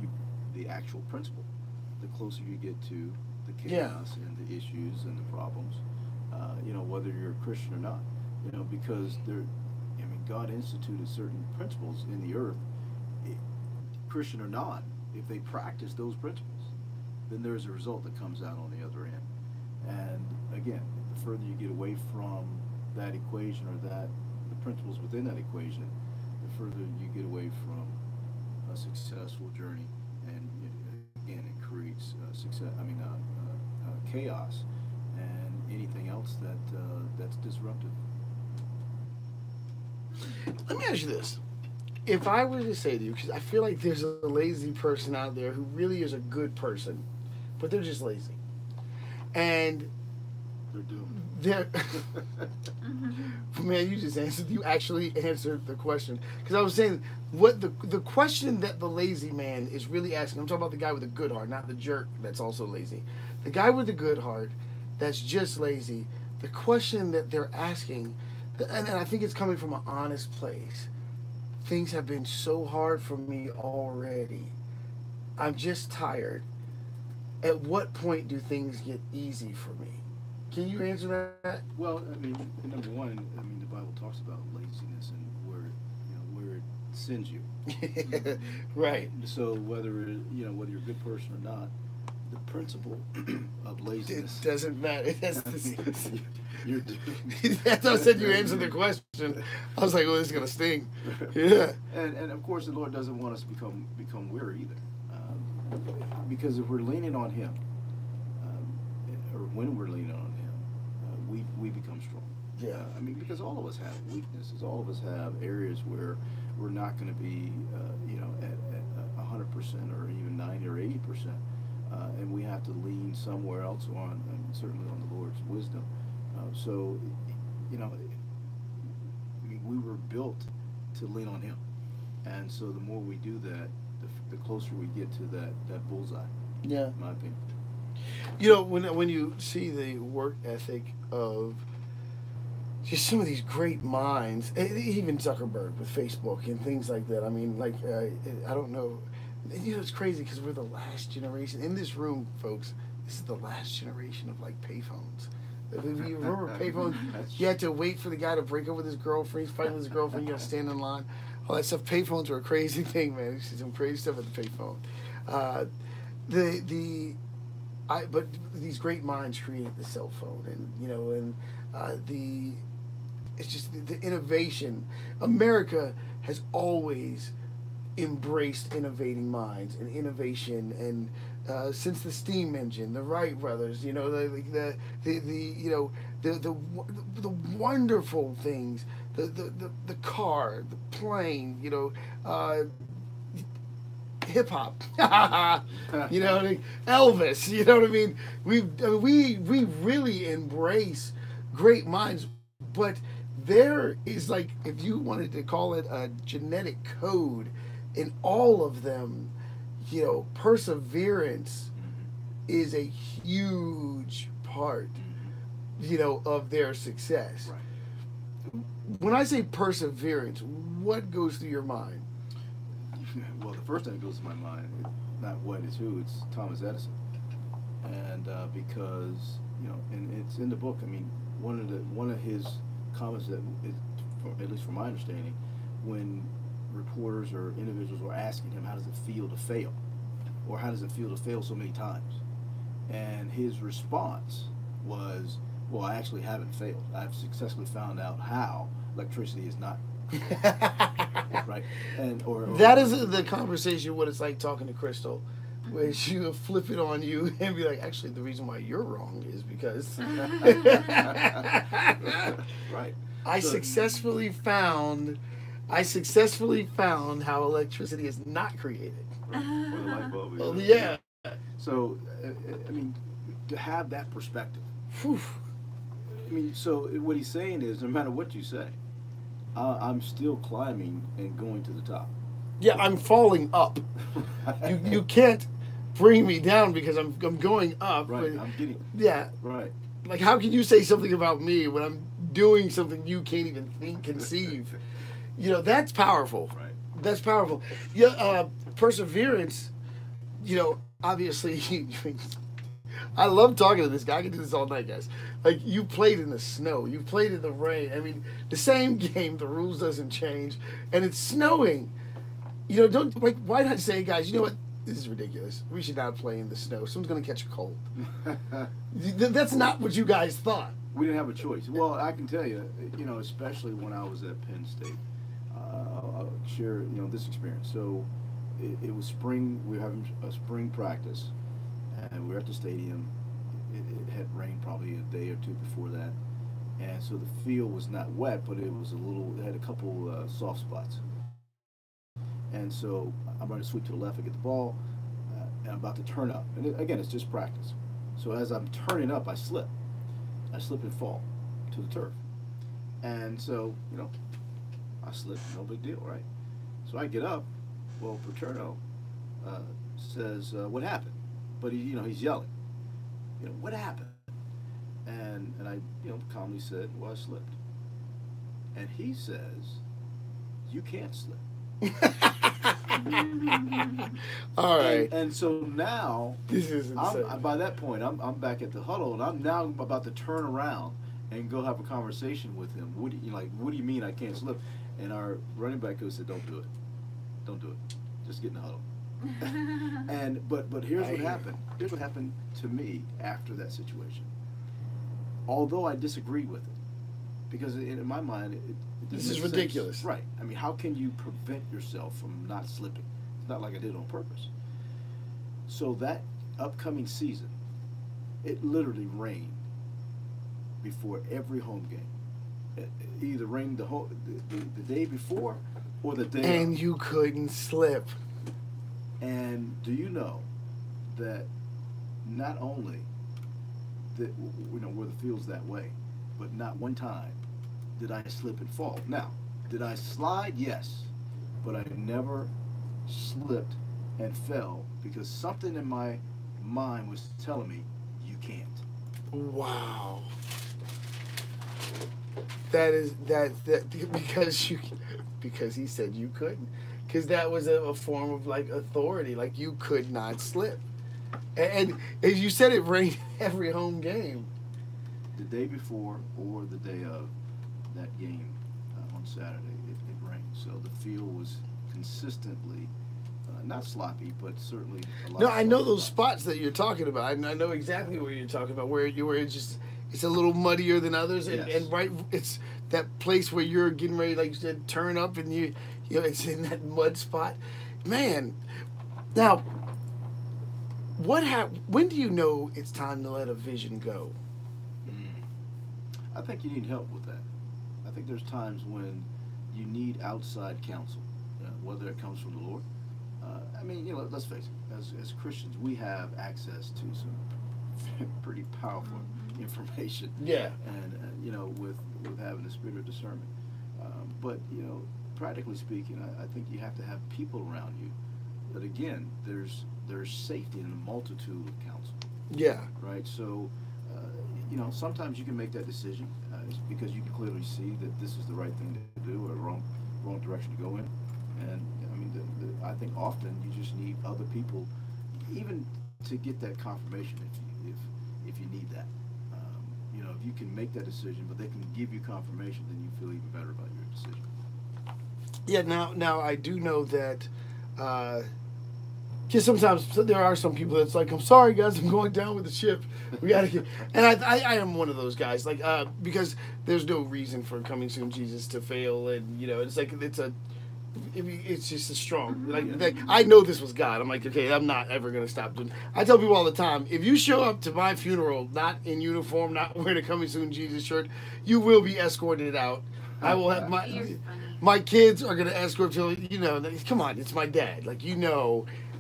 the actual principle, the closer you get to the chaos and the issues and the problems, whether you're a Christian or not, because God instituted certain principles in the earth, Christian or not, if they practice those principles, then there's a result that comes out on the other end. And again, the further you get away from that equation or the principles within that equation, the further you get away from a successful journey, and again, it creates chaos and anything else that's disruptive. Let me ask you this. If I were to say to you, because I feel like there's a lazy person out there who really is a good person, but they're just lazy. And they're doomed. Man, you just answered. You actually answered the question. Because I was saying, what the question that the lazy man is really asking, I'm talking about the guy with a good heart, not the jerk that's also lazy. The guy with the good heart that's just lazy, the question that they're asking, and I think it's coming from an honest place. Things have been so hard for me already. I'm just tired. At what point do things get easy for me? Can you answer that? Well, number one, the Bible talks about laziness and where it sends you. Right. So whether you're a good person or not, the principle of laziness, it doesn't matter. You're doomed. That's how I said you answered the question. I was like, "Oh, this is gonna sting." Yeah. And of course, the Lord doesn't want us to become weary either, because if we're leaning on Him, or when we're leaning on Him, we become strong. Yeah. Because all of us have weaknesses. All of us have areas where we're not going to be, at 100% or even 90 or 80%, and we have to lean somewhere else on, and certainly on the Lord's wisdom. So, we were built to lean on Him, and so the more we do that, the closer we get to that bullseye. Yeah. In my opinion. When you see the work ethic of just some of these great minds, even Zuckerberg with Facebook and things like that. I don't know. It's crazy because we're the last generation in this room, folks. This is the last generation of payphones. You remember payphones? You had to wait for the guy to break up with his girlfriend. He's fighting with his girlfriend. You got to stand in line. All that stuff. Payphones were a crazy thing, man. You see some crazy stuff at the payphone. But these great minds created the cell phone, and it's just the innovation. America has always embraced innovating minds and innovation, and since the steam engine, the Wright brothers, the wonderful things, the car, the plane, hip hop, Elvis, you know what I mean? We really embrace great minds, but there is if you wanted to call it a genetic code in all of them, perseverance is a huge part, of their success. Right. When I say perseverance, what goes through your mind? Well, the first thing that goes to my mind, not what, it's who, it's Thomas Edison. And because, and it's in the book, one of his comments that, at least from my understanding, when reporters or individuals were asking him, how does it feel to fail? Or how does it feel to fail so many times? And his response was, well, I actually haven't failed. I've successfully found out how electricity is not right, or that is the conversation. What it's like talking to Crystal, where she will flip it on you and be like, "Actually, the reason why you're wrong is because right." I successfully found how electricity is not created. Right. Or the light bulb. Yeah. So, to have that perspective Whew. I mean, so what he's saying is, no matter what you say, I'm still climbing and going to the top. Yeah, I'm falling up. You can't bring me down because I'm going up. Right, But, I'm getting. yeah. Right. Like, how can you say something about me when I'm doing something you can't even think, conceive? That's powerful. Right. That's powerful. Yeah, perseverance, obviously, I love talking to this guy. I can do this all night, guys. Like, you played in the snow. You played in the rain. I mean, the same game, the rules doesn't change, and it's snowing. Don't, like, why not say, guys, you know what? This is ridiculous. We should not play in the snow. Someone's going to catch a cold. That's not what you guys thought. We didn't have a choice. Well, I can tell you, especially when I was at Penn State, I'll share, this experience. So it was spring. We were having a spring practice, and we were at the stadium. It had rained probably a day or two before that, and so the field was not wet, but it had a couple soft spots. And so I'm going to sweep to the left and get the ball, and I'm about to turn up. And again, it's just practice. So as I'm turning up, I slip. I slip and fall to the turf. And so, I slip, no big deal, right? So I get up. Well, Paterno says, what happened? But he's yelling. What happened? And I, calmly said, well, I slipped. And he says, you can't slip. All right. And so now, this is insane. By that point, I'm back at the huddle, and I'm now about to turn around and go have a conversation with him. What do you mean I can't slip? And our running back coach said, don't do it. Don't do it. Just get in the huddle. But here's what happened. Here's what happened to me after that situation. Although I disagreed with it, because in my mind, this is ridiculous. Sense. Right. I mean, how can you prevent yourself from not slipping? It's not like I did it on purpose. So that upcoming season, it literally rained before every home game. It either rained the day before or the day and you couldn't slip. And do you know that not only that were the fields that way, but not one time did I slip and fall. Now, did I slide? Yes, but I never slipped and fell because something in my mind was telling me you can't. Wow. That because he said you couldn't, because that was a form of like authority, like you could not slip, and as you said, it rained every home game. The day before or the day of that game on Saturday, it rained, so the field was consistently not sloppy, but certainly a lot. No, I know those spots that you're talking about. I know exactly what you're talking about, where it's a little muddier than others, and, yes. and right, it's that place where you're getting ready, like you said, turn up, and it's in that mud spot, man. Now, when do you know it's time to let a vision go? I think you need help with that. I think there's times when you need outside counsel, whether it comes from the Lord. I mean, let's face it. As Christians, we have access to some pretty powerful information. Yeah. And with having the spirit of discernment. But practically speaking, I think you have to have people around you. But again, there's safety in a multitude of counsel. Yeah. Right. So. Sometimes you can make that decision because you can clearly see that this is the right thing to do or wrong direction to go in. And I mean, I think often you just need other people, even to get that confirmation if you need that. If you can make that decision, but they can give you confirmation, then you feel even better about your decision. Yeah. Now I do know that. Because sometimes there are some people that's like, I'm sorry guys, I'm going down with the ship. We gotta get, and I am one of those guys, like because there's no reason for Coming Soon Jesus to fail, and it's like it's just a strong like I know this was God. I'm like, okay, I'm not ever gonna stop doing. I tell people all the time, if you show up to my funeral not in uniform, not wearing a Coming Soon Jesus shirt, you will be escorted out. I will have my kids are gonna escort you. Come on, it's my dad. Like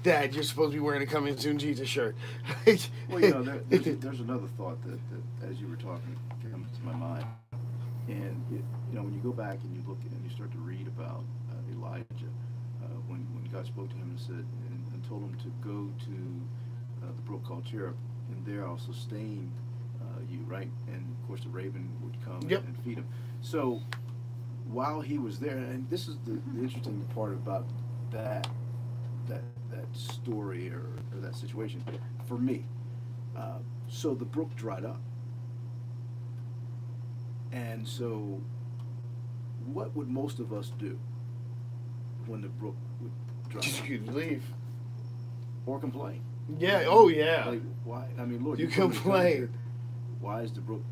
Dad, you're supposed to be wearing a Coming Soon Jesus shirt. Well, you know, there's another thought that as you were talking came to my mind, and you know, when you go back and you look and you start to read about Elijah, when God spoke to him and said and told him to go to the brook called Cherith, and there I'll sustain you, right? And of course the raven would come Yep. and feed him. So while he was there, and this is the interesting part about that story or that situation for me. So the brook dried up, and so what would most of us do when the brook would dry Just up? you leave. Or complain? Yeah. Oh yeah. Like, why? I mean, Lord, You told me to come complain. here. Why is the brook?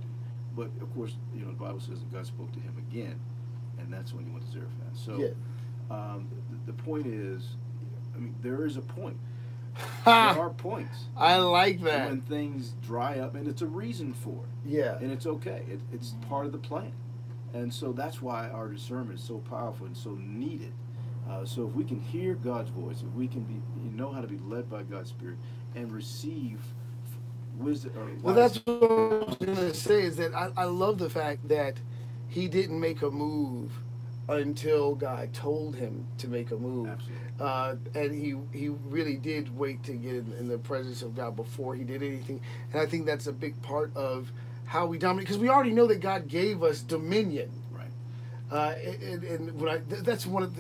But of course, you know, the Bible says that God spoke to him again, and that's when he went to Zarephath. So Yeah. the point is, I mean, there is a point. Ha! There are points. I like that. When things dry up, and it's a reason for it, Yeah. and it's okay. It's part of the plan, and so that's why our discernment is so powerful and so needed. So if we can hear God's voice, if we can know how to be led by God's Spirit and receive wisdom. Well, that's what I was going to say is that I love the fact that he didn't make a move until God told him to make a move. Absolutely. And he really did wait to get in the presence of God before he did anything. And I think that's a big part of how we dominate, because we already know that God gave us dominion. And that's one of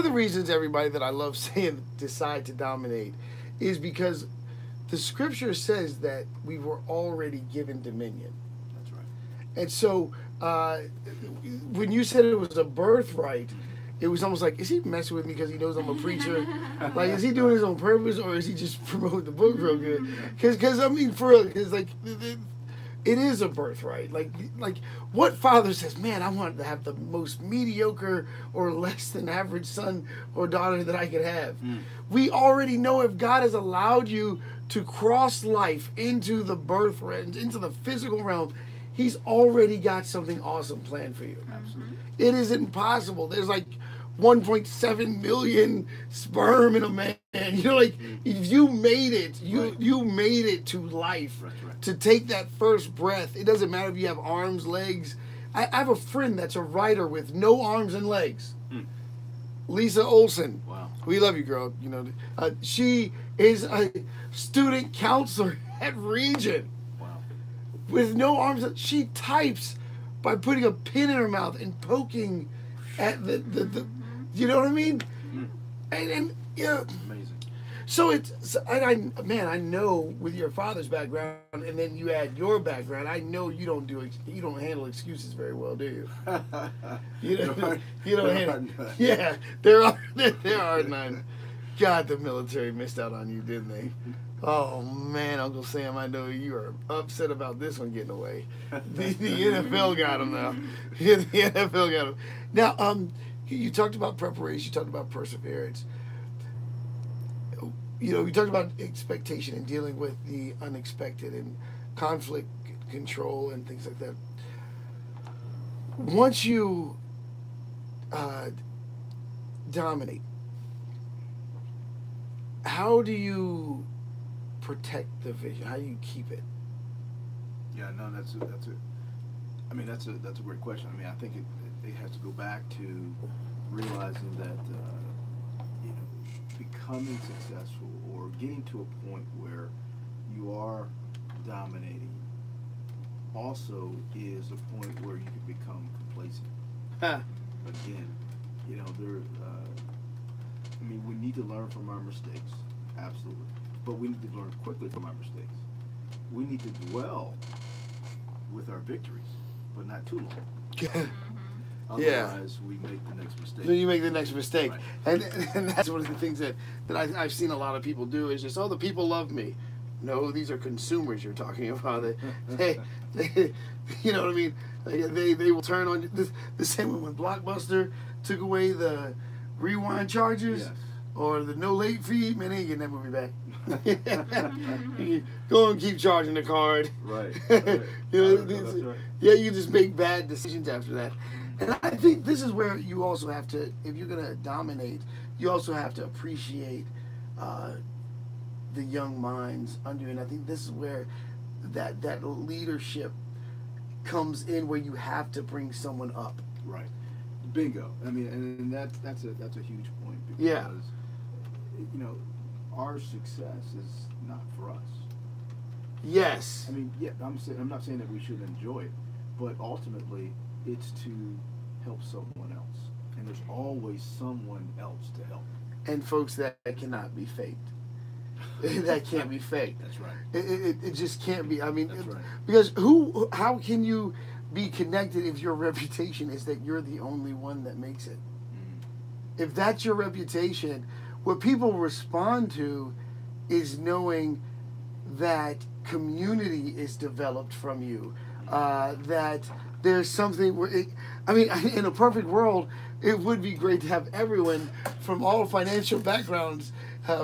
the reasons, everybody, that I love saying decide to dominate is because the scripture says that we were already given dominion. That's right. And so when you said it was a birthright, it was almost like, is he messing with me because he knows I'm a preacher? Like, is he doing this on purpose, or is he just promoting the book real good? Because I mean, for real, because like it is a birthright. Like what father says, man, I want to have the most mediocre or less than average son or daughter that I could have. We already know if God has allowed you to cross life into the birthright, into the physical realm, he's already got something awesome planned for you. Absolutely. It is impossible. There's like 1.7 million sperm in a man. You know, like if you made it, you made it to life. Right. To take that first breath. It doesn't matter if you have arms, legs. I have a friend that's a writer with no arms and legs. Lisa Olson. Wow. We love you, girl. You know, she is a student counselor at Region. Wow. With no arms. She types by putting a pin in her mouth and poking at the you know what I mean? And yeah. Amazing. So I know with your father's background, and then you add your background, I know you don't handle excuses very well, do you? You don't handle. Yeah, there are none. God, the military missed out on you, didn't they? Oh man, Uncle Sam, I know you are upset about this one getting away. The NFL got him now. The NFL got him. Now, you talked about preparation. You talked about perseverance. You know, we talked about expectation and dealing with the unexpected and conflict control and things like that. Once you dominate, how do you protect the vision? How do you keep it? Yeah, no, that's a great question. I mean, I think it has to go back to realizing that becoming successful or getting to a point where you are dominating also is a point where you can become complacent. Again, you know, we need to learn from our mistakes, absolutely, but we need to learn quickly from our mistakes. We need to dwell with our victories, but not too long. Otherwise, we make the next mistake. Then you make the next mistake. Right. And that's one of the things that I've seen a lot of people do is just, the people love me. No, these are consumers you're talking about. They you know what I mean? They will turn on the same way when Blockbuster took away the rewind charges. Yes. Or the no late fee. Man, they ain't getting that movie back. Go and keep charging the card. Right. You know, That's right. Yeah, you just make bad decisions after that. And I think this is where you also have to, if you're going to dominate, you also have to appreciate the young minds under. And I think this is where that leadership comes in, where you have to bring someone up. Right. Bingo. I mean, and that's a huge point, because Yeah. Our success is not for us. Yes. I mean, yeah, I'm not saying that we should enjoy it, but ultimately it's to help someone else, and there's always someone else to help. And folks, that cannot be faked. That can't be faked. That's right. It just can't be. I mean, That's right. because how can you be connected if your reputation is that you're the only one that makes it? If that's your reputation, what people respond to is knowing that community is developed from you, that there's something where in a perfect world, it would be great to have everyone from all financial backgrounds,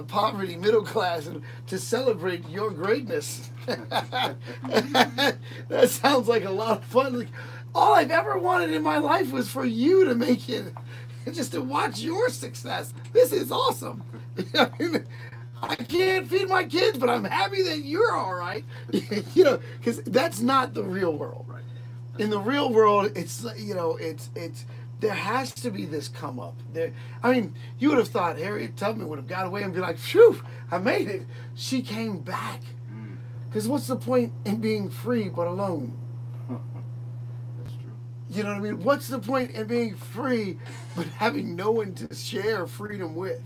poverty, middle class, and to celebrate your greatness. That sounds like a lot of fun. Like, all I've ever wanted in my life was for you to make it, just to watch your success. This is awesome. I can't feed my kids, but I'm happy that you're all right. Because that's not the real world. Right. In the real world, it's there has to be this come up. You would have thought Harriet Tubman would have got away and be like, phew, I made it. She came back. Because what's the point in being free but alone? That's true. You know what I mean? What's the point in being free but having no one to share freedom with?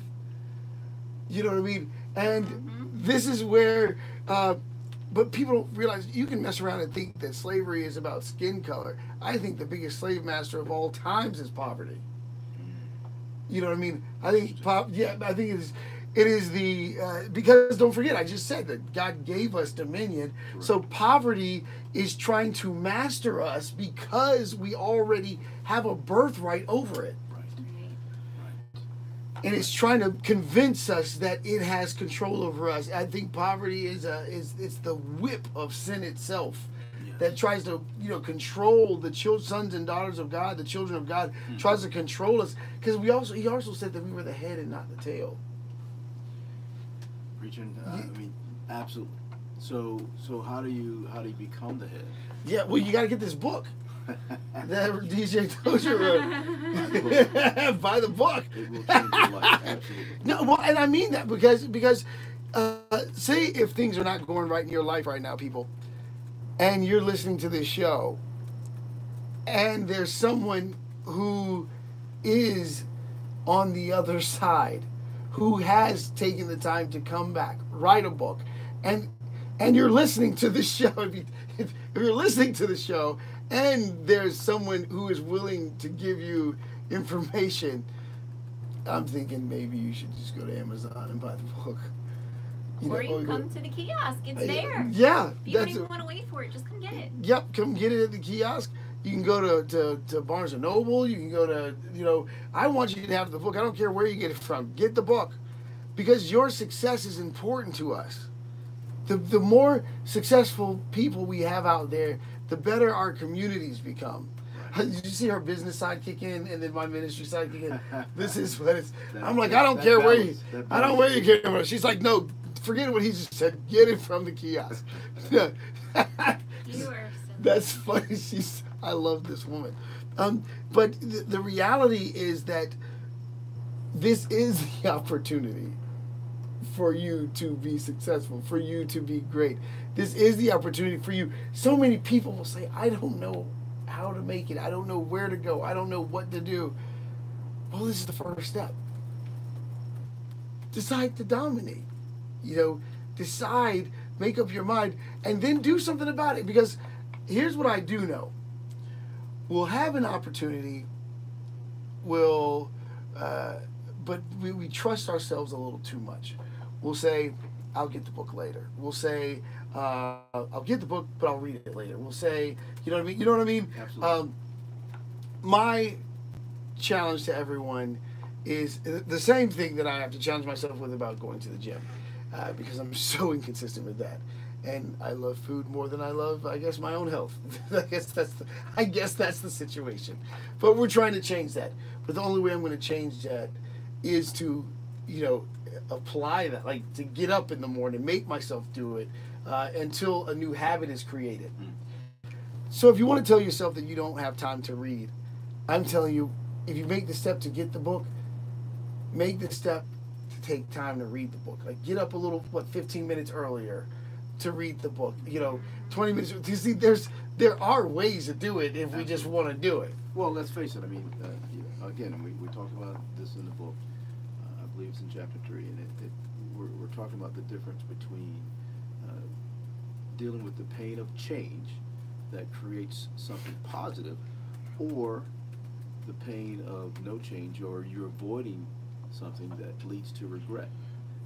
You know what I mean? And this is where, but people don't realize you can mess around and think that slavery is about skin color. I think the biggest slave master of all times is poverty. You know what I mean? I think it is the because don't forget, I just said that God gave us dominion. Right. So poverty is trying to master us because we already have a birthright over it. And it's trying to convince us that it has control over us. I think poverty is the whip of sin itself, that tries to control the sons and daughters of God, the children of God, tries to control us. Because he also said that we were the head and not the tail. Preaching, absolutely. So how do you become the head? Yeah, well, you got to get this book that DJ Dozier wrote. Buy the book. It will change your life, absolutely. No, well, and I mean that because say if things are not going right in your life right now, people, and you're listening to this show, and there's someone who is on the other side, who has taken the time to come back, write a book, and you're listening to the show. If you're listening to the show, and there's someone who is willing to give you information, I'm thinking maybe you should just go to Amazon and buy the book. Or you can come to the kiosk. It's there. Yeah. You don't even want to wait for it. Just come get it. Yep, come get it at the kiosk. You can go to Barnes & Noble. You can go to, I want you to have the book. I don't care where you get it from. Get the book. Because your success is important to us. The more successful people we have out there, the better our communities become. Did you see her business side kick in and then my ministry side kick in? This is what it's. I'm like, I don't care where you get it from. She's like, no, forget what he just said. Get it from the kiosk. You are so That's funny. I love this woman. But the reality is that this is the opportunity for you to be successful, for you to be great. This is the opportunity for you. So many people will say, I don't know how to make it. I don't know where to go. I don't know what to do. Well, this is the first step. Decide to dominate. Decide, make up your mind, and then do something about it. Because here's what I do know. We'll have an opportunity, but we trust ourselves a little too much. We'll say, I'll get the book later. We'll say, I'll get the book, but I'll read it later. We'll say, you know what I mean? You know what I mean? Absolutely. My challenge to everyone is the same thing that I have to challenge myself with about going to the gym, because I'm so inconsistent with that. And I love food more than I love, I guess, my own health. I guess that's the situation. But we're trying to change that. But the only way I'm going to change that is to, apply that, like to get up in the morning, make myself do it until a new habit is created. So if you want to tell yourself that you don't have time to read, I'm telling you, if you make the step to get the book, make the step to take time to read the book. Like get up a little, 15 minutes earlier to read the book. 20 minutes. You see, there are ways to do it if we just want to do it. Well, let's face it. I mean, again, we talked about this in the book. I believe it's in chapter 3, and we're talking about the difference between dealing with the pain of change that creates something positive, or the pain of no change, or you're avoiding something that leads to regret.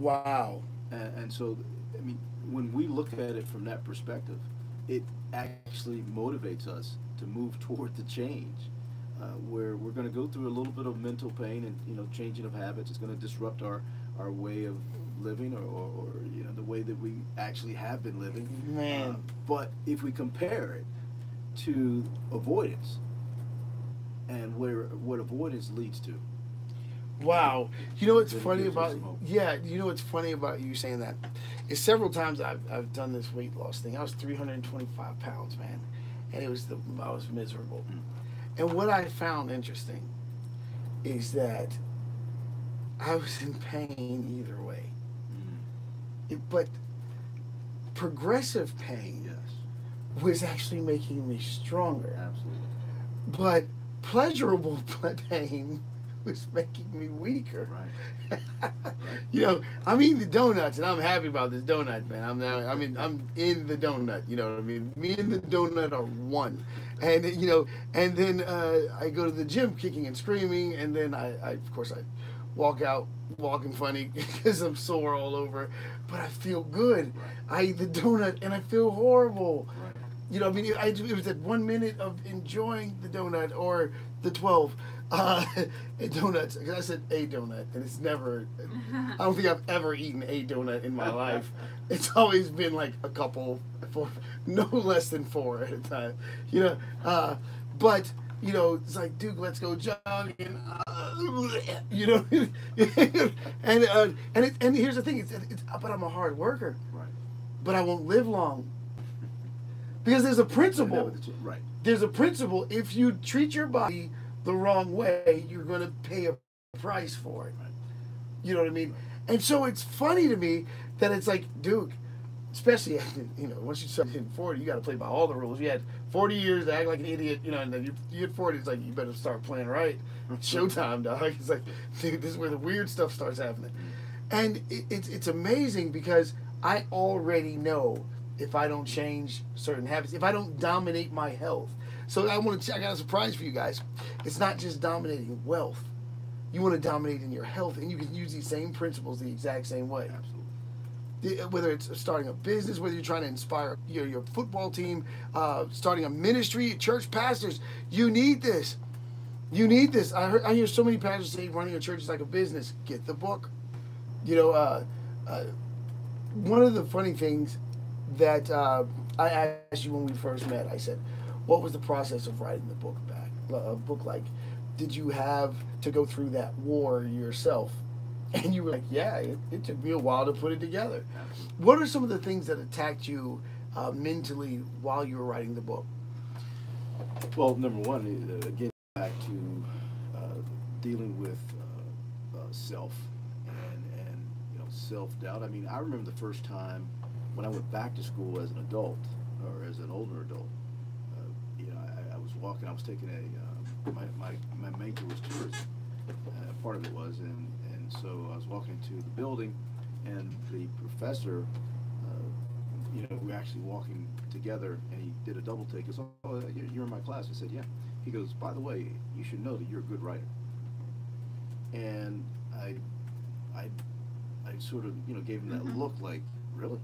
Wow. And so, I mean, when we look at it from that perspective, it actually motivates us to move toward the change, where we're going to go through a little bit of mental pain and changing of habits. It's going to disrupt our way of living, or the way that we actually have been living. Man. But if we compare it to avoidance and what avoidance leads to. Wow. You know what's Then it funny gives us about some hope. you know what's funny about you saying that is several times I've done this weight loss thing. I was 325 pounds, man, and I was miserable. And what I found interesting is that I was in pain either way. But progressive pain Yes, was actually making me stronger. absolutely. But pleasurable pain was making me weaker. Right. I'm eating the donuts, and I'm happy about this donut, man. I'm in the donut. You know what I mean? Me and the donut are one. And and then I go to the gym, kicking and screaming, and then I of course I walk out walking funny because I'm sore all over, but I feel good. Right. I eat the donut and I feel horrible. Right. It was that 1 minute of enjoying the donut, or the 12 donuts. I said a donut, and it's never. I don't think I've ever eaten a donut in my life. It's always been like a couple, no less than 4 at a time. But it's like, dude, let's go jogging. And here's the thing: it's but I'm a hard worker. Right. But I won't live long. Because there's a principle. Right. There's a principle. If you treat your body the wrong way, you're going to pay a price for it. Right. You know what I mean? And so it's funny to me that it's like, dude, especially, once you start hitting 40, you got to play by all the rules. You had 40 years to act like an idiot, and then you hit 40, it's like, you better start playing right. Showtime, dog. It's like, dude, this is where the weird stuff starts happening. And it's amazing because I already know if I don't change certain habits, if I don't dominate my health. So I got a surprise for you guys. It's not just dominating wealth. You want to dominate in your health, and you can use these same principles the exact same way. Absolutely. Whether it's starting a business, whether you're trying to inspire your football team, starting a ministry, church pastors, you need this. You need this. I hear so many pastors say running a church is like a business. Get the book. One of the funny things that I asked you when we first met, I said, what was the process of writing the book back? A book like, did you have to go through that war yourself? And you were like, yeah, it took me a while to put it together. What are some of the things that attacked you mentally while you were writing the book? Well, number one, again, back to dealing with self and self-doubt. I mean, I remember the first time when I went back to school as an adult, or as an older adult. I was walking. I was taking my major was tourism. Part of it was, and so I was walking to the building, and the professor, we were actually walking together, and he did a double take. He goes, "Oh, you're in my class." I said, "Yeah." He goes, "By the way, you should know that you're a good writer." And I sort of gave him that look like, really?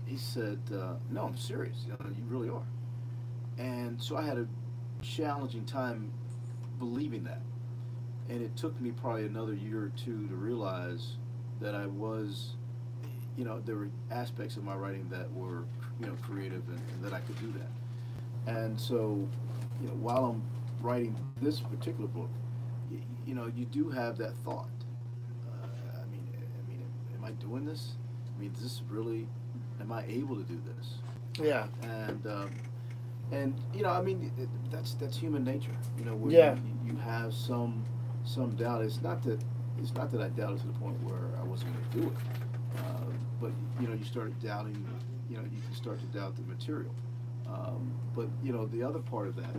He said, "No, I'm serious. You really are." And so I had a challenging time believing that. And it took me probably another year or two to realize that I was, there were aspects of my writing that were, creative, and that I could do that. And so, while I'm writing this particular book, you do have that thought. I doing this? I mean, is this really? Am I able to do this? Yeah. And you know, I mean, that's human nature. You know, where Yeah. you have some doubt. It's not that I doubted to the point where I wasn't going to do it, but you know, you started doubting. You know, you can start to doubt the material. But you know, the other part of that,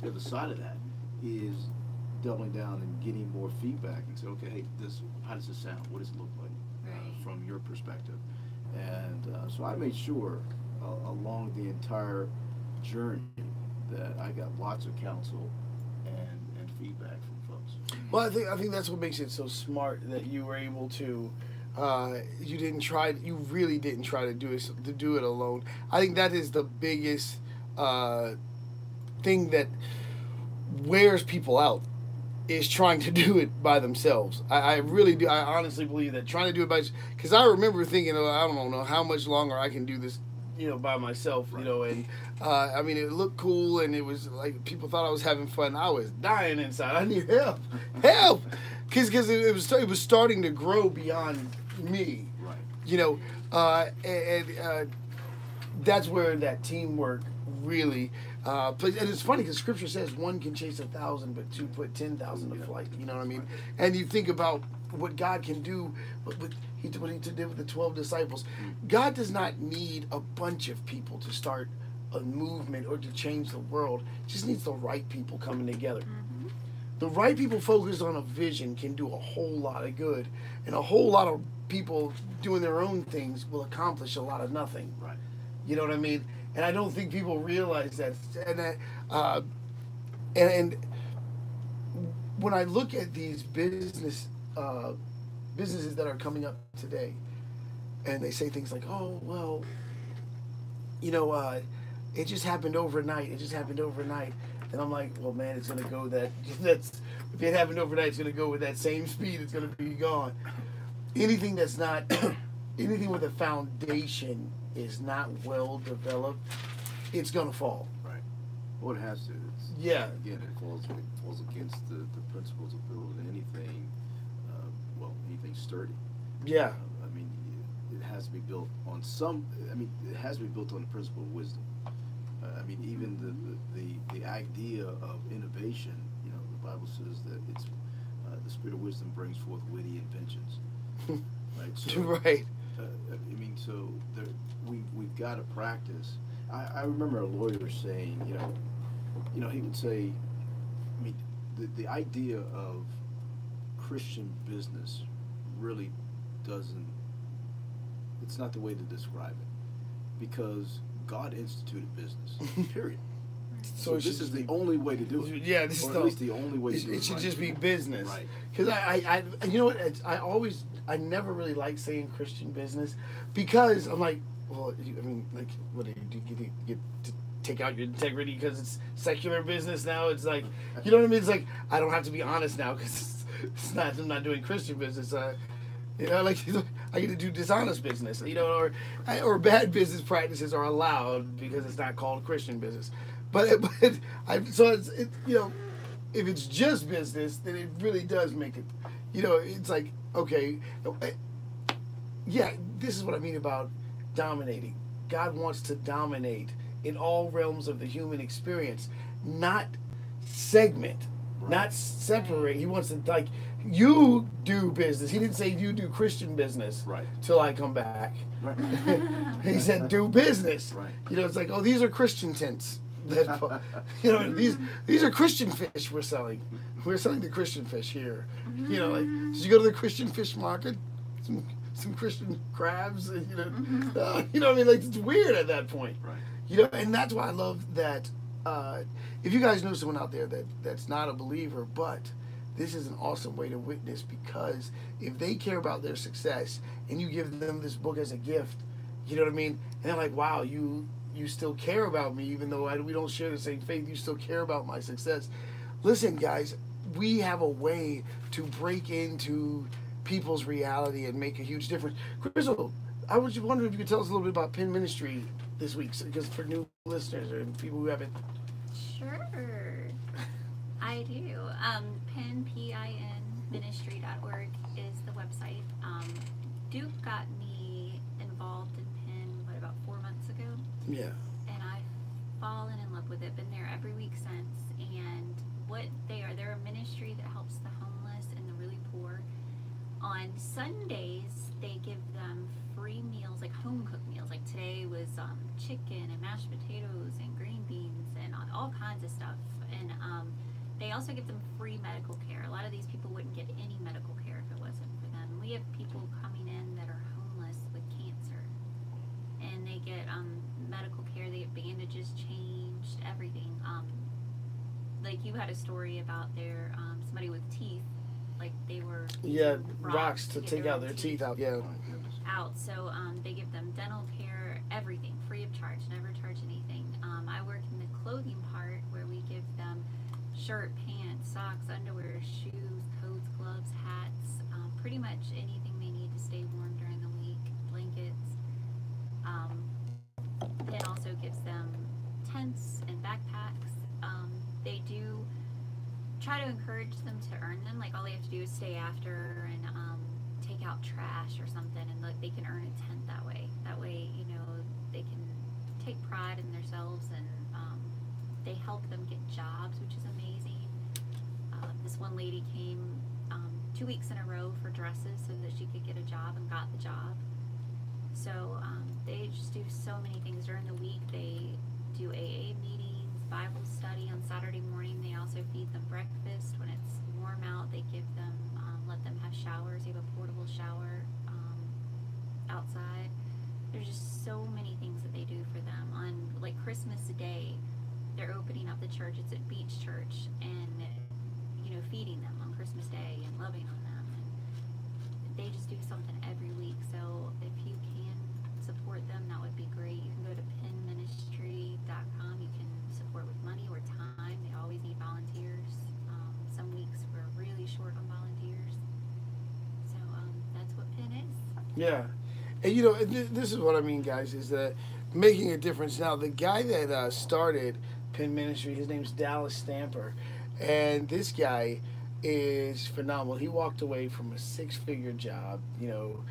the other side of that, is doubling down and getting more feedback and say, okay, hey, how does this sound? What does it look like from your perspective? And so I made sure along the entire journey that I got lots of counsel and feedback from folks. Well, I think that's what makes it so smart that you were able to. You really didn't try to do it alone. I think that is the biggest thing that wears people out, is trying to do it by themselves. I really do. I honestly believe that trying to do it by, because I remember thinking, oh, I don't know how much longer I can do this, by myself, and I mean, it looked cool, and it was like people thought I was having fun. I was dying inside. I need help, because it was starting to grow beyond me, Right. and that's where that teamwork really. And it's funny because Scripture says one can chase 1,000, but two put 10,000 to flight. You know what I mean? And you think about what God can do, what he did with the 12 disciples. God does not need a bunch of people to start a movement or to change the world. He just needs the right people coming together. Mm-hmm. The right people focused on a vision can do a whole lot of good, and a whole lot of people doing their own things will accomplish a lot of nothing. Right. You know what I mean? And I don't think people realize that. And when I look at these businesses that are coming up today, and they say things like, "Oh, well, it just happened overnight. It just happened overnight." And I'm like, "Well, man, it's gonna go if it happened overnight, it's gonna go with that same speed. It's gonna be gone." Anything that's not anything with a foundation is not well developed, it's gonna fall. Right. Well, it has to. Yeah. Again, it falls against the principles of building anything. Anything sturdy. Yeah. I mean, it has to be built on it has to be built on the principle of wisdom. I mean, even the idea of innovation. The Bible says that it's the spirit of wisdom brings forth witty inventions. Right. So, Right. So we've got to practice. I remember a lawyer saying, he would say, the idea of Christian business really it's not the way to describe it, because God instituted business, period. So this is the only way to do it. Yeah, this or is at least the only way to do it. It should right. just be business. Right. Because you know what? I never really liked saying Christian business, because I'm like, well, what do you get to take out your integrity because it's secular business now? It's like, you know what I mean? It's like, I don't have to be honest now because I'm not doing Christian business. I get to do dishonest business, or bad business practices are allowed because it's not called Christian business. If it's just business, then it really does make it, it's like, okay, yeah, this is what I mean about dominating. God wants to dominate in all realms of the human experience, not segment, not separate. He wants to, you do business. He didn't say you do Christian business till I come back. Right. He said do business. Right. It's like, oh, these are Christian tents. These are Christian fish we're selling. We're selling the Christian fish here. Did you go to the Christian fish market? Some Christian crabs, it's weird at that point. Right. And that's why I love that. If you guys know someone out there that's not a believer, but this is an awesome way to witness, because if they care about their success and you give them this book as a gift, you know what I mean? And they're like, wow, you still care about me, even though we don't share the same faith. You still care about my success. Listen, guys, we have a way to break into people's reality and make a huge difference. Crystal, I was just wondering if you could tell us a little bit about Penn Ministry this week, because for new listeners or people who haven't. Sure, I do. PIN, PIN, ministry.org is the website. Duke got me involved in Penn, about 4 months ago? Yeah. And I've fallen in love with it. Been there every week since. And what they're a ministry that helps the homeless and the really poor. On Sundays, they give them free meals, like home cooked meals. Like today was chicken and mashed potatoes and green beans and all kinds of stuff. And they also give them free medical care. A lot of these people wouldn't get any medical care if it wasn't for them. We have people coming in that are homeless with cancer, and they get medical care. They get bandages changed, everything. Like you had a story about their somebody with teeth, like they were Yeah, using rocks to get take their out own their teeth out. Yeah. out. So they give them dental care, everything free of charge, never charge anything. I work in the clothing part where we give them shirt, pants, socks, underwear, shoes, coats, gloves, hats, pretty much anything they need to stay warm during the week, blankets. It also gives them tents and backpacks. They do try to encourage them to earn them. Like all they have to do is stay after and take out trash or something, and like they can earn a tent that way. That way, you know, they can take pride in themselves, and they help them get jobs, which is amazing. This one lady came 2 weeks in a row for dresses so that she could get a job, and got the job. So they just do so many things during the week. They do AA meetings, Bible study on Saturday morning. They also feed them breakfast when it's warm out. They give them, let them have showers. They have a portable shower outside. There's just so many things that they do for them. On like Christmas Day, they're opening up the church. It's at Beach Church, and you know, feeding them on Christmas Day and loving on them. And they just do something every week. So if you can support them, that would be great. You can go to penministry.com. You can support with money or time. They always need volunteers. Some weeks we're really short on volunteers. So that's what Penn is. Yeah. And you know, this is what I mean, guys, is that making a difference. Now, the guy that started Penn Ministry, his name's Dallas Stamper, and this guy is phenomenal. He walked away from a 6-figure job, you know,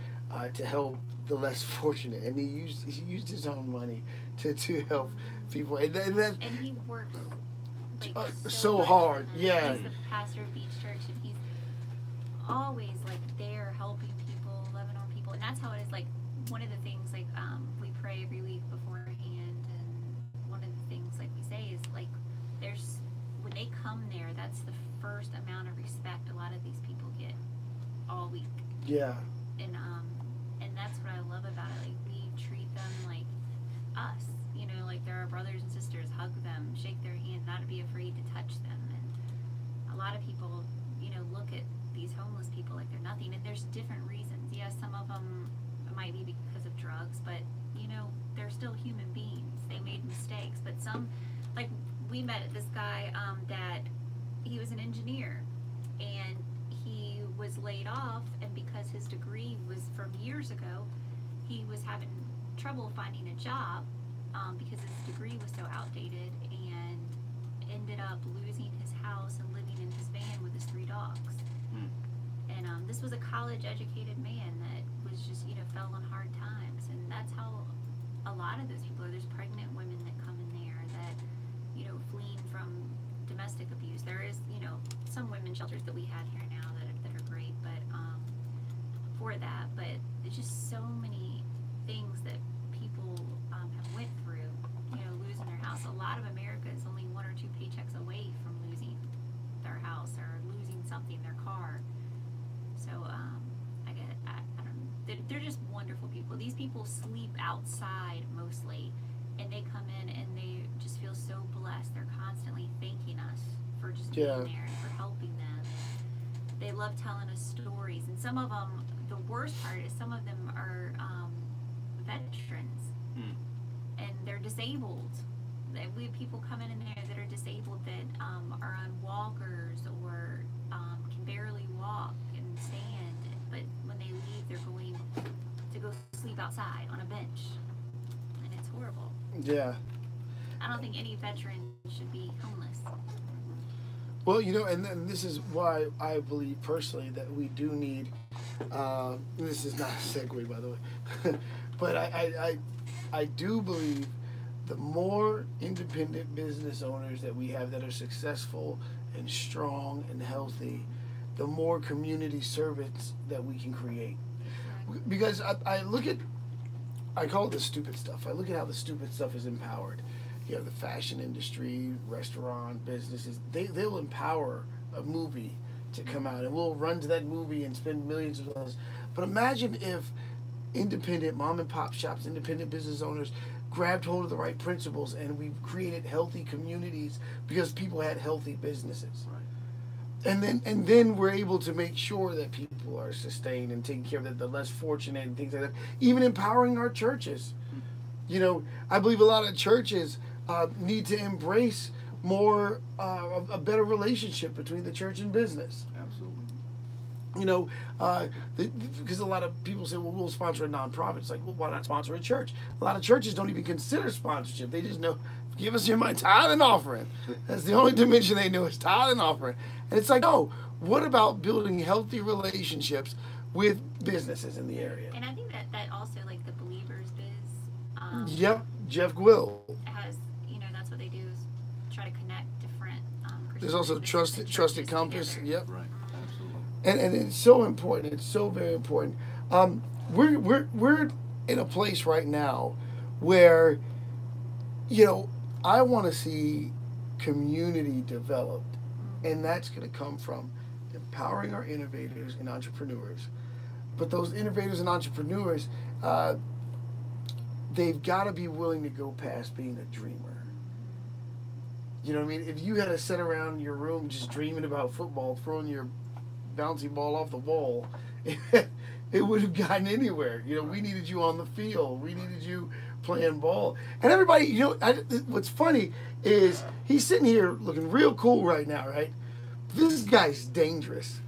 to help the less fortunate, and he used his own money to help people, and he works like so much hard. for them. Yeah. He's the pastor of Beach Church, and he's always like there helping people, loving on people, and that's how it is. Like one of the things, like we pray every week beforehand, and one of the things like we say is like there's when they come there, that's the first amount of respect a lot of these people get all week. Yeah. And that's what I love about it. Like we treat them like us, you know, like they're our brothers and sisters. Hug them, shake their hand, not to be afraid to touch them. And a lot of people, you know, look at these homeless people like they're nothing. And there's different reasons. Yes, some of them might be because of drugs, but you know, they're still human beings. They made mistakes, but some, like we met this guy that he was an engineer, and he was laid off, and because his degree was from years ago, he was having trouble finding a job because his degree was so outdated, and ended up losing his house and living in his van with his 3 dogs. And this was a college-educated man that was just, you know, fell on hard times, and that's how a lot of those people are. There's pregnant women that come in there that, you know, fleeing from domestic abuse. There is, you know, some women's shelters that we have here now that are great, but for that, but there's just so many things that people have went through, you know, losing their house. A lot of America is only 1 or 2 paychecks away from losing their house or losing something, their car. So I don't know. They're just wonderful people. These people sleep outside mostly, and they come in and they just feel so blessed. They're constantly thanking us for just being there and for helping them. They love telling us stories, and some of them, the worst part is some of them are veterans, and they're disabled. We have people coming in there that are disabled that are on walkers or can barely walk and stand, but when they leave, they're going to go sleep outside on a bench, and it's horrible. Yeah. I don't think any veteran should be homeless. Well, you know, and this is why I believe personally that we do need This is not a segue, by the way. But I do believe the more independent business owners that we have that are successful and strong and healthy, the more community service that we can create. Because I look at, I call it the stupid stuff. I look at how the stupid stuff is empowered. You know, the fashion industry, restaurant businesses, they'll empower a movie to come out, and we'll run to that movie and spend millions of dollars. But imagine if independent mom and pop shops, independent business owners grabbed hold of the right principles, and we've created healthy communities because people had healthy businesses. Right. And then we're able to make sure that people are sustained and taken care of, the less fortunate and things like that. Even empowering our churches. You know, I believe a lot of churches need to embrace more a better relationship between the church and business. Absolutely. You know, because a lot of people say, well, we'll sponsor a nonprofit. It's like, well, why not sponsor a church? A lot of churches don't even consider sponsorship. They just know, give us my tithe and offering. That's the only dimension they know is tithe and offering. And it's like, no, what about building healthy relationships with businesses in the area? And I think that also, like, the Believers Biz. Yep, Jeff Gwill. Has, you know, that's what they do is try to connect different Christian There's also businesses and Trusted churches Compass. together. Yep. Right. Absolutely. And it's so important. It's so very important. We're in a place right now where, you know, I want to see community developed, and that's going to come from empowering our innovators and entrepreneurs. But those innovators and entrepreneurs, they've got to be willing to go past being a dreamer. You know what I mean? If you had to sit around your room just dreaming about football, throwing your bouncy ball off the wall, it would have gotten anywhere. You know, we needed you on the field. We needed you playing ball. And everybody, you know, what's funny is he's sitting here looking real cool right now, right? This guy's dangerous.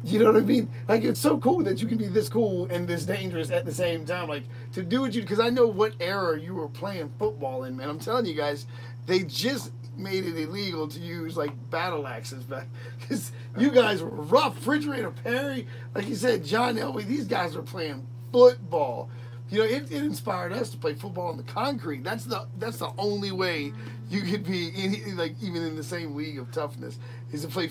You know what I mean? Like, it's so cool that you can be this cool and this dangerous at the same time. Like, to do what you, because I know what era you were playing football in, man. I'm telling you guys, they just made it illegal to use, like, battle axes back. Because you guys were rough. Refrigerator Perry, like you said, John Elway, these guys were playing football. You know, it inspired us to play football on the concrete. That's the only way you could be even in the same league of toughness is to play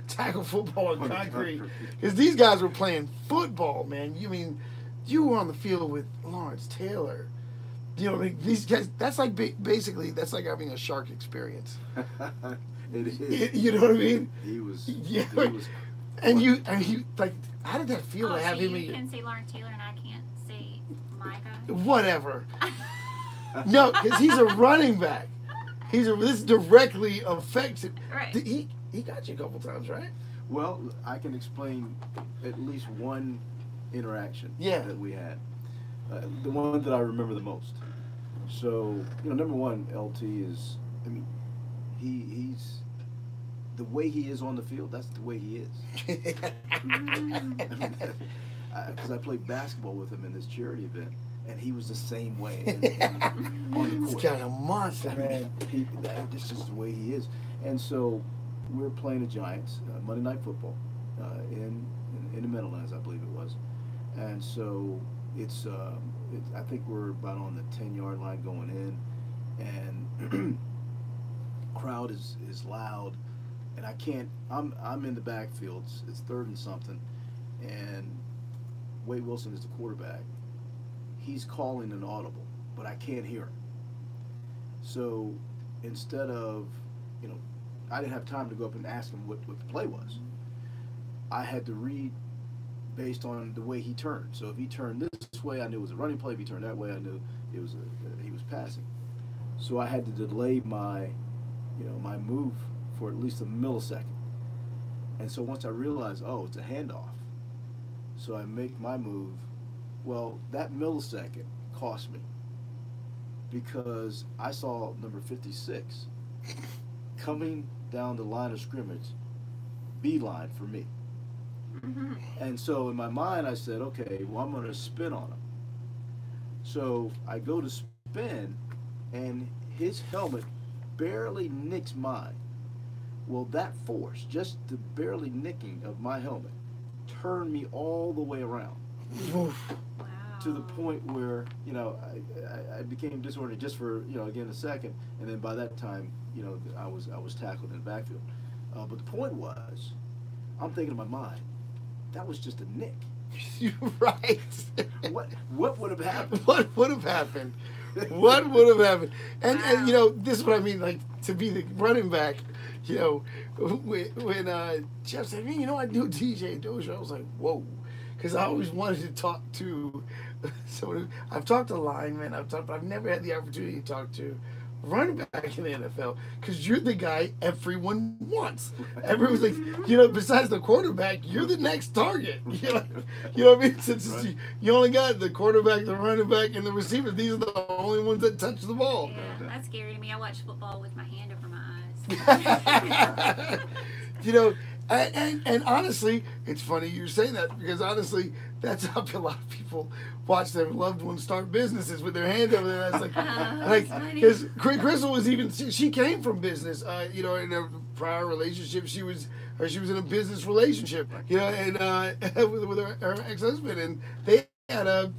tackle football on concrete. Because these guys were playing football, man. You mean, you were on the field with Lawrence Taylor. You know, like these guys. That's like basically that's like having a shark experience. It is. You know what I mean? He was. Yeah. He was. And you like, how did that feel Oh, to have so him? you can say Lawrence Taylor and I can't say my guy? Whatever. No, because he's a running back. This directly affects it. Right. He got you a couple times, right? Well, I can explain at least one interaction that we had. The one that I remember the most. So, you know, number one, LT is, I mean, he's the way he is on the field. That's the way he is. Because I played basketball with him in this charity event, and he was the same way on the court. He's kind of a monster, man. That's just the way he is. And so we were playing the Giants Monday Night Football in the Meadowlands, I believe it was. And so I think we're about on the 10-yard line going in, and crowd is loud, and I'm in the backfield. It's 3rd and something, and Wade Wilson is the quarterback. He's calling an audible, but I can't hear him. So instead of, you know, I didn't have time to go up and ask him what the play was. I had to read based on the way he turned. So if he turned this way, I knew it was a running play. If he turned that way, I knew it was he was passing. So I had to delay my move for at least a millisecond. And so once I realized, oh, it's a handoff, so I make my move. Well, that millisecond cost me because I saw number 56 coming down the line of scrimmage, beeline for me. Mm-hmm. And so in my mind, I said, okay, well, I'm going to spin on him. So I go to spin, and his helmet barely nicks mine. Well, that force, just the barely nicking of my helmet, turned me all the way around. Oof. Wow. To the point where, you know, I became disoriented just for, you know, again, a second, and then by that time, you know, I was tackled in the backfield. But the point was, I'm thinking in my mind, that was just a nick. You're right. What would have happened? What would have happened? What would have happened? And you know, this is what I mean. Like, to be the running back, you know, when Jeff said, "Man, you know, I knew DJ Dozier," I was like, "Whoa," because I always wanted to talk to. So I've talked to linemen. But I've never had the opportunity to talk to running back in the NFL, because you're the guy everyone wants. Everyone's like, you know, besides the quarterback, you're the next target. You know what I mean? Since Right. you only got the quarterback, the running back, and the receiver. These are the only ones that touch the ball. Yeah, that's scary to me. I watch football with my hand over my eyes. You know, and honestly, it's funny you're saying that, because honestly, that's how a lot of people watch their loved ones start businesses with their hand over there. That's like funny. because Crystal was even, she came from business. You know, in a prior relationship, she was in a business relationship. You know, and with her ex-husband, and they had a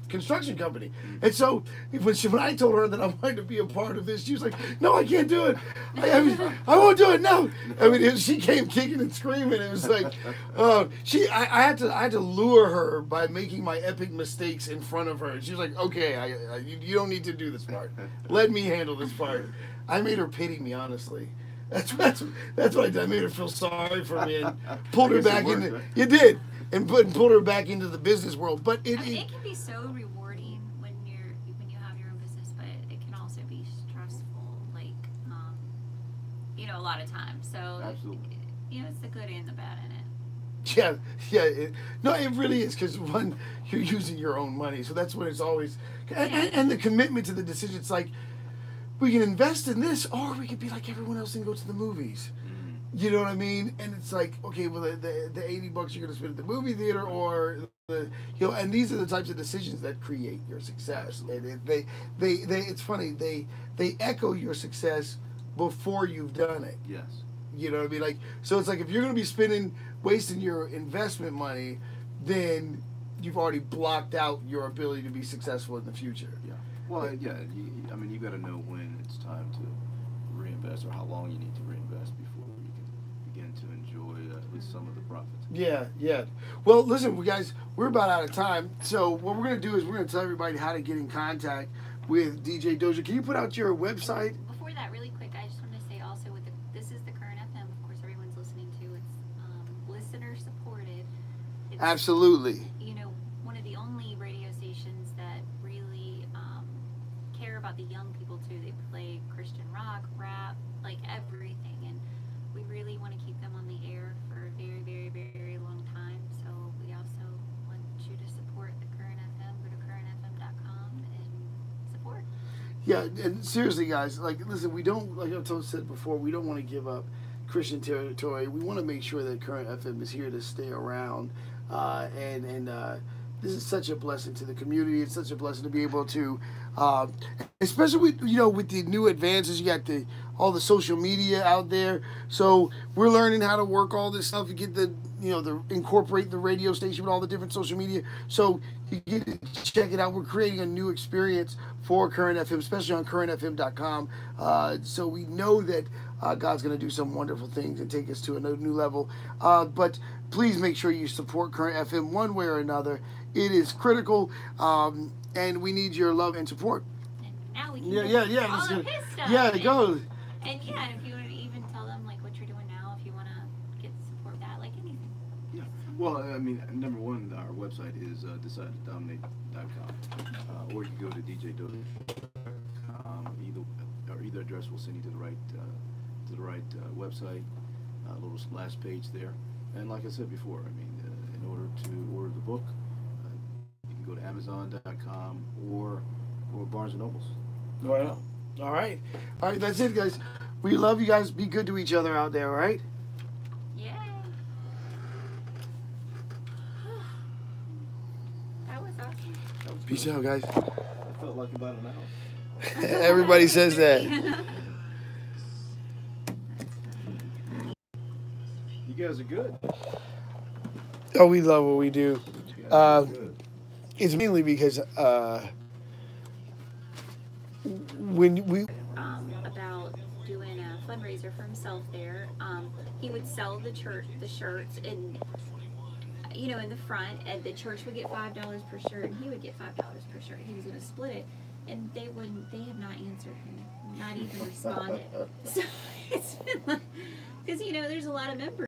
construction company. And so when I told her that I wanted to be a part of this, she was like, "No, I can't do it. I won't do it. No." I mean, she came kicking and screaming. It was like, I had to lure her by making my epic mistakes in front of her. And she was like, "Okay, you don't need to do this part. Let me handle this part." I made her pity me, honestly. That's what I did. I made her feel sorry for me and pulled her I guess it back worked, into. right? You did. And pulled her back into the business world. But I mean, it can be so rewarding when you have your own business, but it can also be stressful, like you know, a lot of times. So Absolutely. you know, it's the good and the bad in it. yeah. No, it really is, because one, you're using your own money, so that's when it's always, and the commitment to the decision. It's like, we can invest in this, or we could be like everyone else and go to the movies. You know what I mean? And it's like, okay, well, the $80 you're going to spend at the movie theater, or and these are the types of decisions that create your success. And they it's funny, they echo your success before you've done it. Yes. You know what I mean? Like, so it's like, if you're going to be wasting your investment money, then you've already blocked out your ability to be successful in the future. Yeah. Well, yeah. I mean, you got to know when it's time to reinvest, or how long you need to reinvest before you can begin to enjoy at least some of the profits. Yeah. Well, listen, guys, we're about out of time. So what we're going to do is we're going to tell everybody how to get in contact with DJ Dozier. Can you put out your website? Before that, really quick, I just want to say also, this is the current FM. Of course, everyone's listening to. It's listener supported. It's, Absolutely. you know, one of the only radio stations that really care about the young people too. They play Christian rock, rap, like everything, and we really want to keep them on the air for a very, very, very long time. So we also want you to support the current FM. Go to currentfm.com and support. Yeah, and seriously, guys, like, listen, we don't, like I said before, we don't want to give up Christian territory. We want to make sure that Current FM is here to stay around, and this is such a blessing to the community. It's such a blessing to be able to, especially with the new advances. You got all the social media out there, so we're learning how to work all this stuff. You get incorporate the radio station with all the different social media. So you get to check it out. We're creating a new experience for Current FM, especially on currentfm.com. So we know that God's going to do some wonderful things and take us to a new level. But please make sure you support Current FM one way or another. It is critical, and we need your love and support. And now we can Yeah. all Let's of go. his stuff. Yeah, go. And yeah, if you want to even tell them like what you're doing now, if you want to get support with that, like anything. Yeah. Well, I mean, number one, our website is decidetodominate.com, or you can go to djdozier.com. Either address will send you to the right website. Little last page there. And like I said before, I mean, in order to order the book, you can go to Amazon.com or Barnes and Nobles. Well, all right. That's it, guys. We love you guys. Be good to each other out there, all right? Yay! That was awesome. Peace out, guys. I felt like about an hour. Everybody says that. You guys are good. Oh, we love what we do. Yeah, good. It's mainly because when we About doing a fundraiser for himself there. He would sell the church the shirts and in the front, and the church would get $5 per shirt, and he would get $5 per shirt. He was going to split it, and they wouldn't. They have not answered him, not even responded. So it's been like, because there's a lot of members.